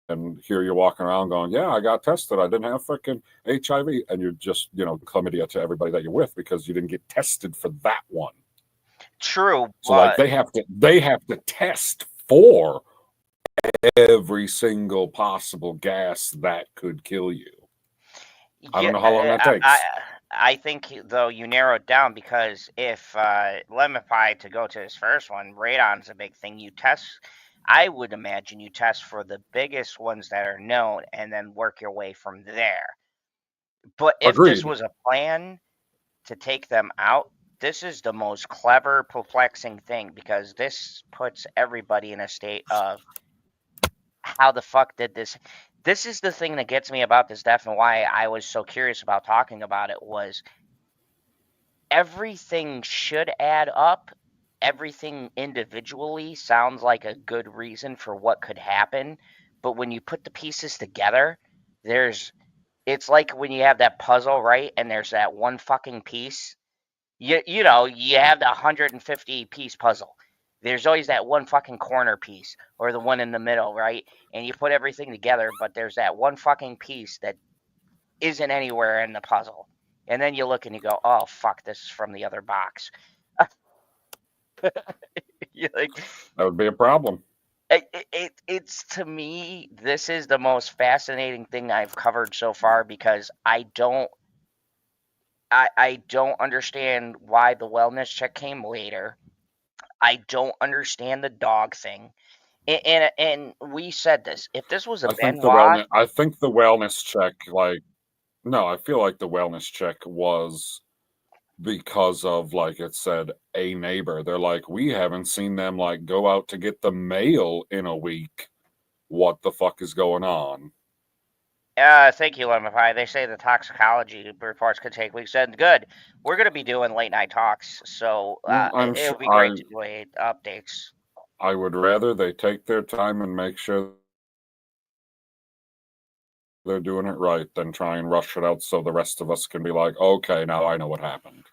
And here you're walking around going, yeah, I got tested. I didn't have freaking HIV. And you're just, chlamydia to everybody that you're with because you didn't get tested for that one. True. So like they have to test for every single possible gas that could kill you. I don't know how long that takes. I think, though, you narrow it down, because if Lemify, to go to his first one, radon's a big thing. You test, I would imagine you test for the biggest ones that are known and then work your way from there. But if this was a plan to take them out, this is the most clever, perplexing thing, because this puts everybody in a state of, how the fuck did this? This is the thing that gets me about this death, and why I was so curious about talking about it, was everything should add up. Everything individually sounds like a good reason for what could happen, but when you put the pieces together, it's like when you have that puzzle, right? And there's that one fucking piece. You have the 150 piece puzzle. There's always that one fucking corner piece, or the one in the middle, right? And you put everything together, but there's that one fucking piece that isn't anywhere in the puzzle. And then you look and you go, oh, fuck, this is from the other box. Like, that would be a problem. It's, to me, this is the most fascinating thing I've covered so far, because I don't understand why the wellness check came later. I don't understand the dog thing. And we said this. If this was a Benoit, I think the wellness check, I feel like the wellness check was because of, like it said, a neighbor. They're like, we haven't seen them go out to get the mail in a week. What the fuck is going on? thank you, Lemify. They say the toxicology reports could take weeks. And good. We're going to be doing late night talks, so it would be great to do updates. I would rather they take their time and make sure they're doing it right than try and rush it out so the rest of us can be like, okay, now I know what happened.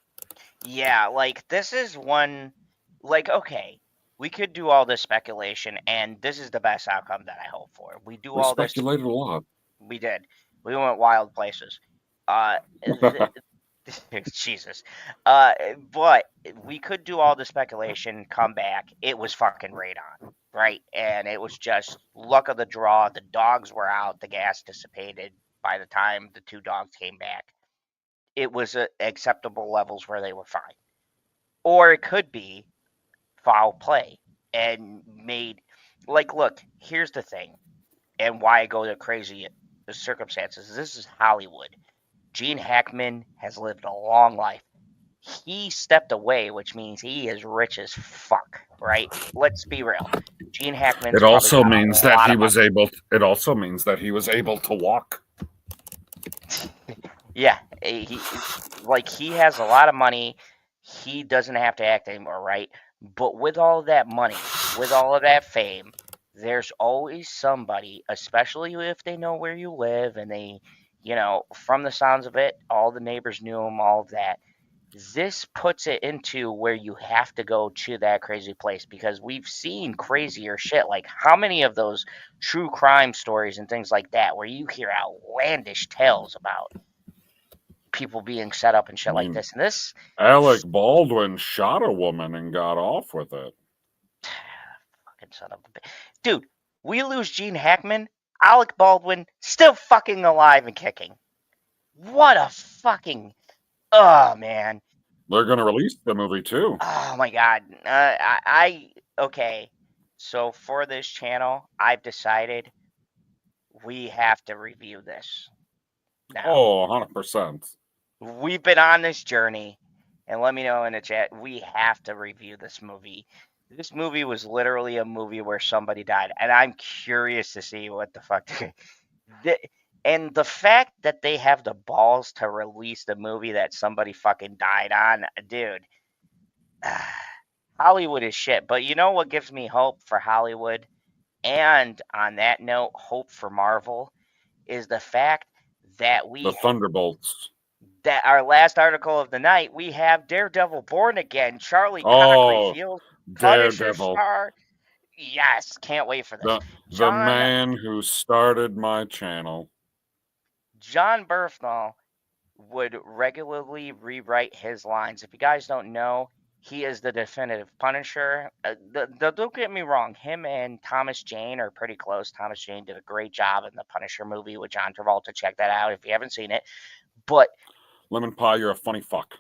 Yeah, this is one, okay, we could do all this speculation, and this is the best outcome that I hope for. We speculated a lot. We did. We went wild places. Jesus. But we could do all the speculation, come back. It was fucking radon, right? And it was just luck of the draw. The dogs were out. The gas dissipated by the time the two dogs came back. It was acceptable levels where they were fine. Or it could be foul play and made, look, here's the thing, and why I go to crazy circumstances. This is Hollywood. Gene Hackman has lived a long life. He stepped away, which means he is rich as fuck, right? Let's be real. Gene Hackman. It also means that he was able. It also means that he was able to walk. Yeah, he has a lot of money. He doesn't have to act anymore, right? But with all of that money, with all of that fame, there's always somebody, especially if they know where you live, and they, from the sounds of it, all the neighbors knew him, all of that. This puts it into where you have to go to that crazy place, because we've seen crazier shit. Like, how many of those true crime stories and things like that where you hear outlandish tales about? people being set up and shit like mean, this. And this Alec Baldwin shot a woman and got off with it. fucking son of a bitch. Dude, we lose Gene Hackman, Alec Baldwin still fucking alive and kicking. What a fucking oh man. They're going to release the movie too. Oh my god. Okay. So for this channel, I've decided we have to review this. Now, Oh, 100%. we've been on this journey, and let me know in the chat. We have to review this movie. This movie was literally a movie where somebody died, and I'm curious to see what the fuck. And the fact that they have the balls to release the movie that somebody fucking died on, dude. Hollywood is shit. But you know what gives me hope for Hollywood? And on that note, hope for Marvel is the fact that The Thunderbolts. that our last article of the night, we have Daredevil Born Again, Charlie Cox Oh, reveals Punisher Daredevil. star. Yes, can't wait for this. The man who started my channel. Jon Bernthal would regularly rewrite his lines. If you guys don't know, he is the definitive Punisher. Don't get me wrong, him and Thomas Jane are pretty close. Thomas Jane did a great job in the Punisher movie with John Travolta. Check that out if you haven't seen it. But Lemon Pie, you're a funny fuck.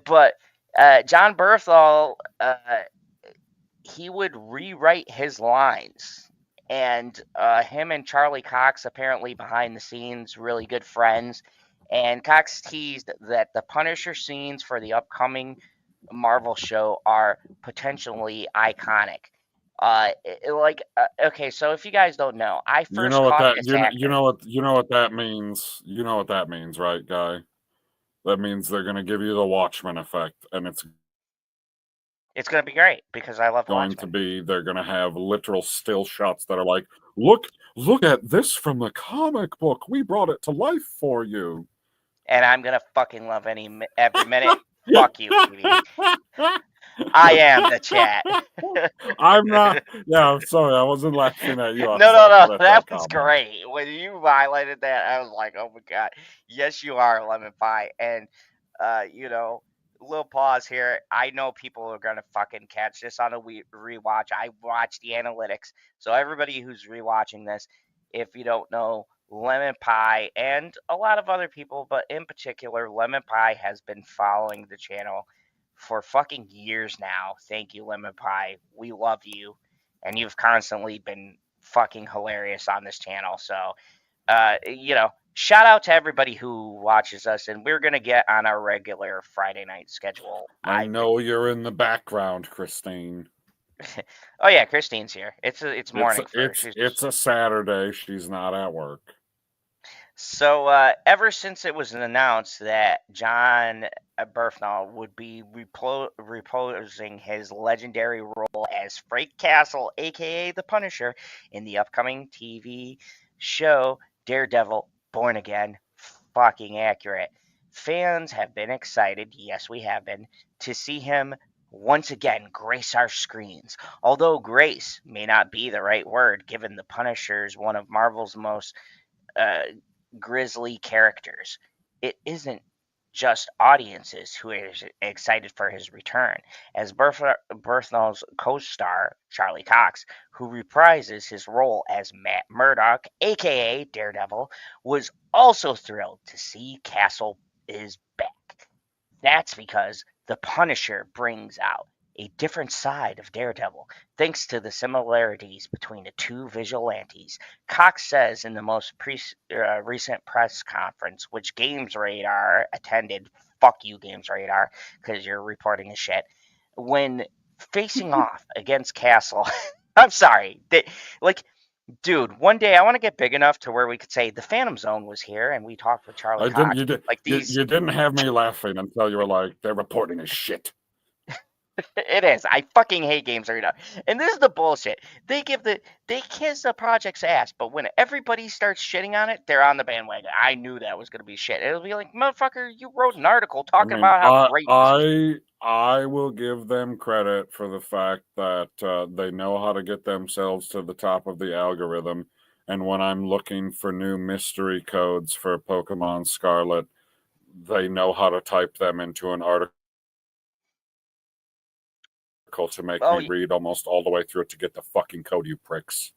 but Jon Bernthal, he would rewrite his lines. And him and Charlie Cox, apparently behind the scenes, really good friends. And Cox teased that the Punisher scenes for the upcoming Marvel show are potentially iconic. Okay, so if you guys don't know, I first You know what caught that this actor. you know what that means. You know what that means, right, guy? That means they're going to give you the Watchmen effect, and it's going to be great because I love going Watchmen. to be. They're going to have literal still shots that are like, look at this from the comic book. We brought it to life for you. And I'm gonna fucking love every minute. Fuck you, TV. I am the chat. I'm not. Yeah, I'm sorry. I wasn't laughing at you. No. That was comment. great. When you highlighted that, I was like, oh my god. Yes, you are, Lemon Pie. And, little pause here. I know people are going to fucking catch this on a rewatch. I watched the analytics. So, everybody who's rewatching this, if you don't know, Lemon Pie and a lot of other people, but in particular, Lemon Pie has been following the channel for fucking years now. Thank you, Lemon Pie. We love you. And you've constantly been fucking hilarious on this channel. So, shout out to everybody who watches us. And we're going to get on our regular Friday night schedule. I know you're in the background, Christine. Oh, yeah, Christine's here. It's morning for her. It's a Saturday. She's not at work. So, ever since it was announced that Jon Bernthal would be reprising his legendary role as Frank Castle, aka the Punisher, in the upcoming TV show Daredevil Born Again, fucking accurate. Fans have been excited, yes, we have been, to see him once again grace our screens. Although grace may not be the right word, given the Punisher is one of Marvel's most grisly characters. It isn't just audiences who are excited for his return, as Bernthal's co-star, Charlie Cox, who reprises his role as Matt Murdock, aka Daredevil, was also thrilled to see Castle is back. That's because the Punisher brings out a different side of Daredevil, thanks to the similarities between the two vigilantes. Cox says in the most recent press conference, which Games Radar attended, fuck you, Games Radar, because you're reporting the shit, when facing off against Castle, I'm sorry, dude, one day I want to get big enough to where we could say the Phantom Zone was here and we talked with Charlie Cox. You didn't have me laughing until you were like, they're reporting as shit. It is. I fucking hate Games Arena. And this is the bullshit. They kiss the project's ass, but when everybody starts shitting on it, they're on the bandwagon. I knew that was gonna be shit. It'll be like, motherfucker, you wrote an article talking about how great it is. I will give them credit for the fact that they know how to get themselves to the top of the algorithm. And when I'm looking for new mystery codes for Pokemon Scarlet, they know how to type them into an article to make me read almost all the way through it to get the fucking code, you pricks.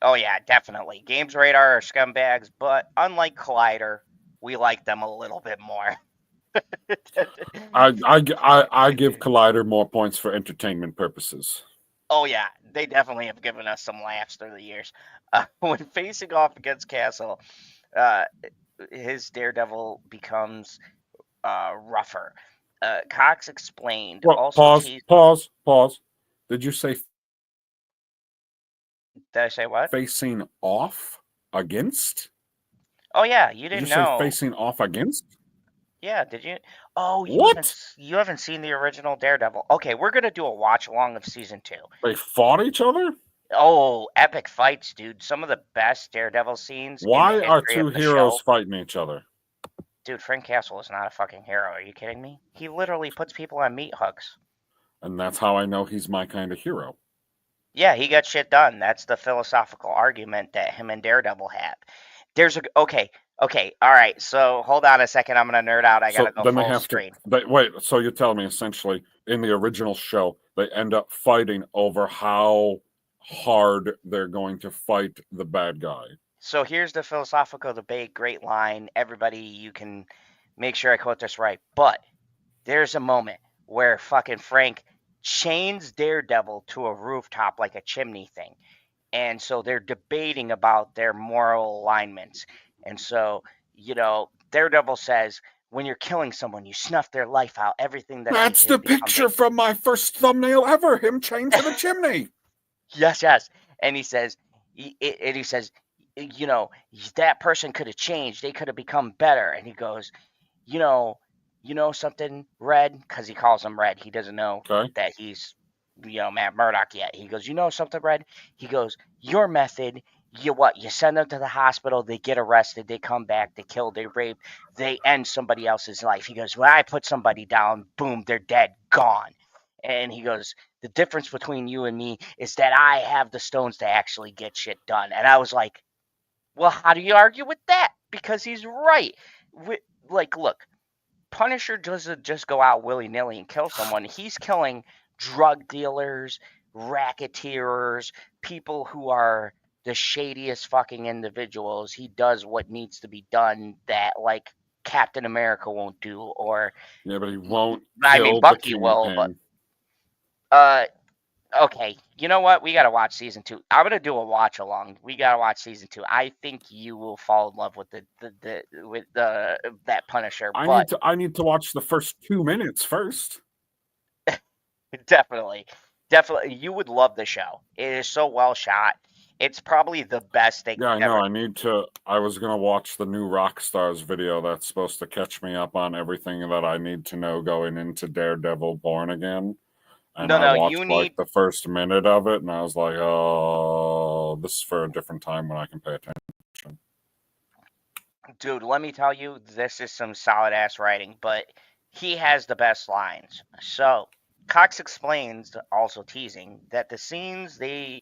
Oh yeah, definitely. Games Radar are scumbags, but unlike Collider, we like them a little bit more. I give Collider more points for entertainment purposes. Oh yeah, they definitely have given us some laughs through the years. When facing off against Castle, his Daredevil becomes rougher. Cox explained. Well, Also, pause. Did you say? Did I say what? Facing off against? Oh yeah, you didn't Did you know. say facing off against? Yeah, did you? Oh, What? You haven't seen the original Daredevil. Okay, we're gonna do a watch along of season 2. They fought each other? Oh, epic fights, dude! Some of the best Daredevil scenes in the Why are history two of the heroes show. fighting each other? Dude, Frank Castle is not a fucking hero. Are you kidding me? He literally puts people on meat hooks. And that's how I know he's my kind of hero. Yeah, he got shit done. That's the philosophical argument that him and Daredevil have. There's a okay, all right. So hold on a second. I'm gonna nerd out. I gotta go then they full have screen. Wait. So you're telling me essentially in the original show they end up fighting over how hard they're going to fight the bad guy. So here's the philosophical debate. Great line. Everybody, you can make sure I quote this right. But there's a moment where fucking Frank chains Daredevil to a rooftop like a chimney thing. And so they're debating about their moral alignments. And so, Daredevil says, when you're killing someone, you snuff their life out. Everything that That's they do the picture from my first thumbnail ever. Him chained to the chimney. Yes. And he says, that person could have changed. They could have become better. And he goes, you know something, Red? Because he calls him Red. He doesn't know that he's, Matt Murdock yet. He goes, you know something, Red? He goes, your method, you send them to the hospital, they get arrested, they come back, they kill, they rape, they end somebody else's life. He goes, when I put somebody down, boom, they're dead, gone. And he goes, the difference between you and me is that I have the stones to actually get shit done. And I was like, well, how do you argue with that? Because he's right. Look, Punisher doesn't just go out willy-nilly and kill someone. He's killing drug dealers, racketeers, people who are the shadiest fucking individuals. He does what needs to be done that, like, Captain America won't do, or... Yeah, but he won't I kill mean, Bucky the will, but... Kingpin. Okay, you know what? We gotta watch season 2. I'm gonna do a watch along. We gotta watch season 2. I think you will fall in love with that Punisher. I need to watch the first 2 minutes first. Definitely, you would love the show. It is so well shot. It's probably the best thing. Yeah, I know. I was gonna watch the new Rockstars video that's supposed to catch me up on everything that I need to know going into Daredevil Born Again. And I watched the first minute of it, and I was like, "Oh, this is for a different time when I can pay attention." Dude, let me tell you, this is some solid ass writing, but he has the best lines. So Cox explains, also teasing, that the scenes That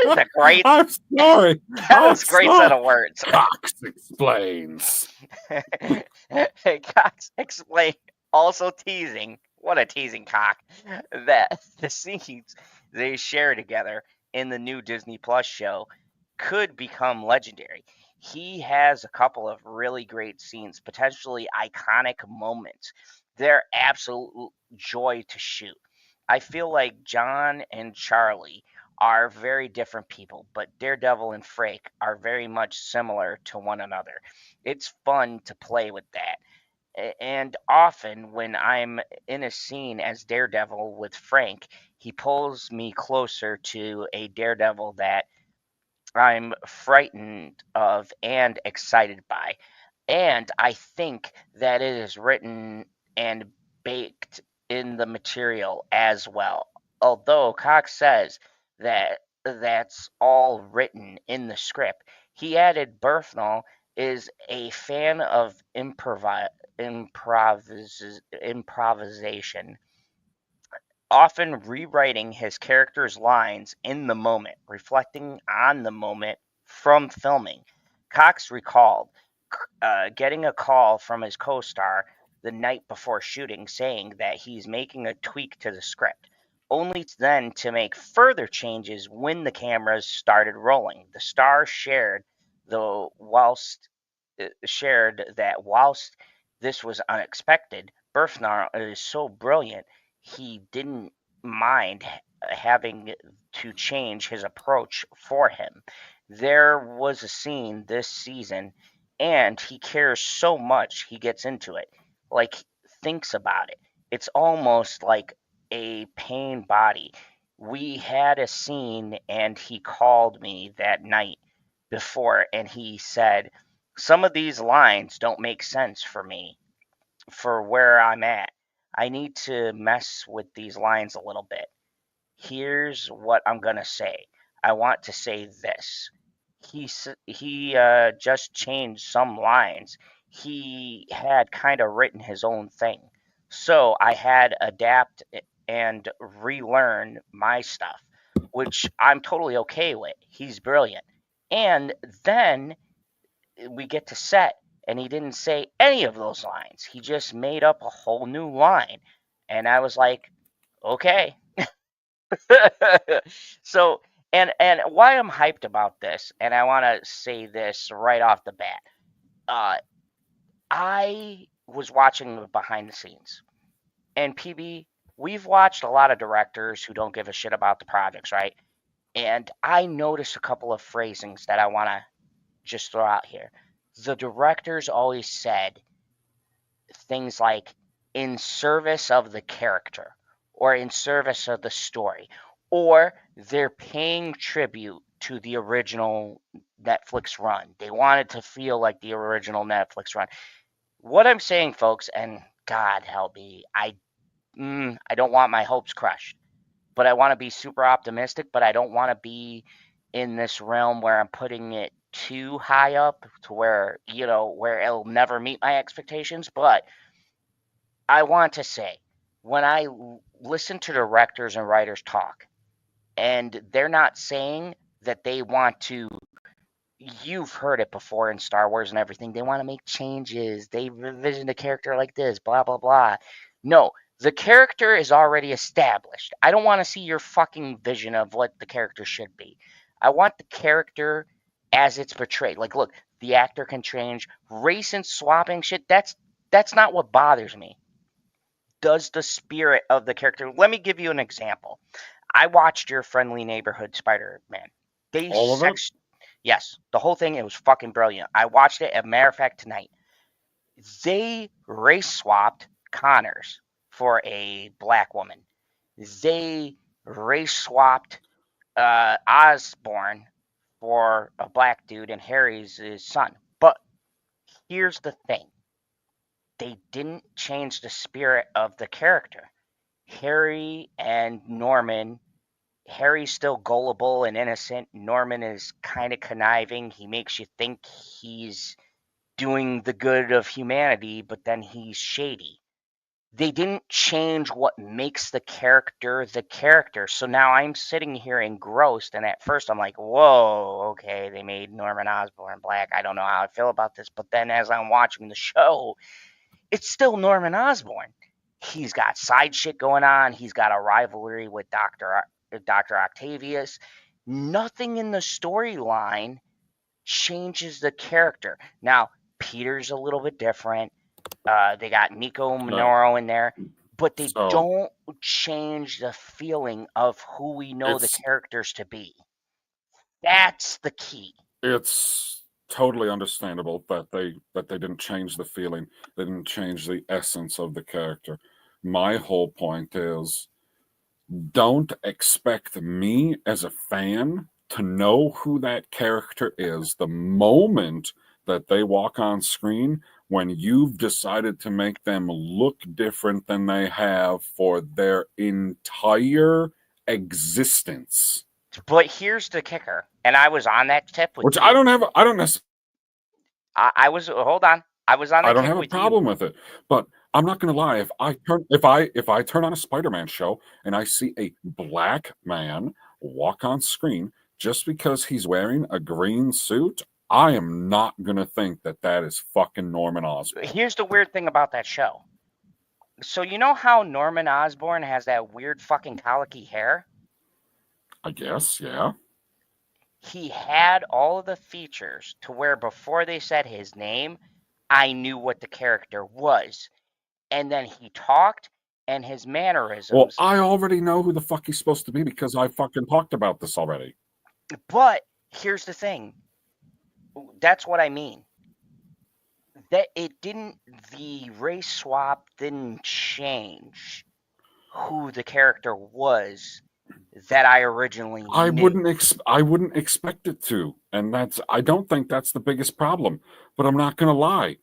is a great. I'm sorry. That is a great set of words. Cox explains. Cox explained, also teasing, what a teasing cock, that the scenes they share together in the new Disney Plus show could become legendary. He has a couple of really great scenes, potentially iconic moments. They're absolute joy to shoot. I feel like John and Charlie are very different people, but Daredevil and Frank are very much similar to one another. It's fun to play with that. And often when I'm in a scene as Daredevil with Frank, he pulls me closer to a Daredevil that I'm frightened of and excited by. And I think that it is written and baked in the material as well. Although Cox says that that's all written in the script, he added Bernthal is a fan of improvisation, often rewriting his character's lines in the moment, reflecting on the moment from filming. Cox recalled, getting a call from his co-star the night before shooting saying that he's making a tweak to the script, only then to make further changes when the cameras started rolling. The star shared that whilst this was unexpected, Bernthal is so brilliant he didn't mind having to change his approach for him. There was a scene this season, and he cares so much he gets into it, like thinks about it. It's almost like a pain body. We had a scene, and he called me that night before, and he said, some of these lines don't make sense for me, for where I'm at. I need to mess with these lines a little bit. Here's what I'm going to say. I want to say this. He just changed some lines. He had kind of written his own thing. So I had adapt and relearn my stuff, which I'm totally okay with. He's brilliant. And then we get to set, and he didn't say any of those lines. He just made up a whole new line. And I was like, okay. So, and why I'm hyped about this, and I want to say this right off the bat. I was watching behind the scenes, and PB, we've watched a lot of directors who don't give a shit about the projects, right? And I noticed a couple of phrasings that I want to just throw out here. The directors always said things like in service of the character or in service of the story, or they're paying tribute to the original Netflix run. They wanted to feel like the original Netflix run. What I'm saying, folks, and God help me, I don't want my hopes crushed, but I want to be super optimistic, but I don't want to be in this realm where I'm putting it too high up to where, where it'll never meet my expectations. But I want to say, when I listen to directors and writers talk, and they're not saying that they want to, you've heard it before in Star Wars and everything, they want to make changes, they revision the character like this, blah, blah, blah. No, the character is already established. I don't want to see your fucking vision of what the character should be. I want the character as it's portrayed. Like, look, the actor can change. Race and swapping shit, that's not what bothers me. Does the spirit of the character... Let me give you an example. I watched Your Friendly Neighborhood Spider-Man. All of it? Yes, the whole thing, it was fucking brilliant. I watched it, as a matter of fact, tonight. They race swapped Connors for a black woman. They race swapped Osborn for a black dude, and Harry's his son. But here's the thing. They didn't change the spirit of the character. Harry and Norman... Harry's still gullible and innocent. Norman is kind of conniving. He makes you think he's doing the good of humanity, but then he's shady. They didn't change what makes the character the character. So now I'm sitting here engrossed, and at first I'm like, whoa, okay, they made Norman Osborn black. I don't know how I feel about this. But then as I'm watching the show, it's still Norman Osborn. He's got side shit going on. He's got a rivalry with Dr. Octavius. Nothing in the storyline changes the character. Now, Peter's a little bit different. They got Nico Minoru in there, but they don't change the feeling of who we know the characters to be. That's the key. It's totally understandable that they didn't change the feeling. They didn't change the essence of the character. My whole point is, don't expect me as a fan to know who that character is the moment that they walk on screen, when you've decided to make them look different than they have for their entire existence. But here's the kicker, and I was on that tip with Which you. I don't necessarily. I was, hold on. I was on that I don't tip have a with problem you. with it, but I'm not going to lie. If I turn on a Spider-Man show and I see a black man walk on screen just because he's wearing a green suit, I am not going to think that that is fucking Norman Osborn. Here's the weird thing about that show. So you know how Norman Osborn has that weird fucking colicky hair? I guess, yeah. He had all of the features to where before they said his name, I knew what the character was. And then he talked and his mannerisms. Well, I already know who the fuck he's supposed to be because I fucking talked about this already. But here's the thing. That's what I mean. That the race swap didn't change who the character was that I originally I knew. wouldn't expect it to, and I don't think that's the biggest problem. But I'm not gonna lie.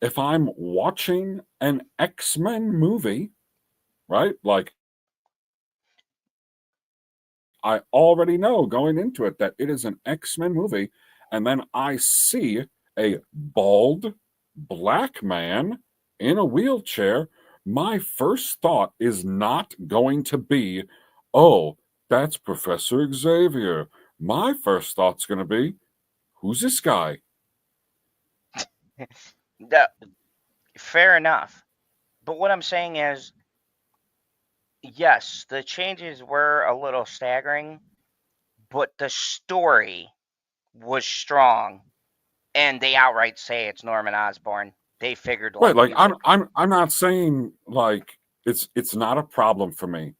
If I'm watching an X-Men movie, right? Like, I already know going into it that it is an X-Men movie, and then I see a bald black man in a wheelchair, my first thought is not going to be, oh, that's Professor Xavier. My first thought's going to be, who's this guy? Fair enough. But what I'm saying is, yes, the changes were a little staggering, but the story was strong, and they outright say it's Norman Osborn. They figured Right, like I'm not saying like it's not a problem for me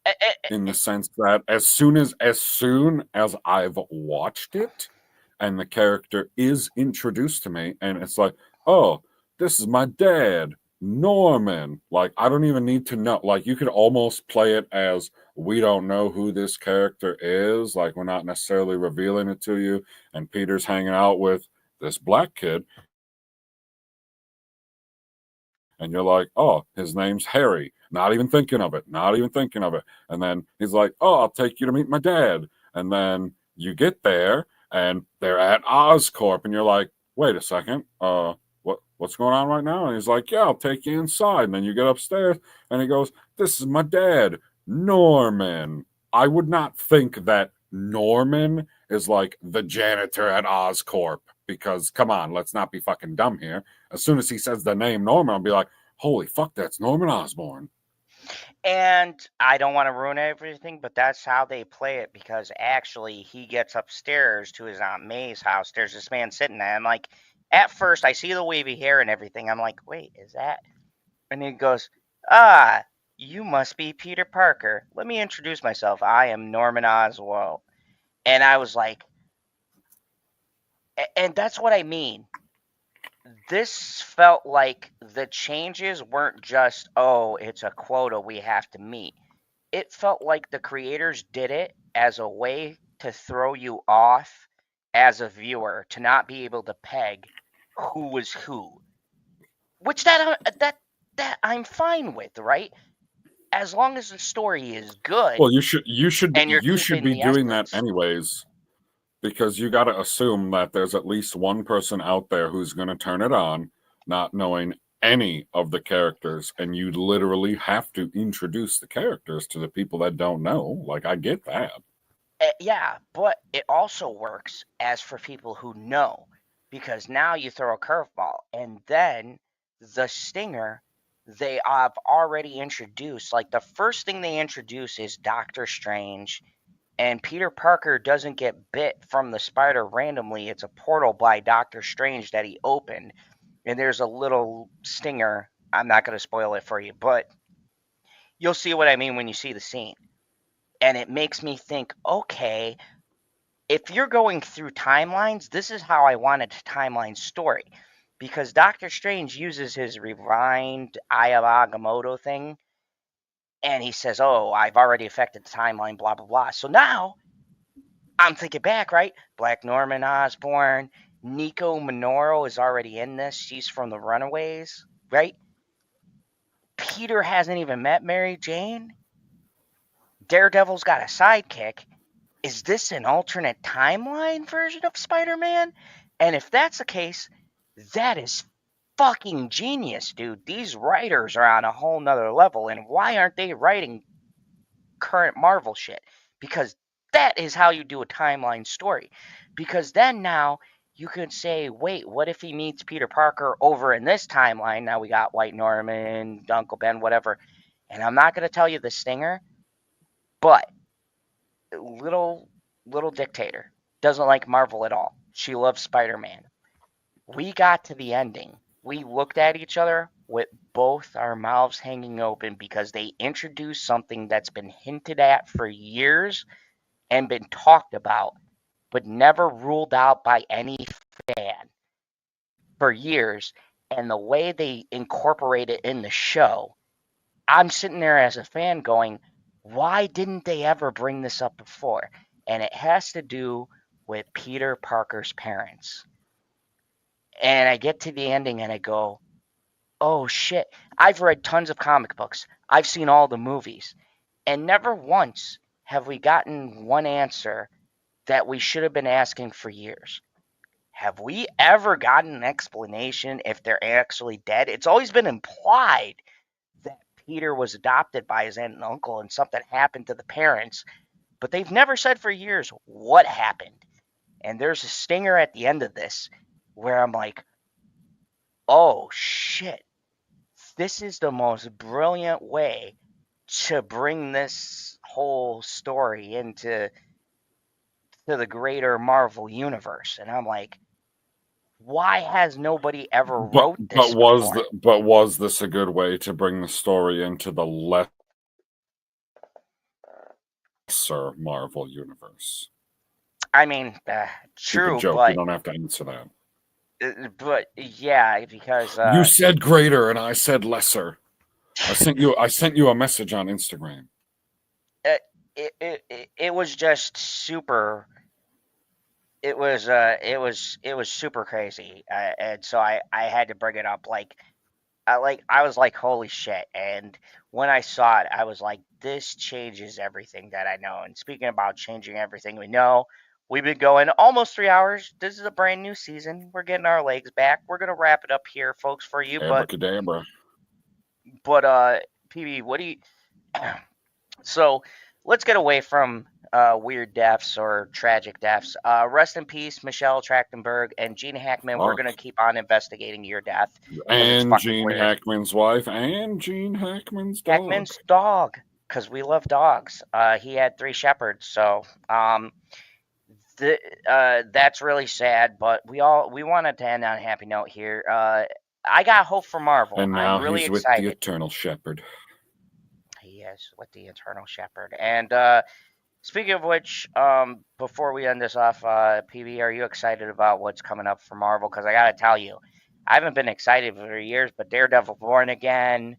in the sense that as soon as I've watched it and the character is introduced to me and it's like, oh, this is my dad, Norman. Like, I don't even need to know. Like, you could almost play it as we don't know who this character is. Like, we're not necessarily revealing it to you. And Peter's hanging out with this black kid. And you're like, oh, his name's Harry. Not even thinking of it. And then he's like, oh, I'll take you to meet my dad. And then you get there and they're at Oscorp. And you're like, wait a second. What's going on right now? And he's like, yeah, I'll take you inside. And then you get upstairs and he goes, this is my dad, Norman. I would not think that Norman is like the janitor at Oscorp because, come on, let's not be fucking dumb here. As soon as he says the name Norman, I'll be like, holy fuck, that's Norman Osborn. And I don't want to ruin everything, but that's how they play it because actually he gets upstairs to his Aunt May's house. There's this man sitting there. I'm like, at first I see the wavy hair and everything. I'm like, wait, is that? And he goes, you must be Peter Parker. Let me introduce myself. I am Norman Oswald. And I was like, and that's what I mean. This felt like the changes weren't just, oh, it's a quota we have to meet. It felt like the creators did it as a way to throw you off as a viewer, to not be able to peg who was who. Which that I'm fine with, right? As long as the story is good. Well, you should be doing that essence. anyways. Because you got to assume that there's at least one person out there who's going to turn it on, not knowing any of the characters, and you literally have to introduce the characters to the people that don't know. Like, I get that. Yeah, but it also works as for people who know, because now you throw a curveball, and then the stinger they have already introduced. Like, the first thing they introduce is Doctor Strange. And Peter Parker doesn't get bit from the spider randomly. It's a portal by Doctor Strange that he opened. And there's a little stinger. I'm not going to spoil it for you, but you'll see what I mean when you see the scene. And it makes me think, okay, if you're going through timelines, this is how I wanted a timeline story. Because Doctor Strange uses his rewind Agamotto thing. And he says, oh, I've already affected the timeline, blah, blah, blah. So now I'm thinking back, right? Black Norman Osborn, Nico Minoru is already in this. She's from the Runaways, right? Peter hasn't even met Mary Jane. Daredevil's got a sidekick. Is this an alternate timeline version of Spider-Man? And if that's the case, that is fucking genius, dude. These writers are on a whole nother level. And why aren't they writing current Marvel shit? Because that is how you do a timeline story. Because then now you could say, wait, what if he meets Peter Parker over in this timeline? Now we got White Norman, Uncle Ben, whatever. And I'm not going to tell you the stinger, but little dictator doesn't like Marvel at all. She loves Spider-Man. We got to the ending. We looked at each other with both our mouths hanging open because they introduced something that's been hinted at for years and been talked about, but never ruled out by any fan for years. And the way they incorporate it in the show, I'm sitting there as a fan going, why didn't they ever bring this up before? And it has to do with Peter Parker's parents. And I get to the ending and I go, oh shit. I've read tons of comic books. I've seen all the movies. And never once have we gotten one answer that we should have been asking for years. Have we ever gotten an explanation if they're actually dead? It's always been implied that Peter was adopted by his aunt and uncle and something happened to the parents, but they've never said for years what happened. And there's a stinger at the end of this where I'm like, oh shit, this is the most brilliant way to bring this whole story into the greater Marvel universe. And I'm like, why has nobody ever wrote this before? Was this a good way to bring the story into the lesser Marvel universe? I mean, true, joke. but You don't have to answer that. But yeah, because you said greater and I said lesser. I sent you a message on Instagram. It was just super. It was super crazy, and so I had to bring it up. I was like, holy shit! And when I saw it, I was like, this changes everything that I know. And speaking about changing everything we know, we've been going almost 3 hours. This is a brand new season. We're getting our legs back. We're gonna wrap it up here, folks, for you. Abracadabra. But PB, what do you? So let's get away from weird deaths or tragic deaths. Rest in peace, Michelle Trachtenberg and Gene Hackman. We're gonna keep on investigating your death. And Gene Hackman's wife and Gene Hackman's dog. Hackman's dog, because we love dogs. He had 3 shepherds, so that's really sad. But we wanted to end on a happy note here. I got hope for Marvel. And now I'm really he's excited. with the Eternal Shepherd. He is with the Eternal Shepherd. And speaking of which, before we end this off, PB, are you excited about what's coming up for Marvel? Because I got to tell you, I haven't been excited for years, but Daredevil Born Again.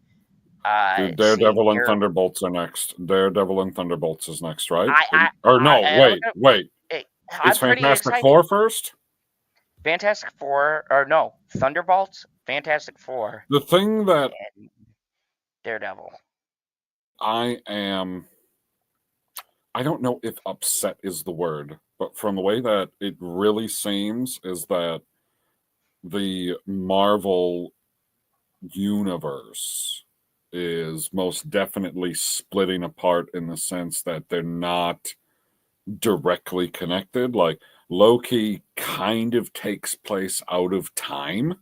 Daredevil and Thunderbolts are next. Daredevil and Thunderbolts is next, right? Wait. Is Fantastic Four first? Fantastic Four, or no, Thunderbolts, Fantastic Four. The thing that Daredevil. I don't know if upset is the word, but from the way that it really seems is that the Marvel universe is most definitely splitting apart in the sense that they're not directly connected. Like Loki kind of takes place out of time.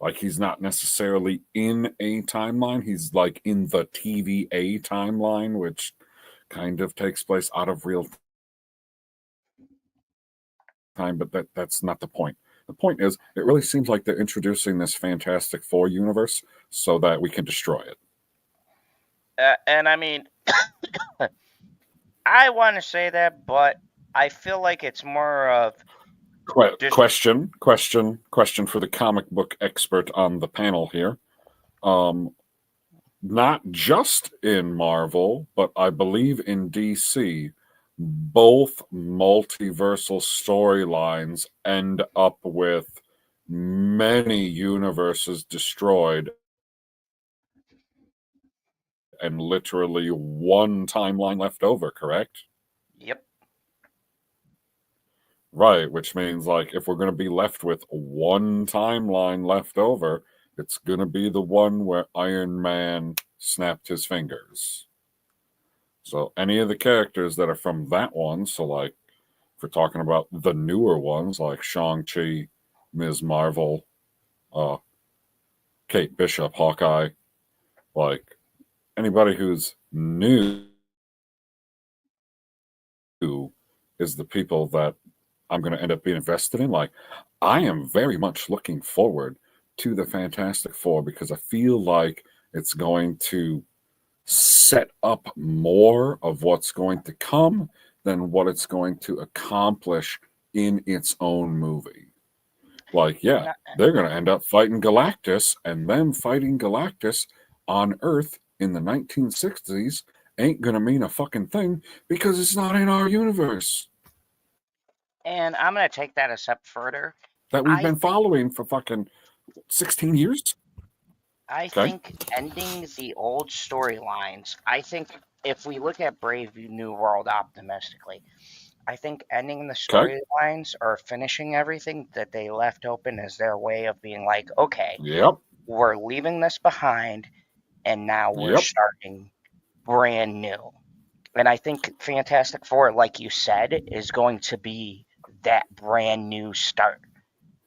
Like he's not necessarily in a timeline. He's like in the TVA timeline, which kind of takes place out of real time, but that's not the point. The point is, it really seems like they're introducing this Fantastic Four universe so that we can destroy it. And I mean, I want to say that, but I feel like it's more of question for the comic book expert on the panel here. Not just in Marvel, but I believe in DC, both multiversal storylines end up with many universes destroyed and literally one timeline left over, correct? Yep. Right, which means like if we're going to be left with one timeline left over, it's going to be the one where Iron Man snapped his fingers. So any of the characters that are from that one, so like we're talking about the newer ones like Shang-Chi, Ms. Marvel, Kate Bishop, Hawkeye, like anybody who's new is the people that I'm going to end up being invested in. Like, I am very much looking forward to the Fantastic Four because I feel like it's going to set up more of what's going to come than what it's going to accomplish in its own movie. Like, yeah, they're going to end up fighting Galactus, and them fighting Galactus on Earth in the 1960s ain't going to mean a fucking thing because it's not in our universe And I'm going to take that a step further. that we've been following for fucking 16 years. I think ending the old storylines, I think if we look at Brave New World optimistically, I think ending the storylines or finishing everything that they left open is their way of being like, okay, we're leaving this behind and now we're starting brand new. And I think Fantastic Four, like you said, is going to be that brand new start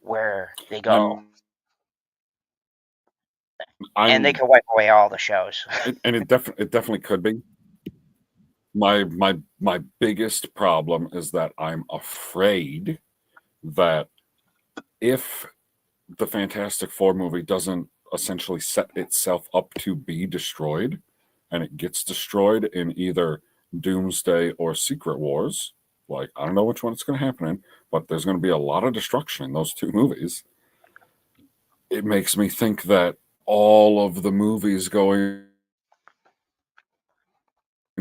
where they go and they can wipe away all the shows. And it definitely could be. My biggest problem is that I'm afraid that if the Fantastic Four movie doesn't essentially set itself up to be destroyed, and it gets destroyed in either Doomsday or Secret Wars, like, I don't know which one it's going to happen in, but there's going to be a lot of destruction in those two movies. It makes me think that all of the movies going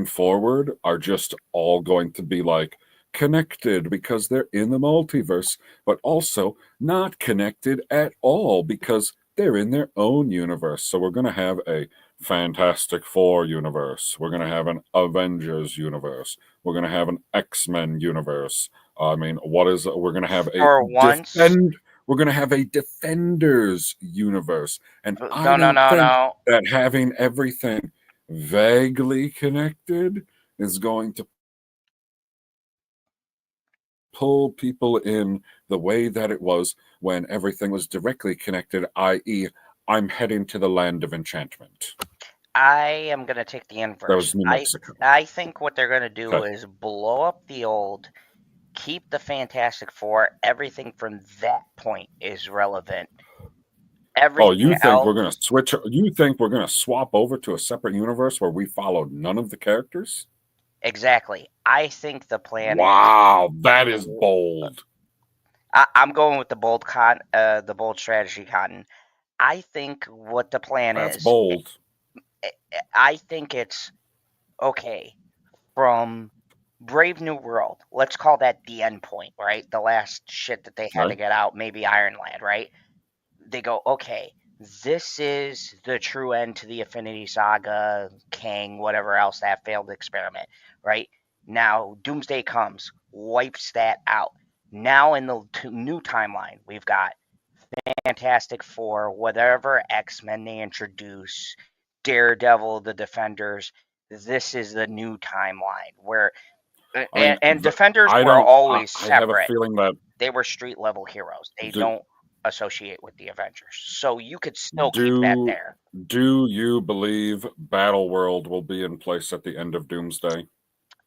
forward are just all going to be like connected because they're in the multiverse, but also not connected at all because they're in their own universe. So we're going to have a Fantastic Four universe. We're going to have an Avengers universe. We're going to have an X-Men universe. I mean, we're going to have we're going to have a Defenders universe. And I don't think that having everything vaguely connected is going to pull people in the way that it was when everything was directly connected, i.e., I'm heading to the land of enchantment. I am going to take the inverse. That was New Mexico. I think what they're going to do is blow up the old, keep the Fantastic Four. Everything from that point is relevant. You think we're going to switch? You think we're going to swap over to a separate universe where we follow none of the characters? Exactly. I think the plan is. Wow, that is bold. I'm going with the bold strategy, Cotton. I think what the plan is. That's bold. I think it's okay from Brave New World. Let's call that the end point, right? The last shit that they had to get out, maybe Iron Lad, right? They go, okay, this is the true end to the Infinity Saga, Kang, whatever else, that failed experiment, right? Now, Doomsday comes, wipes that out. Now, in the new timeline, we've got Fantastic Four, whatever X-Men they introduce, Daredevil, the Defenders. This is the new timeline where, and Defenders were always separate. I have a feeling that they were street level heroes. They don't associate with the Avengers, so you could still keep that there. Do you believe Battleworld will be in place at the end of Doomsday?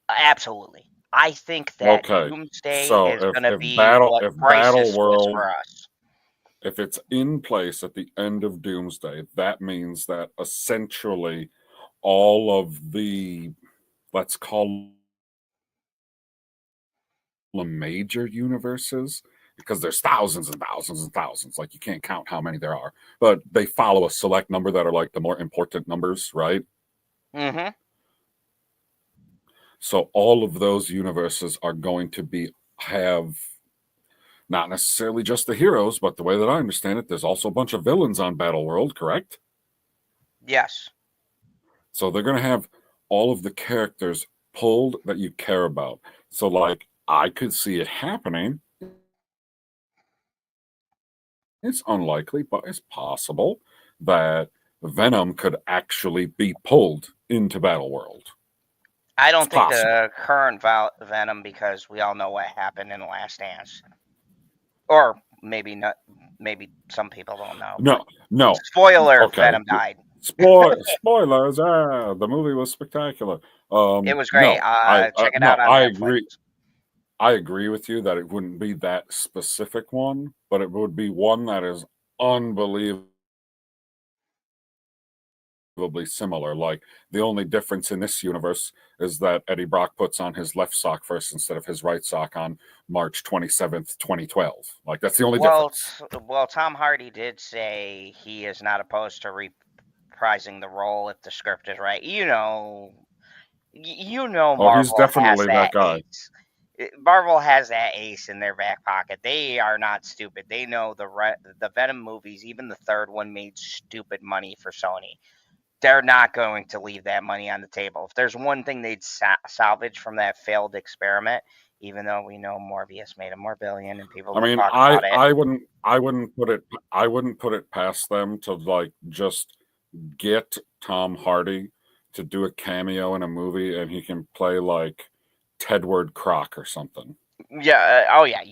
Absolutely. I think that Doomsday is going to be what Crisis was for us. If it's in place at the end of Doomsday, that means that essentially all of the, let's call them major universes, because there's thousands and thousands and thousands, like you can't count how many there are, but they follow a select number that are like the more important numbers, right? Mm-hmm. So all of those universes are going to have not necessarily just the heroes, but the way that I understand it, there's also a bunch of villains on Battleworld, correct? Yes. So they're going to have all of the characters pulled that you care about. So, like, I could see it happening. It's unlikely, but it's possible that Venom could actually be pulled into Battleworld. I don't It's think possible. the current Venom, because we all know what happened in The Last Dance. Or maybe not. Maybe some people don't know. No. Spoiler: Okay. Venom died. Spoilers. The movie was spectacular. It was great. Check it out on I Netflix. agree. I agree with you that it wouldn't be that specific one, but it would be one that is unbelievably similar. Like, the only difference in this universe is that Eddie Brock puts on his left sock first instead of his right sock on March 27th, 2012. Like, that's the only difference. Well, Tom Hardy did say he is not opposed to reprising the role if the script is right. Oh, he's Marvel has definitely that that guy. ace. Marvel has that ace in their back pocket. They are not stupid. They know the Venom movies, even the third one, made stupid money for Sony. They're not going to leave that money on the table. If there's one thing they'd salvage from that failed experiment, even though we know Morbius made $1 billion and people don't talk about it. I wouldn't put it past them to, like, just get Tom Hardy to do a cameo in a movie and he can play like Tedward Croc or something. Yeah. Oh yeah.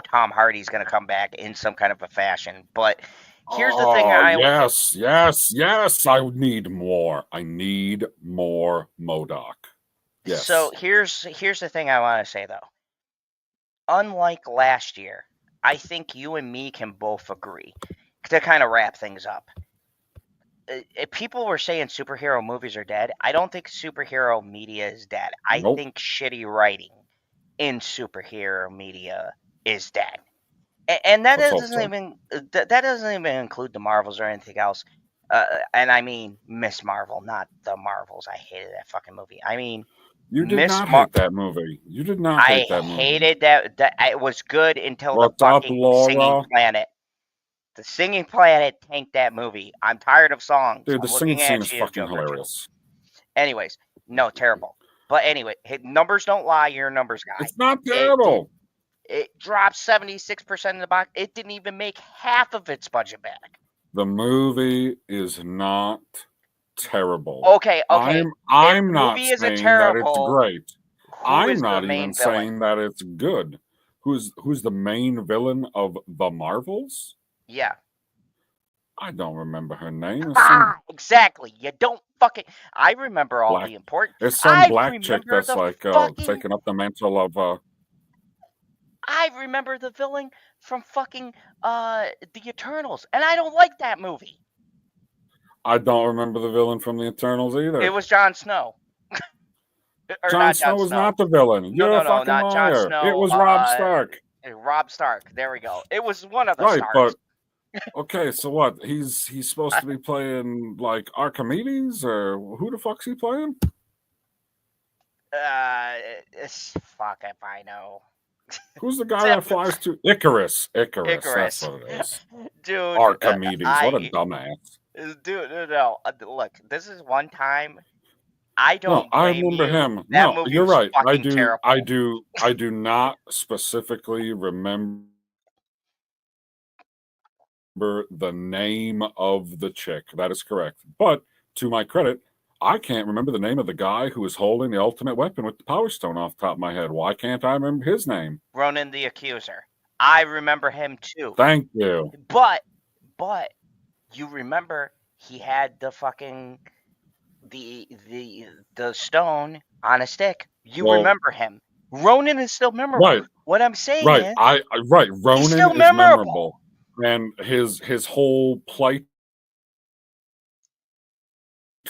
Tom Hardy's going to come back in some kind of a fashion. But here's the thing. Yes. I need more. I need more MODOK. Yes. So here's the thing I want to say though. Unlike last year, I think you and me can both agree, to kind of wrap things up. If people were saying superhero movies are dead, I don't think superhero media is dead. I think shitty writing in superhero media is dead. And that doesn't even include the Marvels or anything else. And I mean Miss Marvel, not the Marvels. I hated that fucking movie. I mean, you did not hate that movie. You did not hate that movie. I hated that. It was good until the fucking Singing Planet. The Singing Planet tanked that movie. I'm tired of songs. Dude, the singing scene is fucking hilarious. Anyways, no, terrible. But anyway, numbers don't lie. You're a numbers guy. It's not terrible. It dropped 76% in the box. It didn't even make half of its budget back. The movie is not terrible. Okay. I'm not saying that it's great. I'm not even saying that it's good. Who's the main villain of the Marvels? Yeah. I don't remember her name. Exactly. You don't fucking. I remember all the important. It's some black chick that's like taking up the mantle of. I remember the villain from fucking the Eternals, and I don't like that movie. I don't remember the villain from the Eternals either. It was Jon Snow. Jon Snow was not the villain. You're a fucking liar. Jon Snow. It was Robb Stark. Robb Stark. There we go. It was one of the Starks. But okay, so what? He's supposed to be playing like Archimedes, or who the fuck's he playing? Fuck if I know. Who's the guy that flies to Icarus? Icarus. That's what it is. Dude. Archimedes. What a dumbass. Dude, no. Look, this is one time. I don't. No, I remember him. No, you're right. I do. Terrible. I do not specifically remember the name of the chick. That is correct. But to my credit, I can't remember the name of the guy who was holding the ultimate weapon with the Power Stone off the top of my head. Why can't I remember his name? Ronan the Accuser. I remember him too. Thank you. But you remember he had the fucking the stone on a stick. You remember him. Ronan is still memorable. Right. What I'm saying is Ronan he's still is memorable. And his whole plight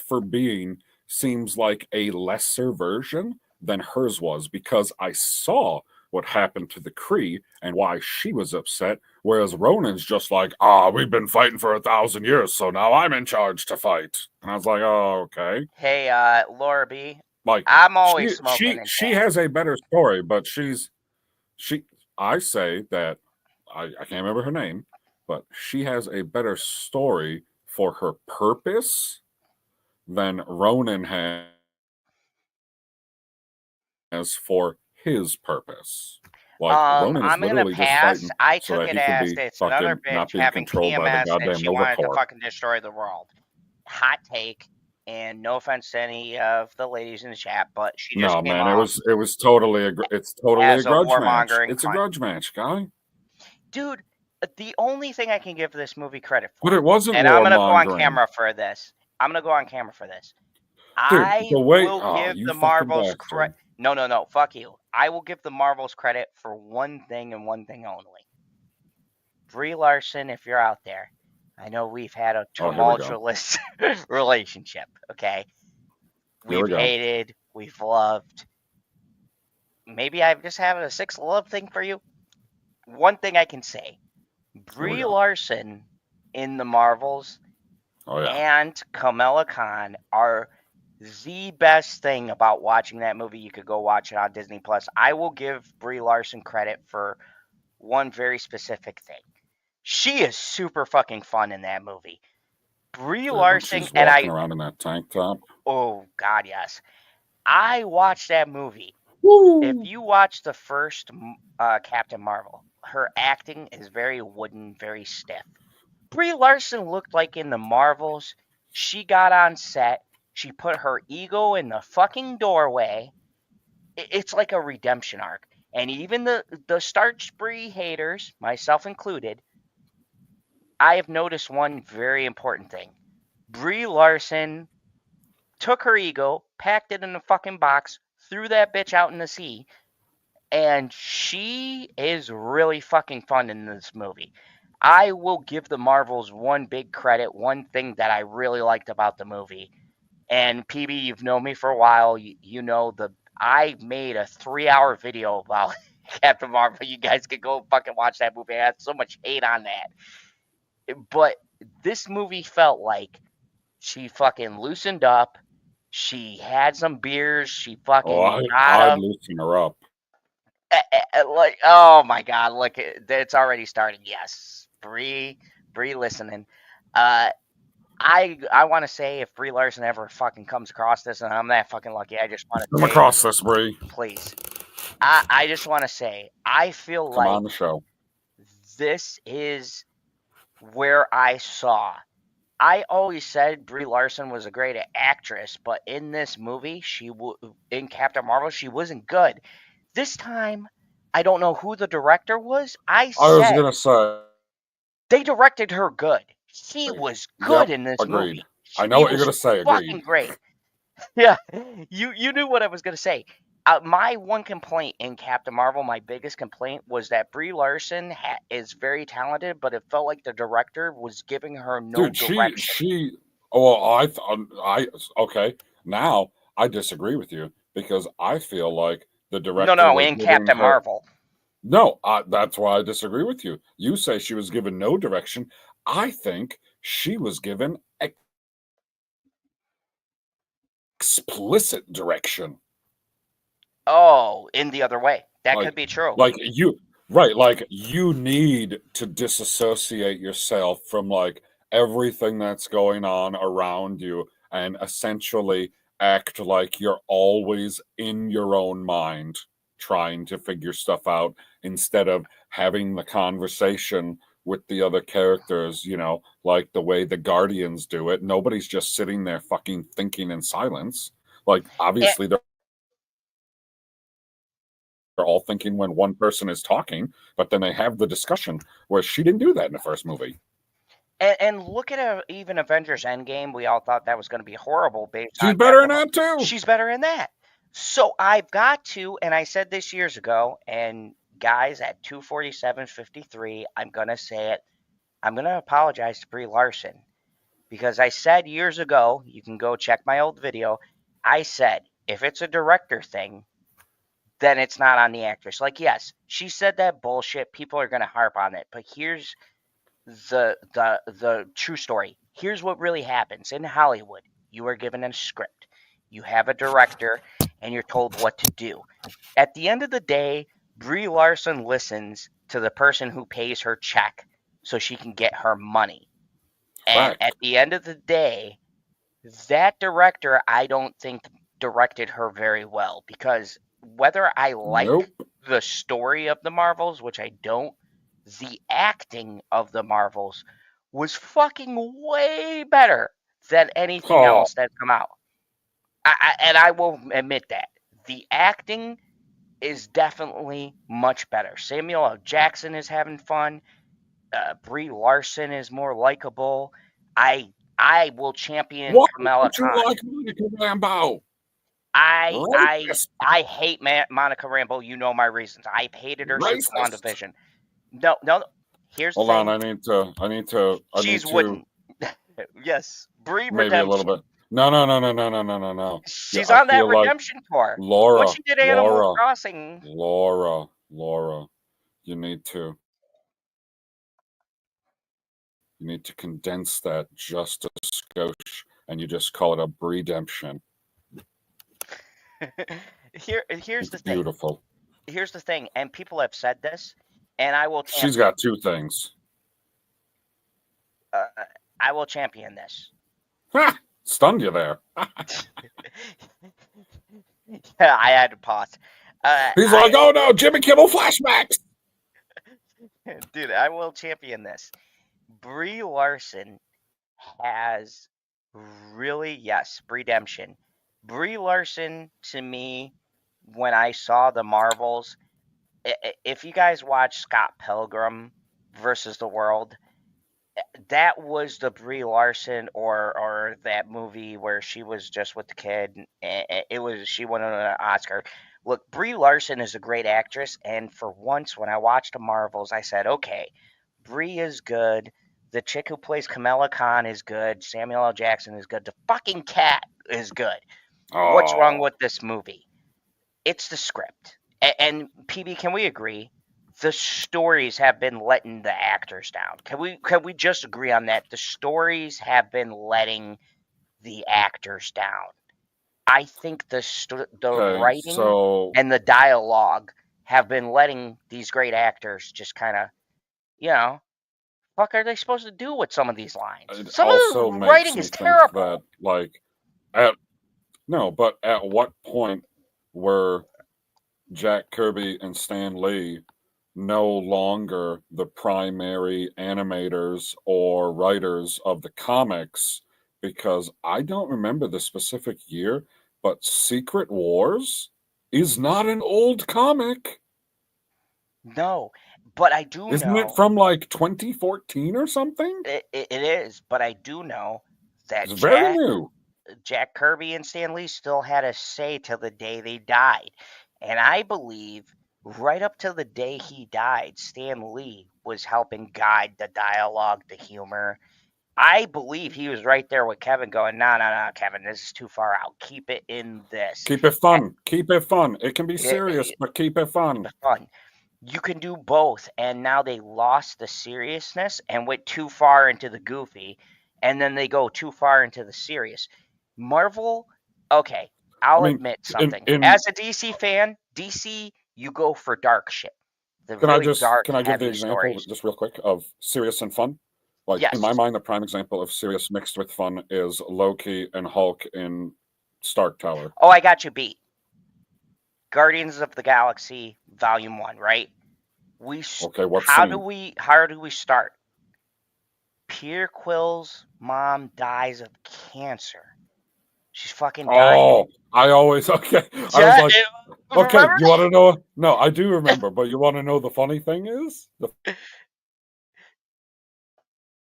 for being seems like a lesser version than hers was, because I saw what happened to the Kree and why she was upset, whereas Ronan's just like, we've been fighting for 1,000 years, so now I'm in charge to fight. And I was like, oh, okay. Hey, Laura B. Like, I'm always smoking. She has a better story, but I say that I can't remember her name, but she has a better story for her purpose than Ronan has for his purpose. Like, Ronan is literally just fighting I so took that it he can as be it's fucking another bitch not being having controlled by the PMS goddamn and she Nova wanted to Corps. fucking destroy the world. Hot take. And no offense to any of the ladies in the chat, but she just No, came man, off it was totally it's totally a as a grudge match. warmongering It's a cunt. grudge match, guy. Dude, the only thing I can give this movie credit But for, it wasn't and I'm going to go on warmongering. camera for this. I'm going to go on camera for this. Dude, I the way will give you the fucking Marvels bastard. credit. No, fuck you. I will give the Marvels credit for one thing and one thing only. Brie Larson, if you're out there, I know we've had a Oh, here we go. tumultuous relationship, okay? Here we We've go. hated, we've loved. Maybe I'm just having a sixth love thing for you. One thing I can say, Here we Brie go. Larson in the Marvels Oh yeah. and Kamala Khan are the best thing about watching that movie. You could go watch it on Disney Plus. I will give Brie Larson credit for one very specific thing. She is super fucking fun in that movie. Brie Dude, when Larson she's and walking around in that tank top. oh god, yes. I watched that movie. Woo! If you watch the first Captain Marvel, her acting is very wooden, very stiff. Brie Larson looked like in the Marvels, she got on set, she put her ego in the fucking doorway. It's like a redemption arc. And even the Starch Brie haters, myself included, I have noticed one very important thing. Brie Larson took her ego, packed it in a fucking box, threw that bitch out in the sea, and she is really fucking fun in this movie. I will give the Marvels one big credit, one thing that I really liked about the movie. And PB, you've known me for a while. You know I made a 3-hour video about Captain Marvel. You guys could go fucking watch that movie. I had so much hate on that. But this movie felt like she fucking loosened up. She had some beers. She fucking got I'd up. loosen her up. Like, oh my god, look, it's already started. Yes, Brie, listening. I want to say if Brie Larson ever fucking comes across this, and I'm that fucking lucky, I just want to Come say, across this, Brie. please. I just want to say, I feel Come like on the show. this is where I saw. I always said Brie Larson was a great actress, but in this movie, in Captain Marvel, she wasn't good. This time, I don't know who the director was. I was said gonna say they directed her good. She was good in this agreed. movie. I know She what you're was gonna say. fucking Agreed. great. Yeah, you knew what I was gonna say. My one complaint in Captain Marvel, my biggest complaint, was that Brie Larson is very talented, but it felt like the director was giving her no Dude, direction. she. Well, I okay. Now I disagree with you because I feel like the director No, was in giving Captain her. Marvel. No, that's why I disagree with you. You say she was given no direction. I think she was given explicit direction. Oh, in the other way. That could be true. Like you need to disassociate yourself from like everything that's going on around you and essentially act like you're always in your own mind trying to figure stuff out instead of having the conversation with the other characters, like the way the Guardians do it. Nobody's just sitting there fucking thinking in silence. Like, obviously, they're all thinking when one person is talking, but then they have the discussion, where she didn't do that in the first movie. And look at even Avengers Endgame. We all thought that was going to be horrible based on She's better in that too. She's better in that. So I've got to, and I said this years ago, and guys, at 247.53, I'm going to say it. I'm going to apologize to Brie Larson because I said years ago, you can go check my old video. I said, if it's a director thing, then it's not on the actress. Like, yes, she said that bullshit. People are going to harp on it. But here's the true story. Here's what really happens in Hollywood. You are given a script. You have a director, and you're told what to do. At the end of the day, Brie Larson listens to the person who pays her check so she can get her money. And at the end of the day, that director, I don't think directed her very well because whether I like the story of the Marvels, which I don't, the acting of the Marvels was fucking way better than anything Oh, else that's come out. And I will admit that the acting is definitely much better. Samuel L. Jackson is having fun. Brie Larson is more likable. I will champion why Kamala don't you Khan. like Monica Rambeau? I I Racist. I hate Monica Rambeau. You know my reasons. I've hated her since Racist. WandaVision. No. Here's the Hold on, thing. I need to She's wooden. Yes, Brie maybe a little Redemption. bit. No. Yeah, She's I on that feel like redemption tour. When Laura, she did Animal Crossing, Laura, you need to condense that just a skosh, and you just call it a redemption. here's the It's thing. beautiful. Here's the thing, and people have said this, and I will champion. She's got two things. I will champion this. Ha! Stunned you there. Yeah, I had to pause. He's like, oh no, Jimmy Kimmel flashbacks. Dude, I will champion this. Brie Larson has really, yes, redemption. Brie Larson, to me, when I saw the Marvels, if you guys watch Scott Pilgrim versus the World, that was the Brie Larson or that movie where she was just with the kid. It was she won an Oscar. Look, Brie Larson is a great actress, and for once when I watched the Marvels, I said, okay, Brie is good. The chick who plays Kamala Khan is good. Samuel L. Jackson is good. The fucking cat is good. What's wrong with this movie? It's the script. And PB, can we agree? The stories have been letting the actors down. Can we just agree on that? The stories have been letting the actors down. I think the Okay, writing so and the dialogue have been letting these great actors just kind of, you know, fuck are they supposed to do with some of these lines? it Some of also the makes writing me is think terrible. that, like, at what point were Jack Kirby and Stan Lee no longer the primary animators or writers of the comics? Because I don't remember the specific year, but Secret Wars is not an old comic. No, but I do Isn't know it from like 2014 or something? it is. But I do know that It's very new. Jack Kirby and Stan Lee still had a say till the day they died. And I believe right up to the day he died, Stan Lee was helping guide the dialogue, the humor. I believe he was right there with Kevin going, no, Kevin, this is too far out. Keep it in this. Keep it fun. Keep it fun. It can be serious, but keep it fun. Fun. You can do both. And now they lost the seriousness and went too far into the goofy. And then they go too far into the serious. Marvel, okay, I'll admit something. As a DC fan, DC, you go for dark shit. The really dark, can I give the heavy example stories. just real quick of serious and fun? Like, Yes. in my mind, the prime example of serious mixed with fun is Loki and Hulk in Stark Tower. Oh, I got you beat. Guardians of the Galaxy Volume 1, right? Okay, what how scene? do we start? Peter Quill's mom dies of cancer. She's fucking dying. Oh, I always okay. I was like, okay, you want to know? No, I do remember, but you want to know the funny thing is? The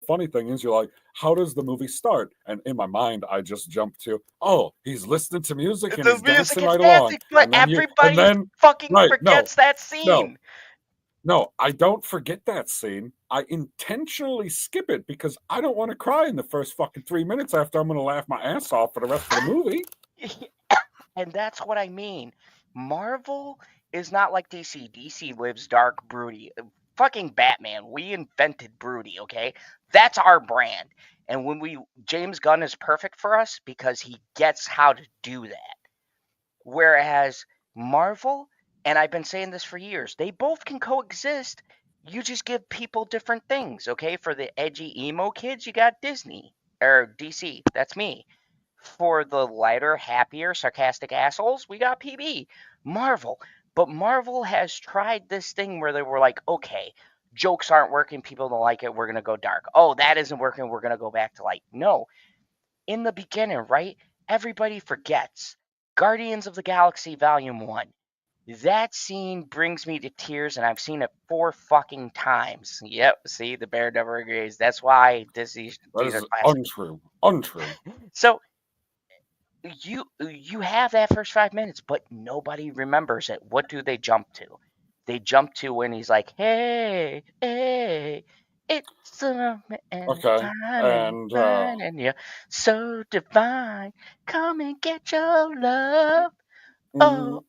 funny thing is, you're like, how does the movie start? And in my mind, I just jump to, oh, he's listening to music and he's dancing right along. But everybody fucking forgets that scene. No, I don't forget that scene. I intentionally skip it because I don't want to cry in the first fucking 3 minutes after I'm going to laugh my ass off for the rest of the movie. And that's what I mean. Marvel is not like DC. DC lives dark, broody. Fucking Batman. We invented broody, okay? That's our brand. And James Gunn is perfect for us because he gets how to do that. Whereas Marvel, and I've been saying this for years, they both can coexist. You just give people different things, okay? For the edgy emo kids, you got Disney or DC. That's me. For the lighter, happier, sarcastic assholes, we got PB. Marvel. But Marvel has tried this thing where they were like, okay, jokes aren't working, people don't like it, we're going to go dark. Oh, that isn't working, we're going to go back to light. No. in the beginning, right? Everybody forgets. Guardians of the Galaxy Volume 1. That scene brings me to tears, and I've seen it 4 fucking times. Yep, see, the Daredevil agrees. That's why these That are is classic. untrue. So you have that first 5 minutes, but nobody remembers it. What do they jump to? They jump to when he's like, "Hey, hey, it's a Okay, and fine, and you're so divine. Come and get your love." Oh,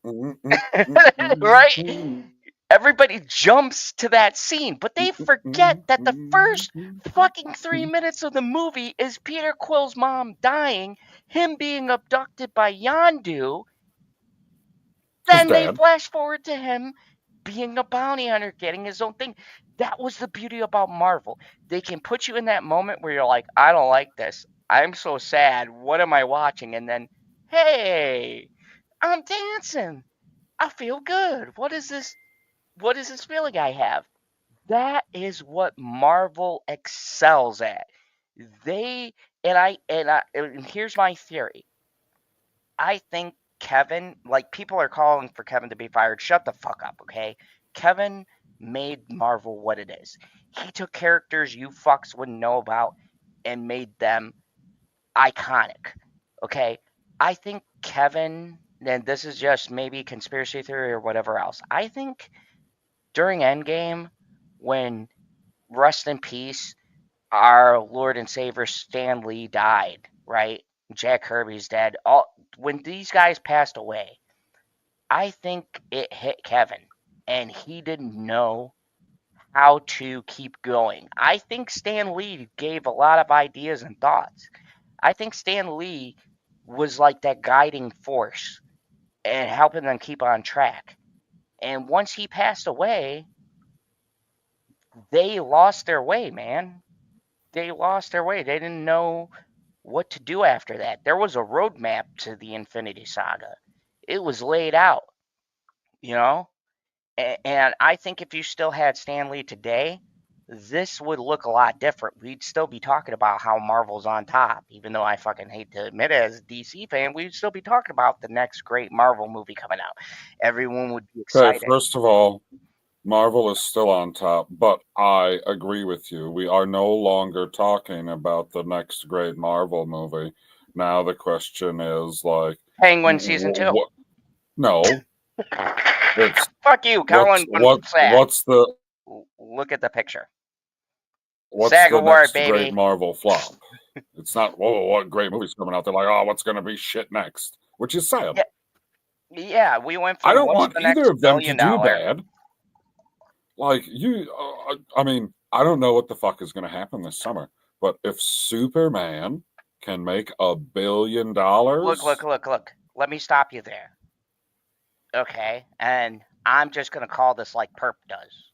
right? Everybody jumps to that scene, but they forget that the first fucking 3 minutes of the movie is Peter Quill's mom dying, him being abducted by Yondu. his Then they dad. flash forward to him being a bounty hunter, getting his own thing. That was the beauty about Marvel. They can put you in that moment where you're like, I don't like this. I'm so sad. What am I watching? And then, hey, I'm dancing. I feel good. What is this? What is this feeling I have? That is what Marvel excels at. They and here's my theory. I think Kevin, like people are calling for Kevin to be fired. Shut the fuck up, okay? Kevin made Marvel what it is. He took characters you fucks wouldn't know about and made them iconic. Okay? I think Kevin, and this is just maybe conspiracy theory or whatever else. I think during Endgame, when rest in peace, our Lord and Savior Stan Lee died, right? Jack Kirby's dead. When these guys passed away, I think it hit Kevin, and he didn't know how to keep going. I think Stan Lee gave a lot of ideas and thoughts. I think Stan Lee was like that guiding force and helping them keep on track. And once he passed away, they lost their way, man. They lost their way. They didn't know what to do after that. There was a roadmap to the Infinity Saga. It was laid out, you know? And I think if you still had Stan Lee today, this would look a lot different. We'd still be talking about how Marvel's on top, even though I fucking hate to admit it as a DC fan, we'd still be talking about the next great Marvel movie coming out. Everyone would be Okay, excited. first of all, Marvel is still on top, but I agree with you. We are no longer talking about the next great Marvel movie. Now the question is like, Penguin season 2. what? No, it's Fuck you, Colin. what's the Look at the picture. what's SAG the Award, next baby. great Marvel flop? It's not, whoa, what great movie's coming out? They're like, oh, what's going to be shit next? Which is sad. Yeah, we went from I don't what's want the either next of them to $1 do billion. bad. Like, I mean, I don't know what the fuck is going to happen this summer, but if Superman can make $1 billion. Look. Let me stop you there. Okay, and I'm just going to call this like Perp does.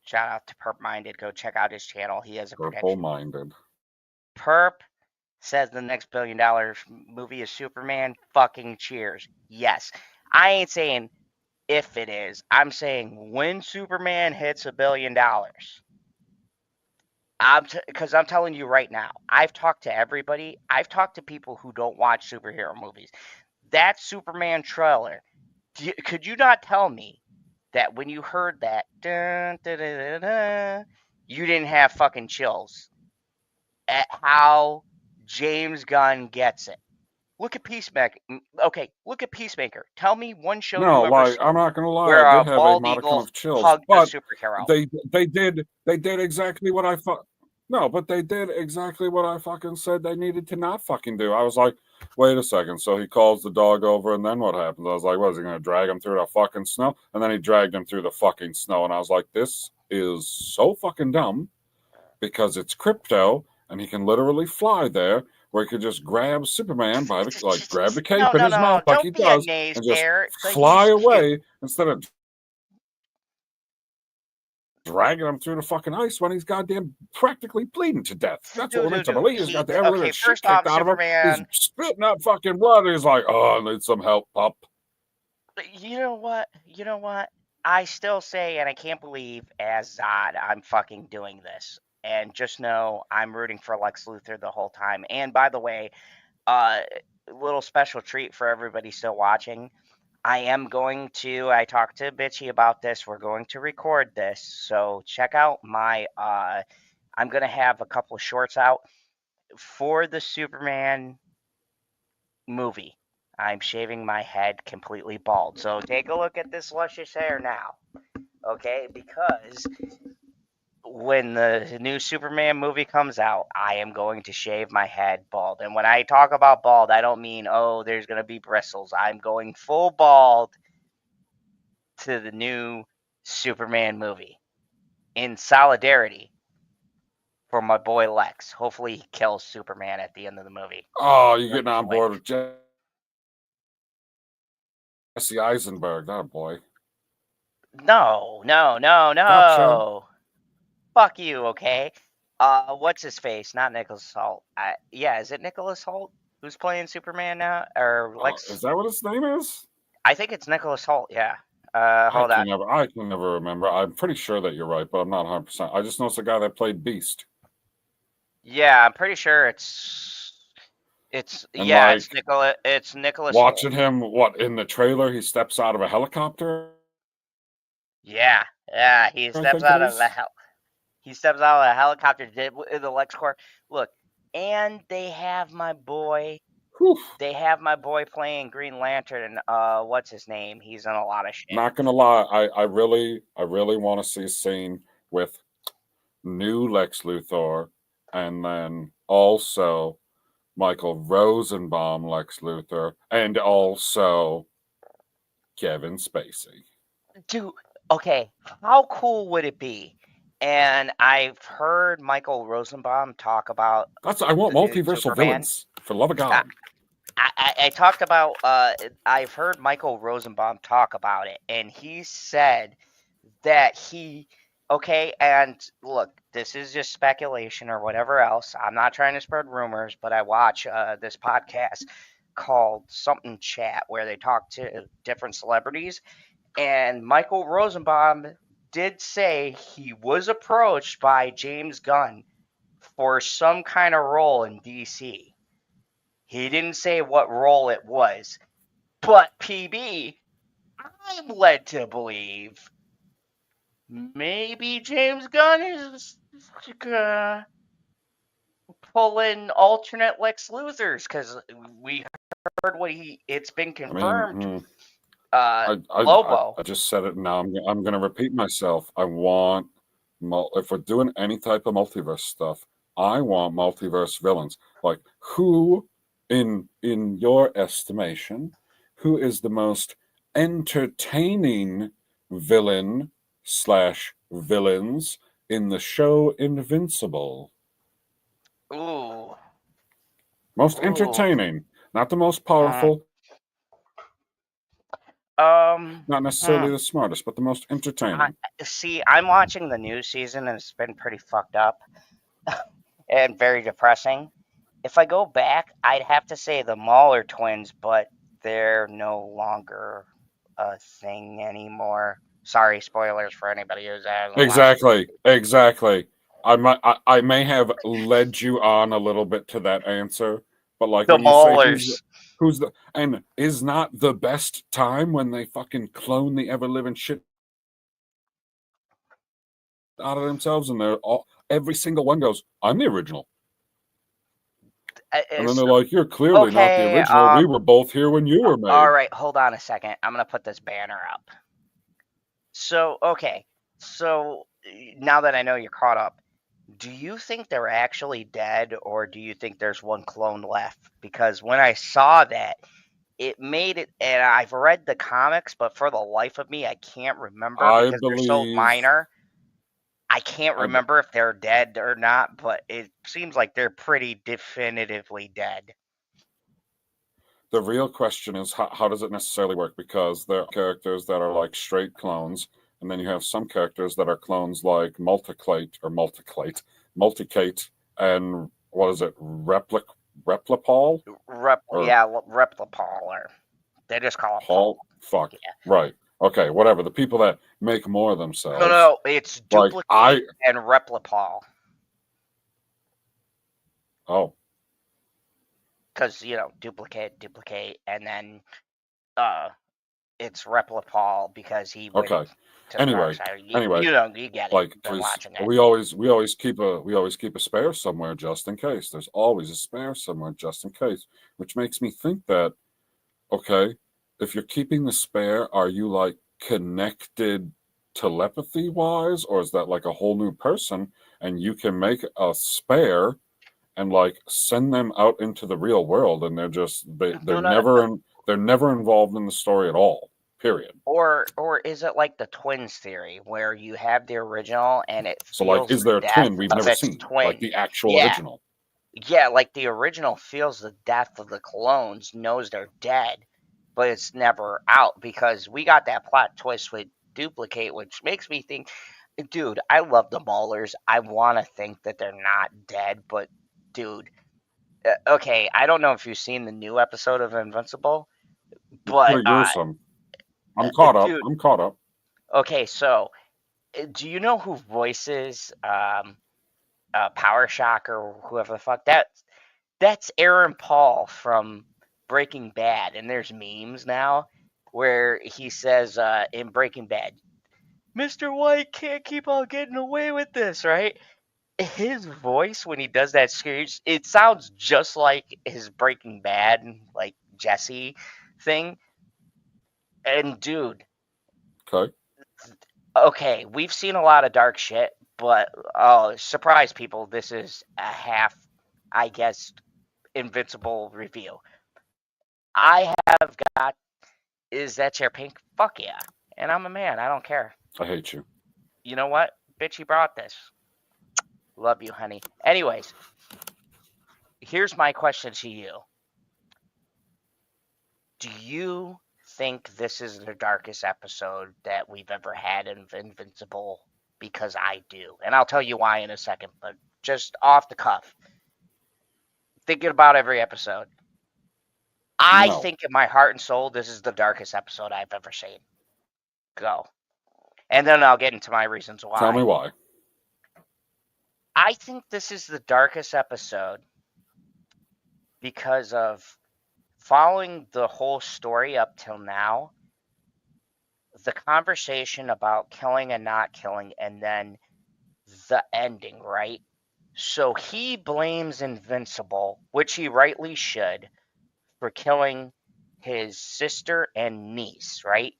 Shout out to Perp Minded. Go check out his channel. He has a prediction. Purple-minded. Perp says the next $1 billion movie is Superman. Fucking cheers. Yes. I ain't saying if it is. I'm saying when Superman hits $1 billion. Because I'm telling you right now, I've talked to everybody. I've talked to people who don't watch superhero movies. That Superman trailer, could you not tell me that when you heard that, dun, dun, dun, dun, dun, you didn't have fucking chills at how James Gunn gets it? Look at Peacemaker. Okay, look at Peacemaker. Tell me one show No, you ever like, seen I'm not gonna lie, where I a did have a bald modicum eagle of chills, hugged a but superhero. they did exactly what I thought. No, but they did exactly what I fucking said they needed to not fucking do. I was like, wait a second. So he calls the dog over, and then what happens? I was like, what is he going to drag him through the fucking snow? And then he dragged him through the fucking snow, and I was like, this is so fucking dumb because it's crypto, and he can literally fly there, where he could just grab Superman by the, like, grab the cape in his mouth like he Don't be a does, and just naysayer. fly He's away cute. instead of dragging him through the fucking ice when he's goddamn practically bleeding to death. That's what we're meant to believe. He's got the every little shit First off, kicked out of him. He's Superman. spitting up fucking blood. He's like, oh, I need some help, pup. You know what? I still say, and I can't believe as Zod, I'm fucking doing this. And just know I'm rooting for Lex Luthor the whole time. And by the way, a little special treat for everybody still watching. I talked to Bitchy about this. We're going to record this. So check out my, I'm going to have a couple of shorts out for the Superman movie. I'm shaving my head completely bald. So take a look at this luscious hair now. Okay? Because when the new Superman movie comes out, I am going to shave my head bald. And when I talk about bald, I don't mean, oh, there's going to be bristles. I'm going full bald to the new Superman movie in solidarity for my boy Lex. Hopefully, he kills Superman at the end of the movie. Oh, you're getting on board with Jesse Eisenberg, that boy. No. Gotcha. Fuck you, okay? What's his face? Not Nicholas Hoult. Yeah, is it Nicholas Hoult who's playing Superman now? Or Lex? Is that what his name is? I think it's Nicholas Hoult, yeah. Hold on. I can never remember. I'm pretty sure that you're right, but I'm not 100%. I just know it's the guy that played Beast. Yeah, I'm pretty sure it's Nicholas watching Hoult. him, in the trailer, he steps out of a helicopter? Yeah, he steps out of a helicopter. The LexCorp. Look, and they have my boy. Whew. They have my boy playing Green Lantern. What's his name? He's in a lot of shit. Not gonna lie, I really want to see a scene with new Lex Luthor, and then also Michael Rosenbaum Lex Luthor, and also Kevin Spacey. Dude, okay, how cool would it be? And I've heard Michael Rosenbaum talk about. I want multiversal villains, for love of God. I talked about. I've heard Michael Rosenbaum talk about it, and he said that okay, and look, this is just speculation or whatever else. I'm not trying to spread rumors, but I watch this podcast called Something Chat where they talk to different celebrities, and Michael Rosenbaum did say he was approached by James Gunn for some kind of role in DC. He didn't say what role it was, but PB, I'm led to believe maybe James Gunn is pulling alternate Lex Luthors because we heard it's been confirmed. Lobo. I just said it now. I'm going to repeat myself. I want, if we're doing any type of multiverse stuff, I want multiverse villains. Like, who, in your estimation, who is the most entertaining villain / villains in the show Invincible? Ooh. Most entertaining, not the most powerful. Not necessarily the smartest, but the most entertaining. See, I'm watching the new season, and it's been pretty fucked up and very depressing. If I go back, I'd have to say the Mauler twins, but they're no longer a thing anymore. Sorry, spoilers for anybody who's Exactly. I may have led you on a little bit to that answer, but like the when you Maulers. say who's the and is not the best time when they fucking clone the ever living shit out of themselves, and every single one goes, "I'm the original," and then they're like, "You're clearly not the original. We were both here when you were made." All right, hold on a second. I'm gonna put this banner up. So now that I know you're caught up, do you think they're actually dead, or do you think there's one clone left? Because when I saw that, it made it, and I've read the comics, but for the life of me, I can't remember because they're so minor. I can't remember if they're dead or not, but it seems like they're pretty definitively dead. The real question is, how does it necessarily work? Because there are characters that are like straight clones, and then you have some characters that are clones like Multicate, and what is it, Replipol? Replipol, or they just call it Paul. Fuck. Yeah. Right. Okay, whatever. The people that make more of themselves. No, it's Duplicate and Replipol. Oh, Because, duplicate, and then it's Replicol because he went okay. to the dark side. You get it. Like, Been because watching it. we always keep a spare somewhere just in case. There's always a spare somewhere just in case, which makes me think that, okay, if you're keeping the spare, are you like connected telepathy wise, or is that like a whole new person and you can make a spare and like send them out into the real world and they're No. never involved in the story at all. Period. Or is it like the twins theory where you have the original and it So like, feels is the there a death twin we've of never its seen? Like twin? the actual Yeah. original. Yeah, like the original feels the death of the clones, knows they're dead, but it's never out because we got that plot twist with Duplicate, which makes me think, dude, I love the Maulers. I want to think that they're not dead, but dude, okay, I don't know if you've seen the new episode of Invincible, It's but pretty gruesome. I'm caught up. dude, I'm caught up. okay, so do you know who voices Power Shock or whoever the fuck that's Aaron Paul from Breaking Bad, and there's memes now where he says in Breaking Bad, Mr. White can't keep on getting away with this, right? His voice when he does that screech, it sounds just like his Breaking Bad, like Jesse thing. And dude, Okay. okay, we've seen a lot of dark shit, but oh, surprise people, this is a half, I guess, Invincible review. I have got Is that your pink? Fuck yeah. And I'm a man. I don't care. I hate you. You know what? Bitch, you brought this. Love you, honey. Anyways, here's my question to you. Do you think this is the darkest episode that we've ever had in Invincible? Because I do. And I'll tell you why in a second, but just off the cuff, thinking about every episode, I No. think in my heart and soul, this is the darkest episode I've ever seen. Go. And then I'll get into my reasons why. Tell me why. I think this is the darkest episode because of following the whole story up till now, the conversation about killing and not killing, and then the ending, right? So he blames Invincible, which he rightly should, for killing his sister and niece, right?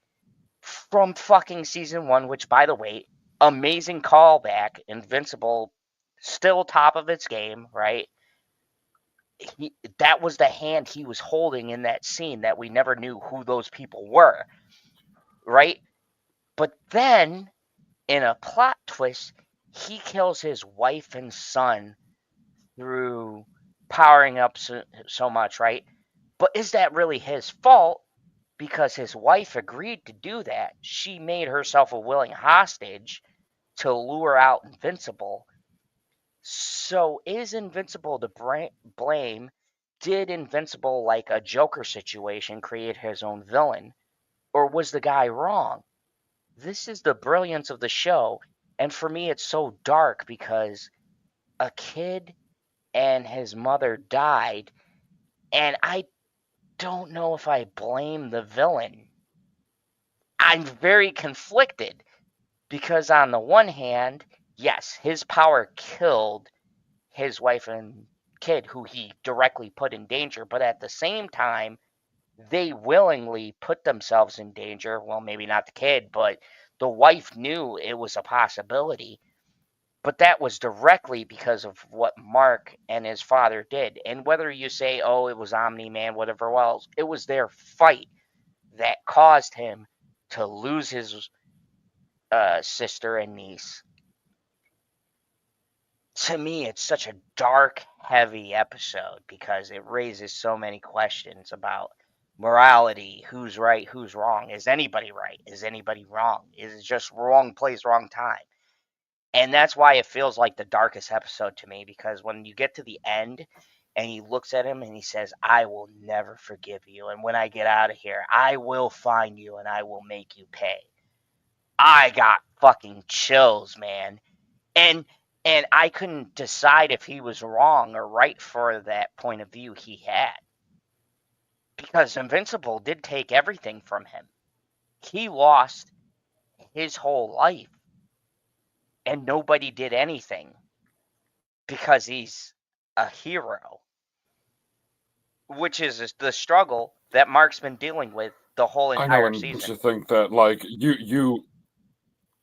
From fucking season one, which, by the way, amazing callback. Invincible, still top of its game, right? That was the hand he was holding in that scene that we never knew who those people were, right? But then, in a plot twist, he kills his wife and son through powering up so much, right? But is that really his fault? Because his wife agreed to do that. She made herself a willing hostage to lure out Invincible. So is Invincible to blame? Did Invincible, like a Joker situation, create his own villain? Or was the guy wrong? This is the brilliance of the show. And for me, it's so dark because a kid and his mother died. And I don't know if I blame the villain. I'm very conflicted because, on the one hand, yes, his power killed his wife and kid, who he directly put in danger, but at the same time, they willingly put themselves in danger. Well, maybe not the kid, but the wife knew it was a possibility. But that was directly because of what Mark and his father did. And whether you say, oh, it was Omni Man, whatever else, it was their fight that caused him to lose his sister and niece. To me, it's such a dark, heavy episode because it raises so many questions about morality. Who's right? Who's wrong? Is anybody right? Is anybody wrong? Is it just wrong place, wrong time? And that's why it feels like the darkest episode to me, because when you get to the end and he looks at him and he says, I will never forgive you. And when I get out of here, I will find you and I will make you pay. I got fucking chills, man. And And I couldn't decide if he was wrong or right for that point of view he had. Because Invincible did take everything from him. He lost his whole life. And nobody did anything. Because he's a hero. Which is the struggle that Mark's been dealing with the whole I know, entire and season. don't you think that, like,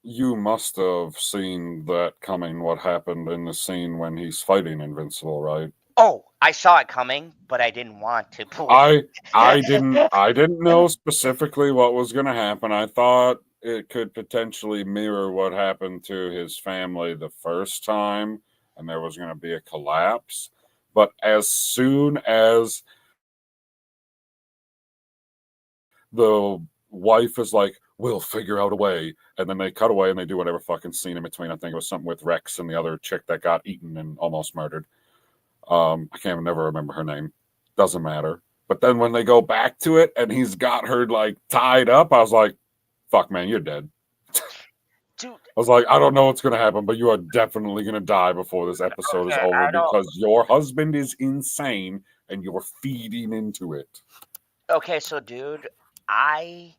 you must have seen that coming, what happened in the scene when he's fighting Invincible, right? Oh, I saw it coming, but I didn't want to believe. I didn't know specifically what was going to happen. I thought it could potentially mirror what happened to his family the first time, and there was going to be a collapse. But as soon as the wife is like, we'll figure out a way, and then they cut away and they do whatever fucking scene in between. I think it was something with Rex and the other chick that got eaten and almost murdered. I can't never remember her name. Doesn't matter. But then when they go back to it and he's got her like tied up, I was like, fuck, man, you're dead. Dude, I was like, I don't know what's going to happen, but you are definitely going to die before this episode is okay, over I don't. because your husband is insane and you're feeding into it. Okay, so dude, I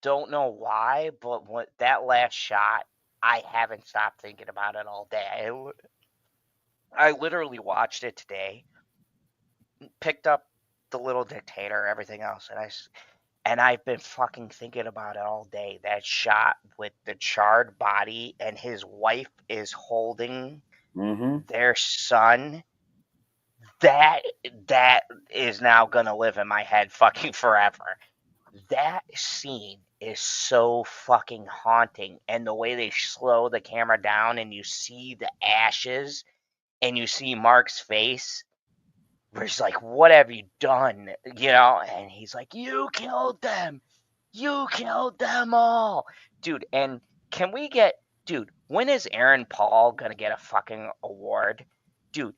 don't know why, but that last shot, I haven't stopped thinking about it all day. I literally watched it today, picked up the little dictator, everything else, and I've been fucking thinking about it all day. That shot with the charred body and his wife is holding their son. That is now gonna live in my head fucking forever. That scene is so fucking haunting, and the way they slow the camera down and you see the ashes and you see Mark's face where he's like, what have you done? And he's like, you killed them all, dude. And can we get, dude, when is Aaron Paul gonna get a fucking award? Dude,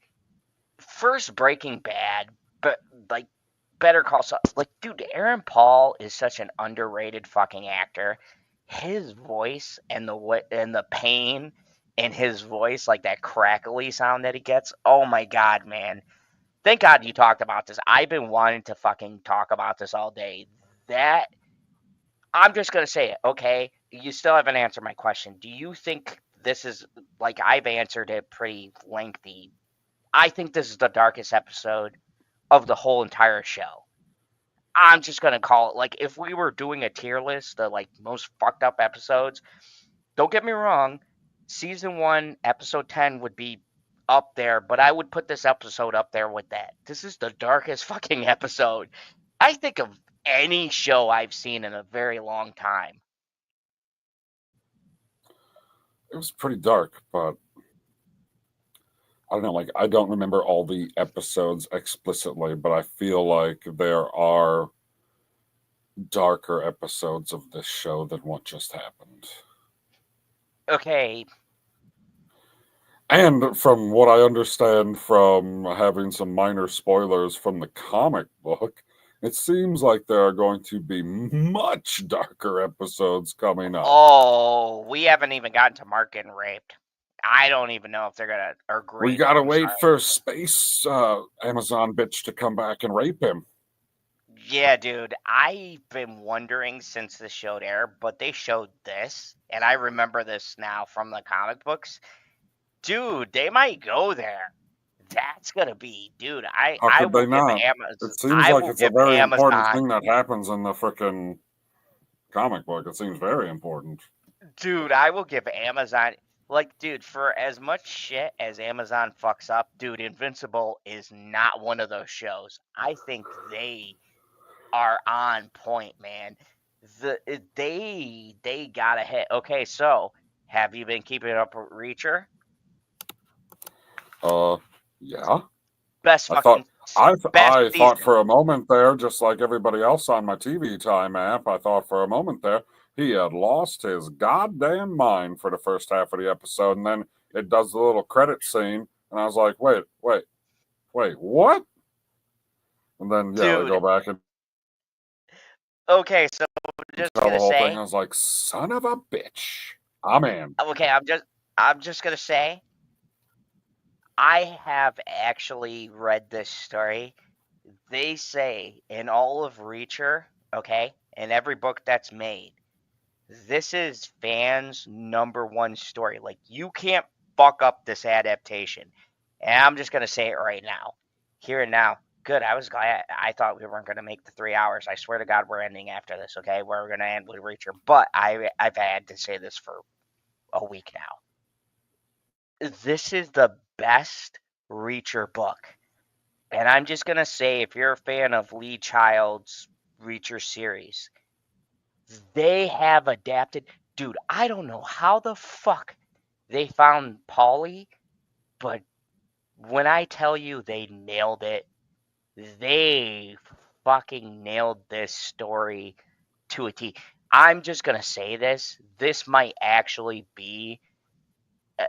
first Breaking Bad, but like Better Call Saul. Like, dude, Aaron Paul is such an underrated fucking actor. His voice and the pain in his voice, like that crackly sound that he gets. Oh my god, man! Thank God you talked about this. I've been wanting to fucking talk about this all day. That I'm just gonna say it, okay? You still haven't answered my question. Do you think this is like I've answered it pretty lengthy? I think this is the darkest episode of the whole entire show. I'm just gonna call it like if we were doing a tier list, the like most fucked up episodes. Don't get me wrong, season 1, episode 10 would be up there, but I would put this episode up there with that. This is the darkest fucking episode I think of any show I've seen in a very long time. It was pretty dark, but I don't know, like, I don't remember all the episodes explicitly, but I feel like there are darker episodes of this show than what just happened. Okay. And from what I understand from having some minor spoilers from the comic book, it seems like there are going to be much darker episodes coming up. Oh, we haven't even gotten to Mark getting raped. I don't even know if they're gonna agree. We gotta wait for Space Amazon bitch to come back and rape him. Yeah, dude, I've been wondering since the show aired, but they showed this, and I remember this now from the comic books. Dude, they might go there. That's gonna be, dude. How I could they will give not? Amazon. It seems I like will it's a give very important Amazon. thing that happens in the frickin' comic book. It seems very important. Dude, I will give Amazon. Like, dude, for as much shit as Amazon fucks up, dude, Invincible is not one of those shows. I think they are on point, man. They got a hit. Okay, so have you been keeping up with Reacher? Yeah. Best I thought fucking best I thought season. for a moment there, just like everybody else on my TV Time app, I thought for a moment there he had lost his goddamn mind for the first half of the episode, and then it does the little credit scene, and I was like, wait, what? And then yeah, they Dude, go back and okay, so I'm just tell the gonna whole thing. say, I was like, son of a bitch, I'm in. okay, I'm just gonna say, I have actually read this story. They say in all of Reacher, okay, in every book that's made, this is fans' number one story. Like, you can't fuck up this adaptation. And I'm just going to say it right now. Here and now. Good. I was glad. I thought we weren't going to make the 3 hours. I swear to God, we're ending after this, okay? We're going to end with Reacher. But I've had to say this for a week now. This is the best Reacher book. And I'm just going to say, if you're a fan of Lee Child's Reacher series, they have adapted. Dude, I don't know how the fuck they found Paulie, but when I tell you they nailed it, they fucking nailed this story to a T. I'm just gonna say this. This might actually be.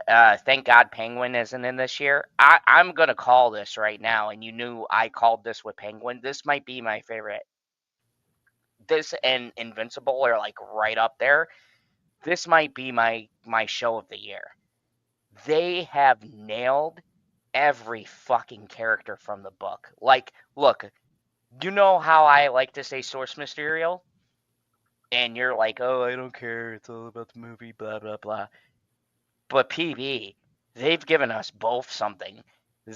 Thank God Penguin isn't in this year. I'm gonna call this right now, and you knew I called this with Penguin. This might be my favorite. This and Invincible are like right up there. This might be my show of the year. They have nailed every fucking character from the book. Like, look, you know how I like to say source material? And you're like, oh, I don't care. It's all about the movie, blah, blah, blah. But PB, they've given us both something.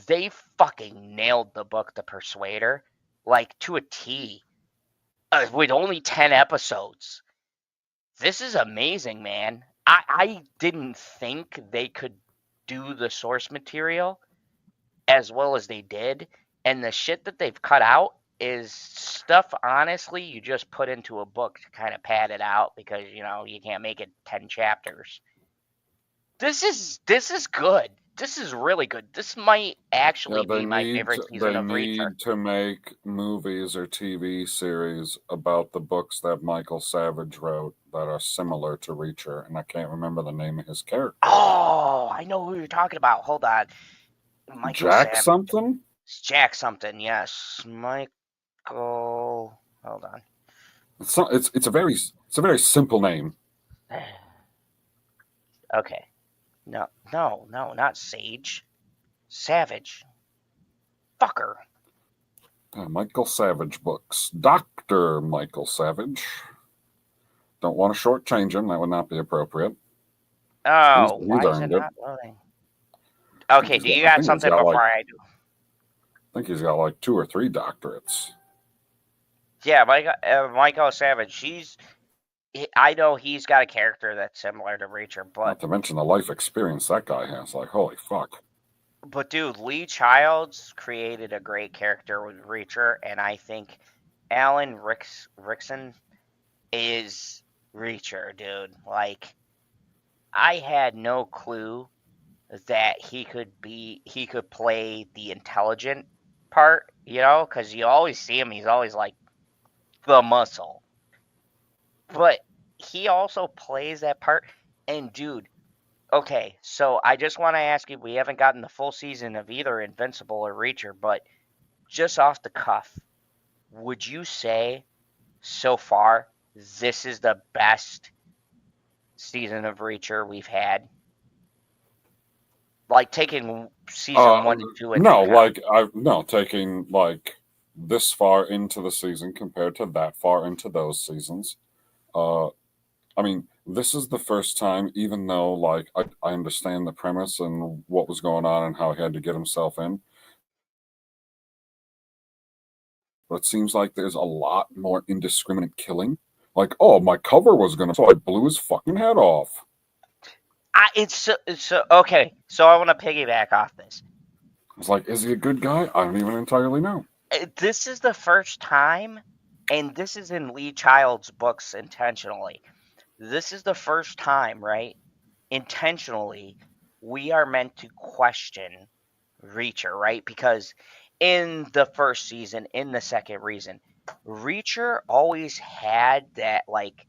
They fucking nailed the book, The Persuader, like to a T, with only 10 episodes. This is amazing, man. I didn't think they could do the source material as well as they did. And the shit that they've cut out is stuff, honestly, you just put into a book to kind of pad it out because, you can't make it 10 chapters. This is good. This is really good. This might actually be my favorite season of Reacher. They need to make movies or TV series about the books that Michael Savage wrote that are similar to Reacher, and I can't remember the name of his character. Oh, I know who you're talking about. Hold on. Michael Jack Savage. something? Jack something, yes. Michael. Hold on. It's a very simple name. Okay. No, not Sage. Savage. Fucker. Michael Savage books. Dr. Michael Savage. Don't want to shortchange him. That would not be appropriate. Oh, why is it not loading? Okay, do you got something before I do? I think he's got like 2 or 3 doctorates. Yeah, Michael Savage. I know he's got a character that's similar to Reacher, but not to mention the life experience that guy has. Like, holy fuck. But dude, Lee Childs created a great character with Reacher, and I think Alan Rickson is Reacher, dude. Like, I had no clue that he could play the intelligent part, because you always see him, he's always like the muscle. But he also plays that part, and dude, okay, so I just want to ask you, we haven't gotten the full season of either Invincible or Reacher, but just off the cuff, would you say so far this is the best season of Reacher we've had? Like taking season 1 and 2 into account. Taking like this far into the season compared to that far into those seasons. I mean, this is the first time, even though like I understand the premise and what was going on and how he had to get himself in. But it seems like there's a lot more indiscriminate killing. Like, oh, my cover was gonna, so I blew his fucking head off. It's so okay. So I want to piggyback off this. It's like, is he a good guy? I don't even entirely know. This is the first time, and this is in Lee Child's books intentionally. This is the first time, right? Intentionally, we are meant to question Reacher, right? Because in the first season, in the second season, Reacher always had that like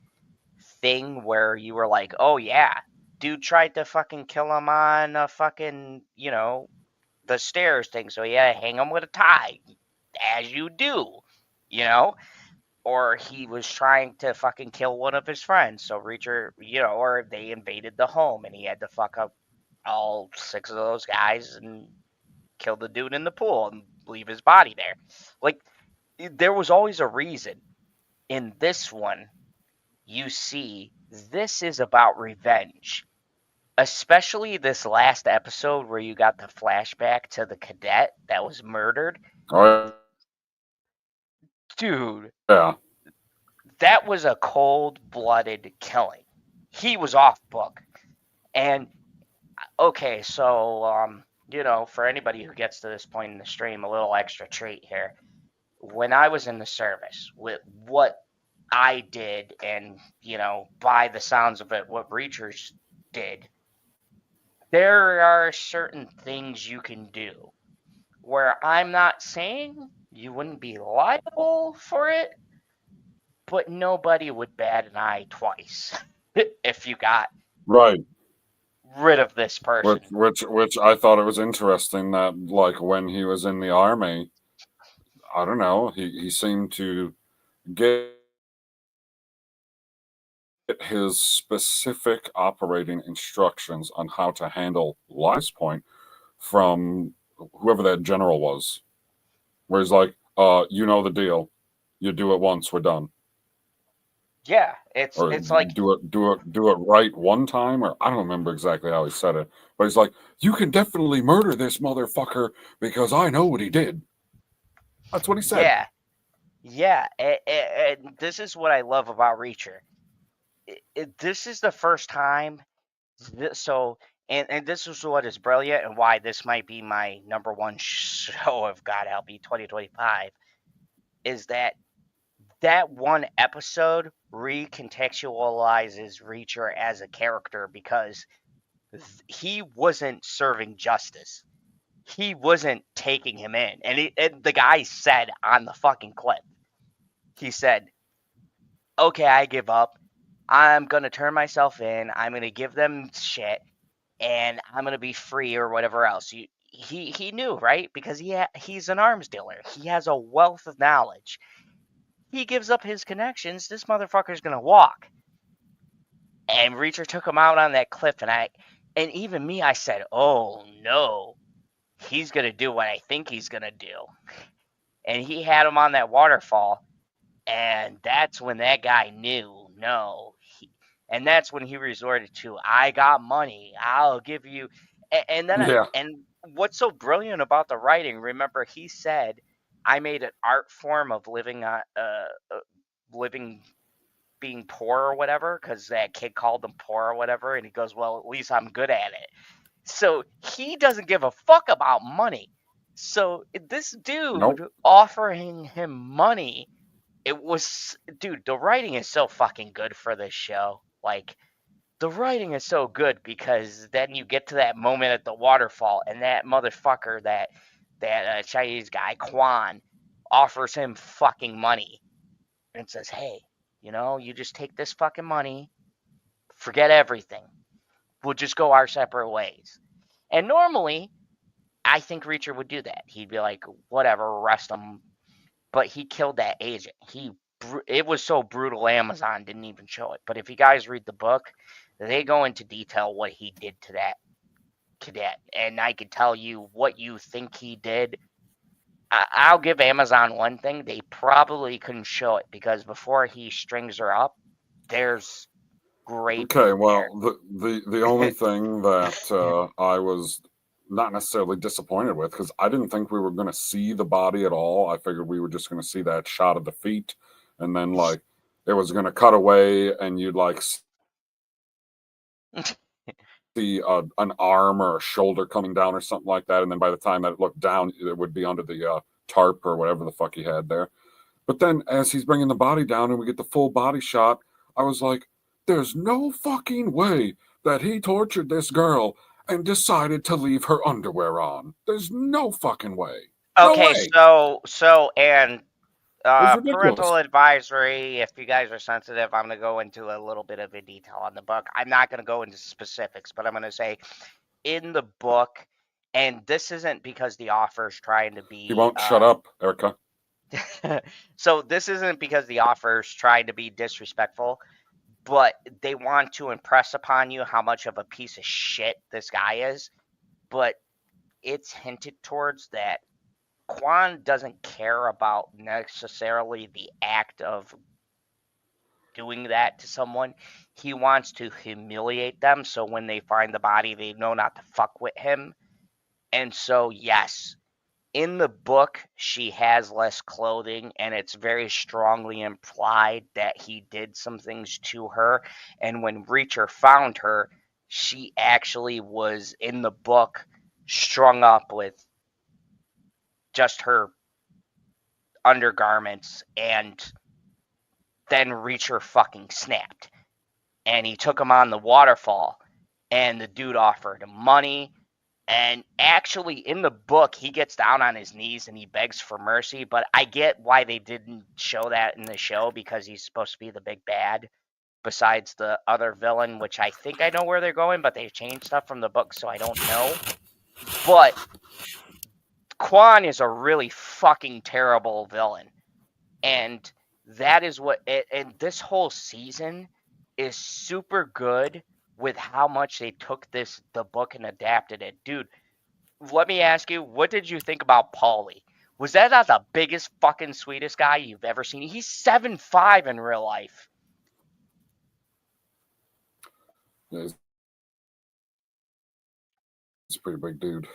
thing where you were like, oh yeah, dude tried to fucking kill him on a fucking, the stairs thing. So yeah, hang him with a tie, as you do, or he was trying to fucking kill one of his friends. So Reacher, or they invaded the home and he had to fuck up all 6 of those guys and kill the dude in the pool and leave his body there. Like, there was always a reason. In this one, you see, this is about revenge. Especially this last episode where you got the flashback to the cadet that was murdered. Oh, Dude, yeah. that was a cold-blooded killing. He was off book. And okay, so for anybody who gets to this point in the stream, a little extra treat here. When I was in the service, with what I did, and by the sounds of it, what Reachers did, there are certain things you can do where I'm not saying you wouldn't be liable for it, but nobody would bat an eye twice if you got Right. rid of this person. Which I thought it was interesting that, like, when he was in the army, I don't know, he seemed to get his specific operating instructions on how to handle Lies Point from whoever that general was. Where he's like, you know the deal. You do it once, we're done. Yeah, Or it's like, do it right one time, or I don't remember exactly how he said it. But he's like, you can definitely murder this motherfucker because I know what he did. That's what he said. yeah, and this is what I love about Reacher. This is the first time, and this is what is brilliant, and why this might be my number one show of God Help Me 2025, is that one episode recontextualizes Reacher as a character, because he wasn't serving justice. He wasn't taking him in. And the guy said on the fucking clip, he said, okay, I give up. I'm going to turn myself in. I'm going to give them shit, and I'm going to be free, or whatever else. He knew, right? Because he's an arms dealer. He has a wealth of knowledge. He gives up his connections. This motherfucker's going to walk. And Reacher took him out on that cliff, and even me, I said, oh no, he's going to do what I think he's going to do. And he had him on that waterfall, and that's when that guy knew, no. And that's when he resorted to, I got money, I'll give you. And then, Yeah. and what's so brilliant about the writing, remember, he said, I made an art form of living being poor or whatever, because that kid called him poor or whatever, and he goes, well, at least I'm good at it. So he doesn't give a fuck about money. So this dude offering him money, dude, the writing is so fucking good for this show. Like, the writing is so good, because then you get to that moment at the waterfall, and that motherfucker, that Chinese guy, Quan, offers him fucking money and says, hey, you just take this fucking money, forget everything. We'll just go our separate ways. And normally, I think Reacher would do that. He'd be like, whatever, arrest him. But he killed that agent. It was so brutal, Amazon didn't even show it. But if you guys read the book, they go into detail what he did to that cadet. And I could tell you what you think he did. I'll give Amazon one thing. They probably couldn't show it, because before he strings her up, there's great. Okay, well, the only thing that I was not necessarily disappointed with, because I didn't think we were going to see the body at all. I figured we were just going to see that shot of the feet, and then, like, it was going to cut away, and you'd, like, see an arm or a shoulder coming down or something like that, and then by the time that it looked down, it would be under the tarp or whatever the fuck he had there. But then as he's bringing the body down and we get the full body shot, I was like, there's no fucking way that he tortured this girl and decided to leave her underwear on. There's no fucking way. Okay, no way. And It's ridiculous. parental advisory, if you guys are sensitive, I'm going to go into a little bit of a detail on the book. I'm not going to go into specifics, but I'm going to say, in the book, and this isn't because the author's trying to be... He won't shut up, Erica. So this isn't because the author's trying to be disrespectful, but they want to impress upon you how much of a piece of shit this guy is. But it's hinted towards that Quan doesn't care about necessarily the act of doing that to someone. He wants to humiliate them, so when they find the body, they know not to fuck with him. And so, yes, in the book, she has less clothing, and it's very strongly implied that he did some things to her. And when Reacher found her, she actually was, in the book, strung up with just her undergarments, and then Reacher fucking snapped. And he took him on the waterfall, and the dude offered him money. And actually, in the book, he gets down on his knees and he begs for mercy. But I get why they didn't show that in the show, because he's supposed to be the big bad besides the other villain, which I think I know where they're going, but they've changed stuff from the book, so I don't know. But Quan is a really fucking terrible villain. And that is what, and this whole season is super good with how much they took the book and adapted it. Dude, let me ask you, what did you think about Paulie? Was that not the biggest fucking sweetest guy you've ever seen? He's 7'5" in real life. He's a pretty big dude.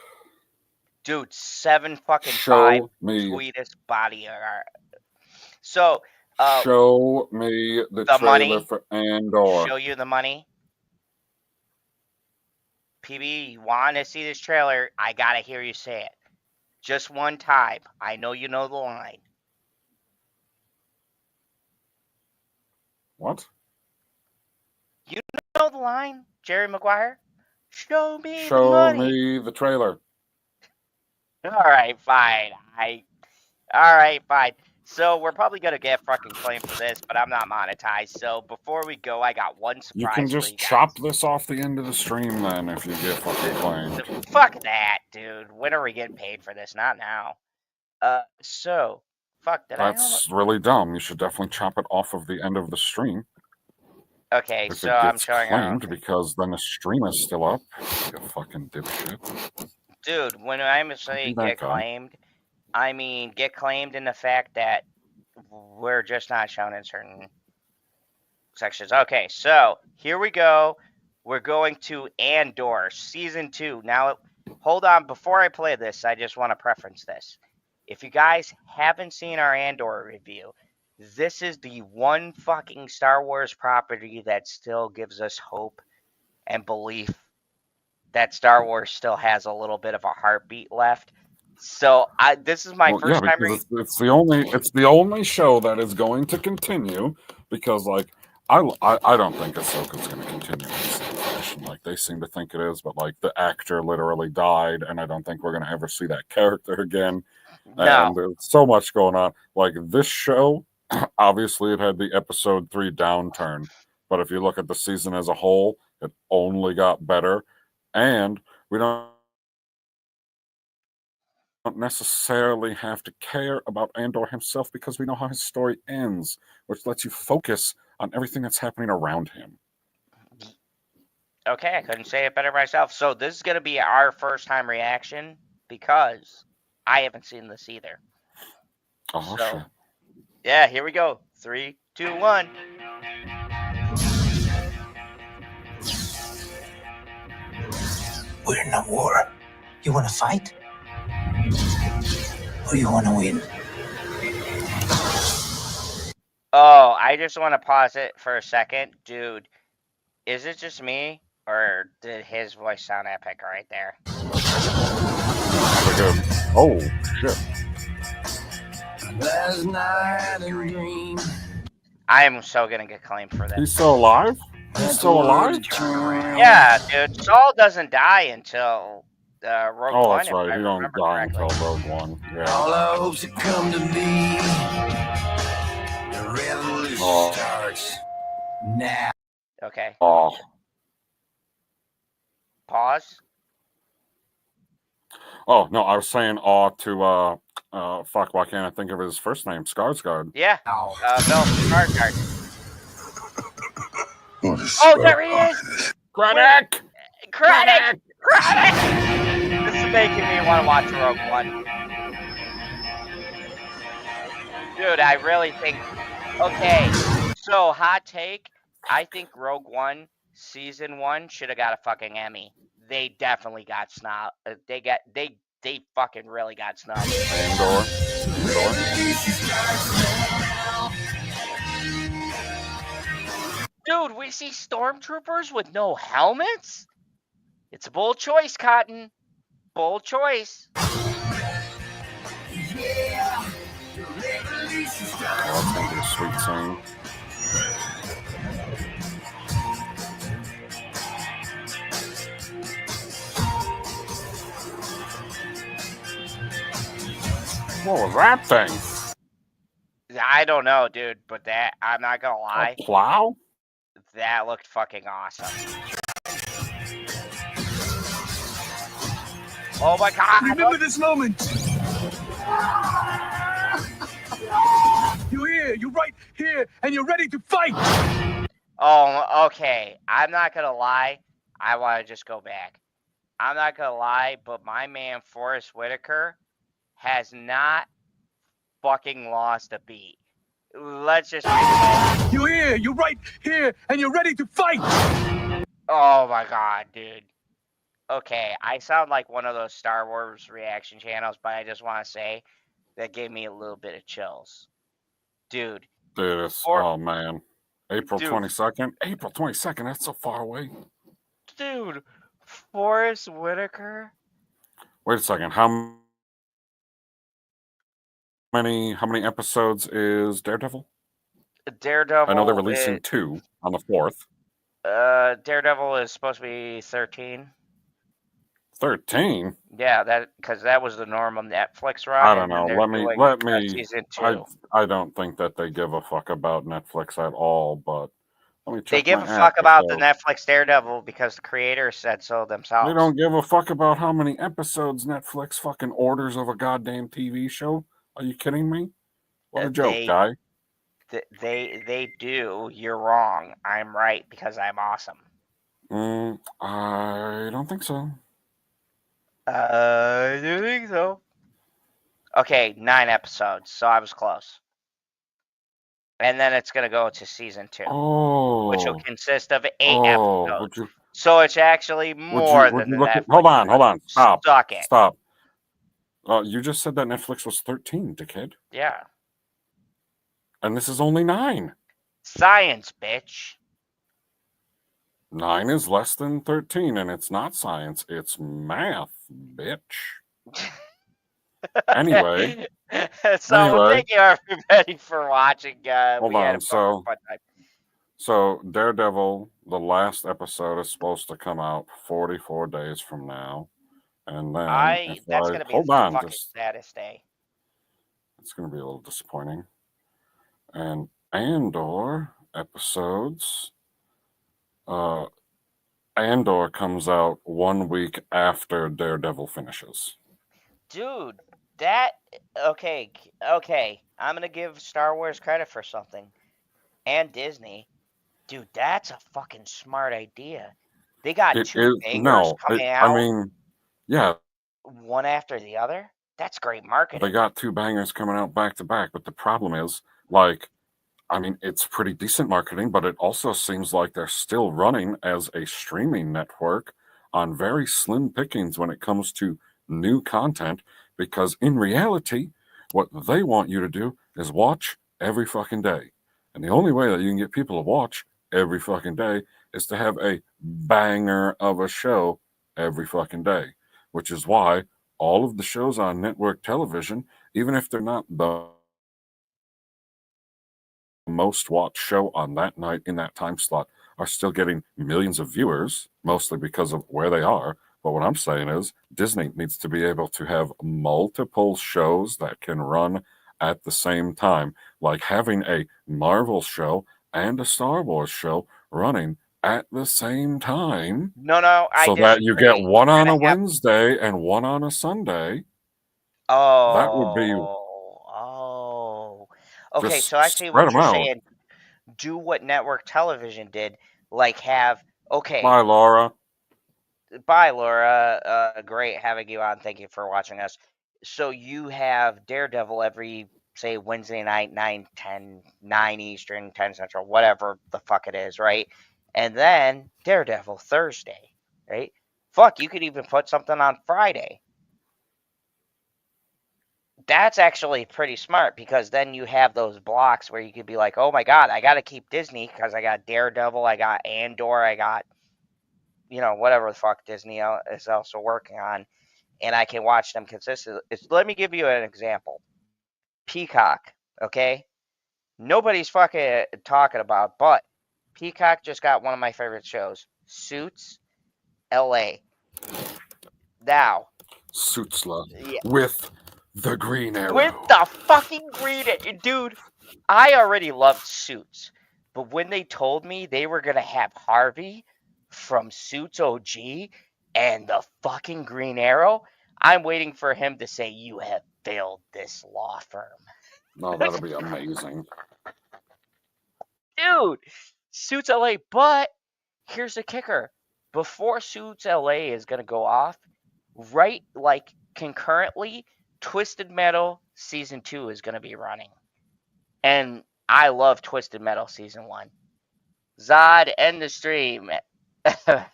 Dude, 7 fucking Show 5, me. sweetest body. So, show me the trailer money. for Andor. Show you the money. PB, you want to see this trailer? I gotta hear you say it. Just one time. I know you know the line. What? You know the line, Jerry Maguire? Show me the Show money. me the trailer. All right, fine. All right, fine. So we're probably gonna get fucking claimed for this, but I'm not monetized. So before we go, I got one surprise. You can for just you guys. chop this off the end of the stream then if you get fucking claimed. Fuck that, dude. When are we getting paid for this? Not now. So fuck. That's really dumb. You should definitely chop it off of the end of the stream. Okay, if so it gets I'm showing claimed, because then the stream is still up. You fucking dipshit. Dude, when I'm saying get claimed, I mean get claimed in the fact that we're just not shown in certain sections. Okay, so here we go. We're going to Andor season 2. Now, hold on. Before I play this, I just want to preference this. If you guys haven't seen our Andor review, this is the one fucking Star Wars property that still gives us hope and belief that Star Wars still has a little bit of a heartbeat left. So this is my first time. It's the only show that is going to continue, because like I don't think Ahsoka's going to continue in the same fashion. Like they seem to think it is, but like the actor literally died, and I don't think we're going to ever see that character again. No. And there's so much going on. Like this show, obviously it had the episode 3 downturn, but if you look at the season as a whole, it only got better. And we don't necessarily have to care about Andor himself, because we know how his story ends, which lets you focus on everything that's happening around him. Okay, I couldn't say it better myself. So this is going to be our first time reaction, because I haven't seen this either. Oh, so, shit. Yeah, here we go. 3, 2, 1. We're in a war. You want to fight? Or you want to win? Oh, I just want to pause it for a second. Dude, is it just me? Or did his voice sound epic right there? Oh, shit. Last night a dream. I am so going to get claimed for this. He's still alive? He's still alive? Yeah, dude. Saul doesn't die until Rogue One. Oh, that's right. He don't die until Rogue One. Yeah. All our hopes have come to be. The revolution starts now. Okay. Oh. Pause. Oh, no, I was saying to, fuck, why can't I think of his first name? Skarsgård. Yeah. Bill Skarsgård. Oh, there he is! Krennic! Krennic! This is making me want to watch Rogue One. Dude, I really think. Okay, so hot take. I think Rogue One season 1 should have got a fucking Emmy. They definitely got snob. They fucking really got snubbed. Andor. Dude, we see stormtroopers with no helmets? It's a bold choice, Cotton. Bold choice. That's gonna be a sweet scene. What was that thing? I don't know, dude, but that, I'm not gonna lie, A plow? that looked fucking awesome. Oh my god! Remember this moment. You're here. You're right here, and you're ready to fight. Oh, okay. I'm not gonna lie. I want to just go back. I'm not gonna lie, but my man Forrest Whitaker has not fucking lost a beat. Let's just replay. You're here. You're right here, and you're ready to fight. Oh my god, dude. Okay, I sound like one of those Star Wars reaction channels, but I just want to say that gave me a little bit of chills. Dude. Dude, oh man. April 22nd? April 22nd, that's so far away. Dude, Forrest Whitaker? Wait a second, how many episodes is Daredevil? Daredevil. I know they're releasing 2 on the 4th. Daredevil is supposed to be 13. 13? Yeah, because that was the norm on Netflix run. I don't know. Let me. Season 2. I don't think that they give a fuck about Netflix at all, but let me check. They give a fuck about the Netflix Daredevil because the creators said so themselves. They don't give a fuck about how many episodes Netflix fucking orders of a goddamn TV show. Are you kidding me? What a joke, guy. They do. You're wrong. I'm right because I'm awesome. I don't think so. I do think so. Okay, 9 episodes, so I was close. And then it's going to go to season 2, which will consist of 8 episodes. So it's actually more than that. Hold on. Stop. Suck it. Stop. You just said that Netflix was 13, dickhead. Yeah. And this is only 9. Science, bitch. 9 is less than 13, and it's not science. It's math, bitch. Anyway. Thank you everybody for watching. Hold on. So Daredevil, the last episode is supposed to come out 44 days from now. And then that's going to be the fucking saddest day. It's going to be a little disappointing. And Andor episodes. Andor comes out 1 week after Daredevil finishes. Dude, okay. I'm gonna give Star Wars credit for something, and Disney. Dude, that's a fucking smart idea. They got 2 bangers coming out. I mean, yeah. One after the other. That's great marketing. They got 2 bangers coming out back to back, but the problem is, like, I mean, it's pretty decent marketing, but it also seems like they're still running as a streaming network on very slim pickings when it comes to new content, because in reality, what they want you to do is watch every fucking day. And the only way that you can get people to watch every fucking day is to have a banger of a show every fucking day, which is why all of the shows on network television, even if they're not the most watched show on that night in that time slot, are still getting millions of viewers, mostly because of where they are. But what I'm saying is Disney needs to be able to have multiple shows that can run at the same time, like having a Marvel show and a Star Wars show running at the same time. No, so that you get one on a Wednesday and one on a Sunday. Oh, that would be. Okay, so actually, what you're saying, do what network television did, like have Bye, Laura. bye, Laura. Great having you on. Thank you for watching us. So you have Daredevil every, say, Wednesday night, 9, 10, 9 Eastern, 10 Central, whatever the fuck it is, right? And then Daredevil Thursday, right? Fuck, you could even put something on Friday. That's actually pretty smart because then you have those blocks where you could be like, oh my God, I got to keep Disney because I got Daredevil, I got Andor, I got, whatever the fuck Disney is also working on, and I can watch them consistently. Let me give you an example. Peacock, okay? Nobody's fucking talking about, but Peacock just got one of my favorite shows, Suits LA. Now, Suitsla yeah, with the Green Arrow. with the fucking green, dude, I already loved Suits, but when they told me they were gonna have Harvey from Suits OG and the fucking Green Arrow, I'm waiting for him to say, "You have failed this law firm." Oh, that'll be amazing. Dude, Suits LA, but here's the kicker. Before Suits LA is gonna go off, right, like concurrently, Twisted Metal Season 2 is gonna be running. And I love Twisted Metal Season 1. Zod, end the stream.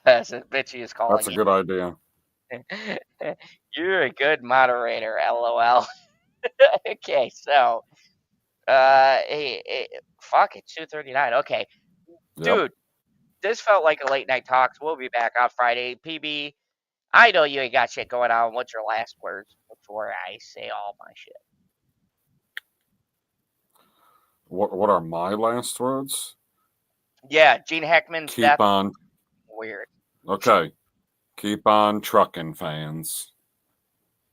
As Bitchy is calling That's a good idea. you. You're a good moderator, LOL. Okay, so, hey, fuck, it's 2:39. Okay, Yep. dude, this felt like a late night talks. We'll be back on Friday. PB, I know you ain't got shit going on. What's your last words before I say all my shit? What are my last words? Yeah, Gene Hackman's Keep death. on. Weird. Okay. Keep on trucking, fans.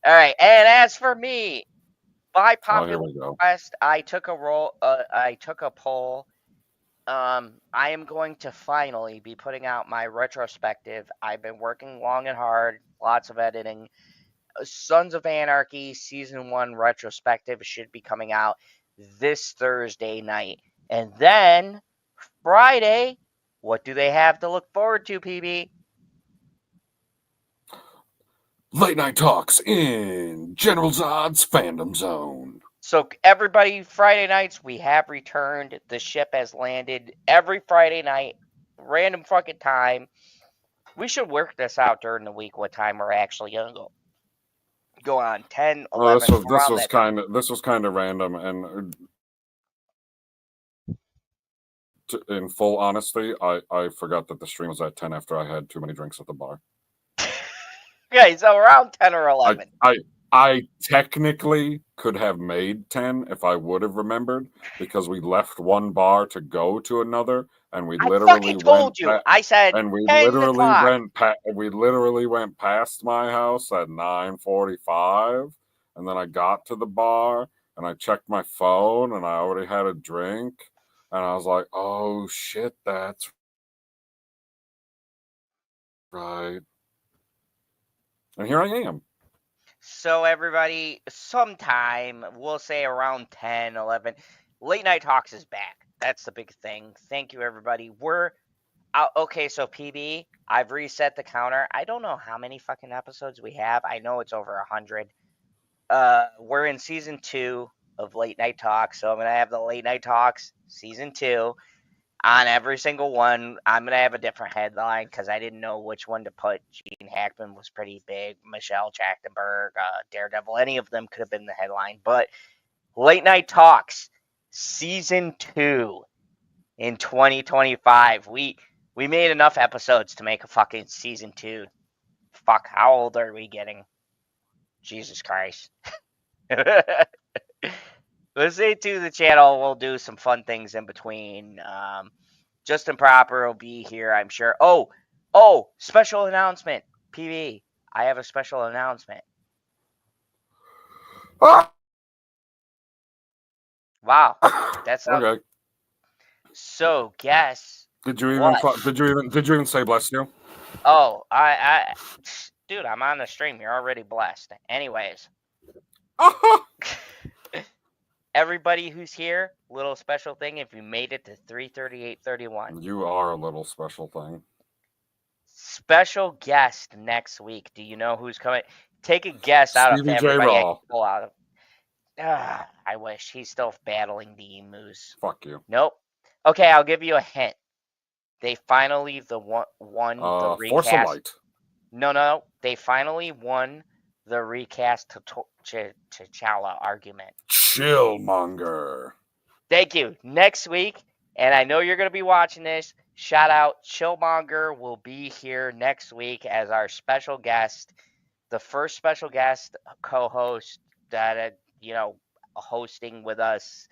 All right, and as for me, by Here popular we go. request, I took a poll. I am going to finally be putting out my retrospective. I've been working long and hard, lots of editing. Sons of Anarchy Season 1 retrospective should be coming out this Thursday night. And then Friday, what do they have to look forward to, PB? Late night talks in General Zod's Fandom Zone. So everybody, Friday nights, we have returned. The ship has landed every Friday night, random fucking time. We should work this out during the week, what time we're actually going to go on. 10, 11, This was kind of random, and in full honesty, I forgot that the stream was at 10 after I had too many drinks at the bar. Okay, so around 10 or 11. I technically could have made 10 if I would have remembered, because we left one bar to go to another, and we literally told you. I said, and we 10 literally o'clock. went past my house at 9:45, and then I got to the bar and I checked my phone and I already had a drink, and I was like, oh shit, that's right. And here I am. So everybody, sometime, we'll say around 10, 11, Late Night Talks is back. That's the big thing. Thank you, everybody. We're out. Okay, so PB, I've reset the counter. I don't know how many fucking episodes we have. I know it's over 100. We're in Season 2 of Late Night Talks, so I'm going to have the Late Night Talks Season 2. On every single one, I'm going to have a different headline because I didn't know which one to put. Gene Hackman was pretty big. Michelle Trachtenberg, Daredevil, any of them could have been the headline. But Late Night Talks, Season 2 in 2025. We made enough episodes to make a fucking Season 2. Fuck, how old are we getting? Jesus Christ. Let's stay to the channel. We'll do some fun things in between. Justin Proper will be here, I'm sure. Oh, special announcement. PB, I have a special announcement. Ah! Wow, that's okay. So guess. Did you even say bless you? Oh, dude, I'm on the stream. You're already blessed. Anyways. Everybody who's here, little special thing if you made it to 338.31. You are a little special thing. Special guest next week. Do you know who's coming? Take a guess out of Stevie J. everybody I Raw. can pull out of. I wish. He's still battling the emus. Fuck you. Nope. Okay, I'll give you a hint. They finally won the recast. Force of Light. No. They finally won the recast T'Challa argument. Chillmonger. Thank you. Next week, and I know you're going to be watching this, shout out Chillmonger will be here next week as our special guest, the first special guest co-host that, hosting with us.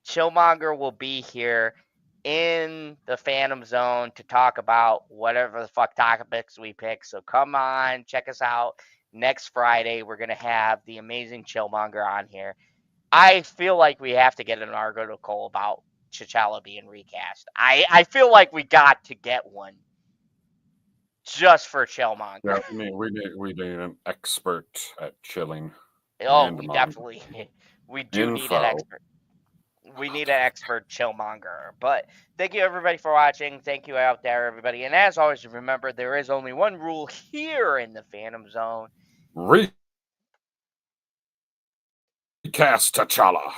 Chillmonger will be here in the Phantom Zone to talk about whatever the fuck topics we pick. So come on, check us out. Next Friday, we're going to have the amazing Chillmonger on here. I feel like we have to get an article about T'Challa being recast. I feel like we got to get one just for Chillmonger. Yeah, I mean, we need an expert at chilling. Oh, we definitely we do need an expert. We need an expert Chillmonger. But thank you everybody for watching. Thank you out there, everybody. And as always, remember there is only one rule here in the Phantom Zone. Recast T'Challa.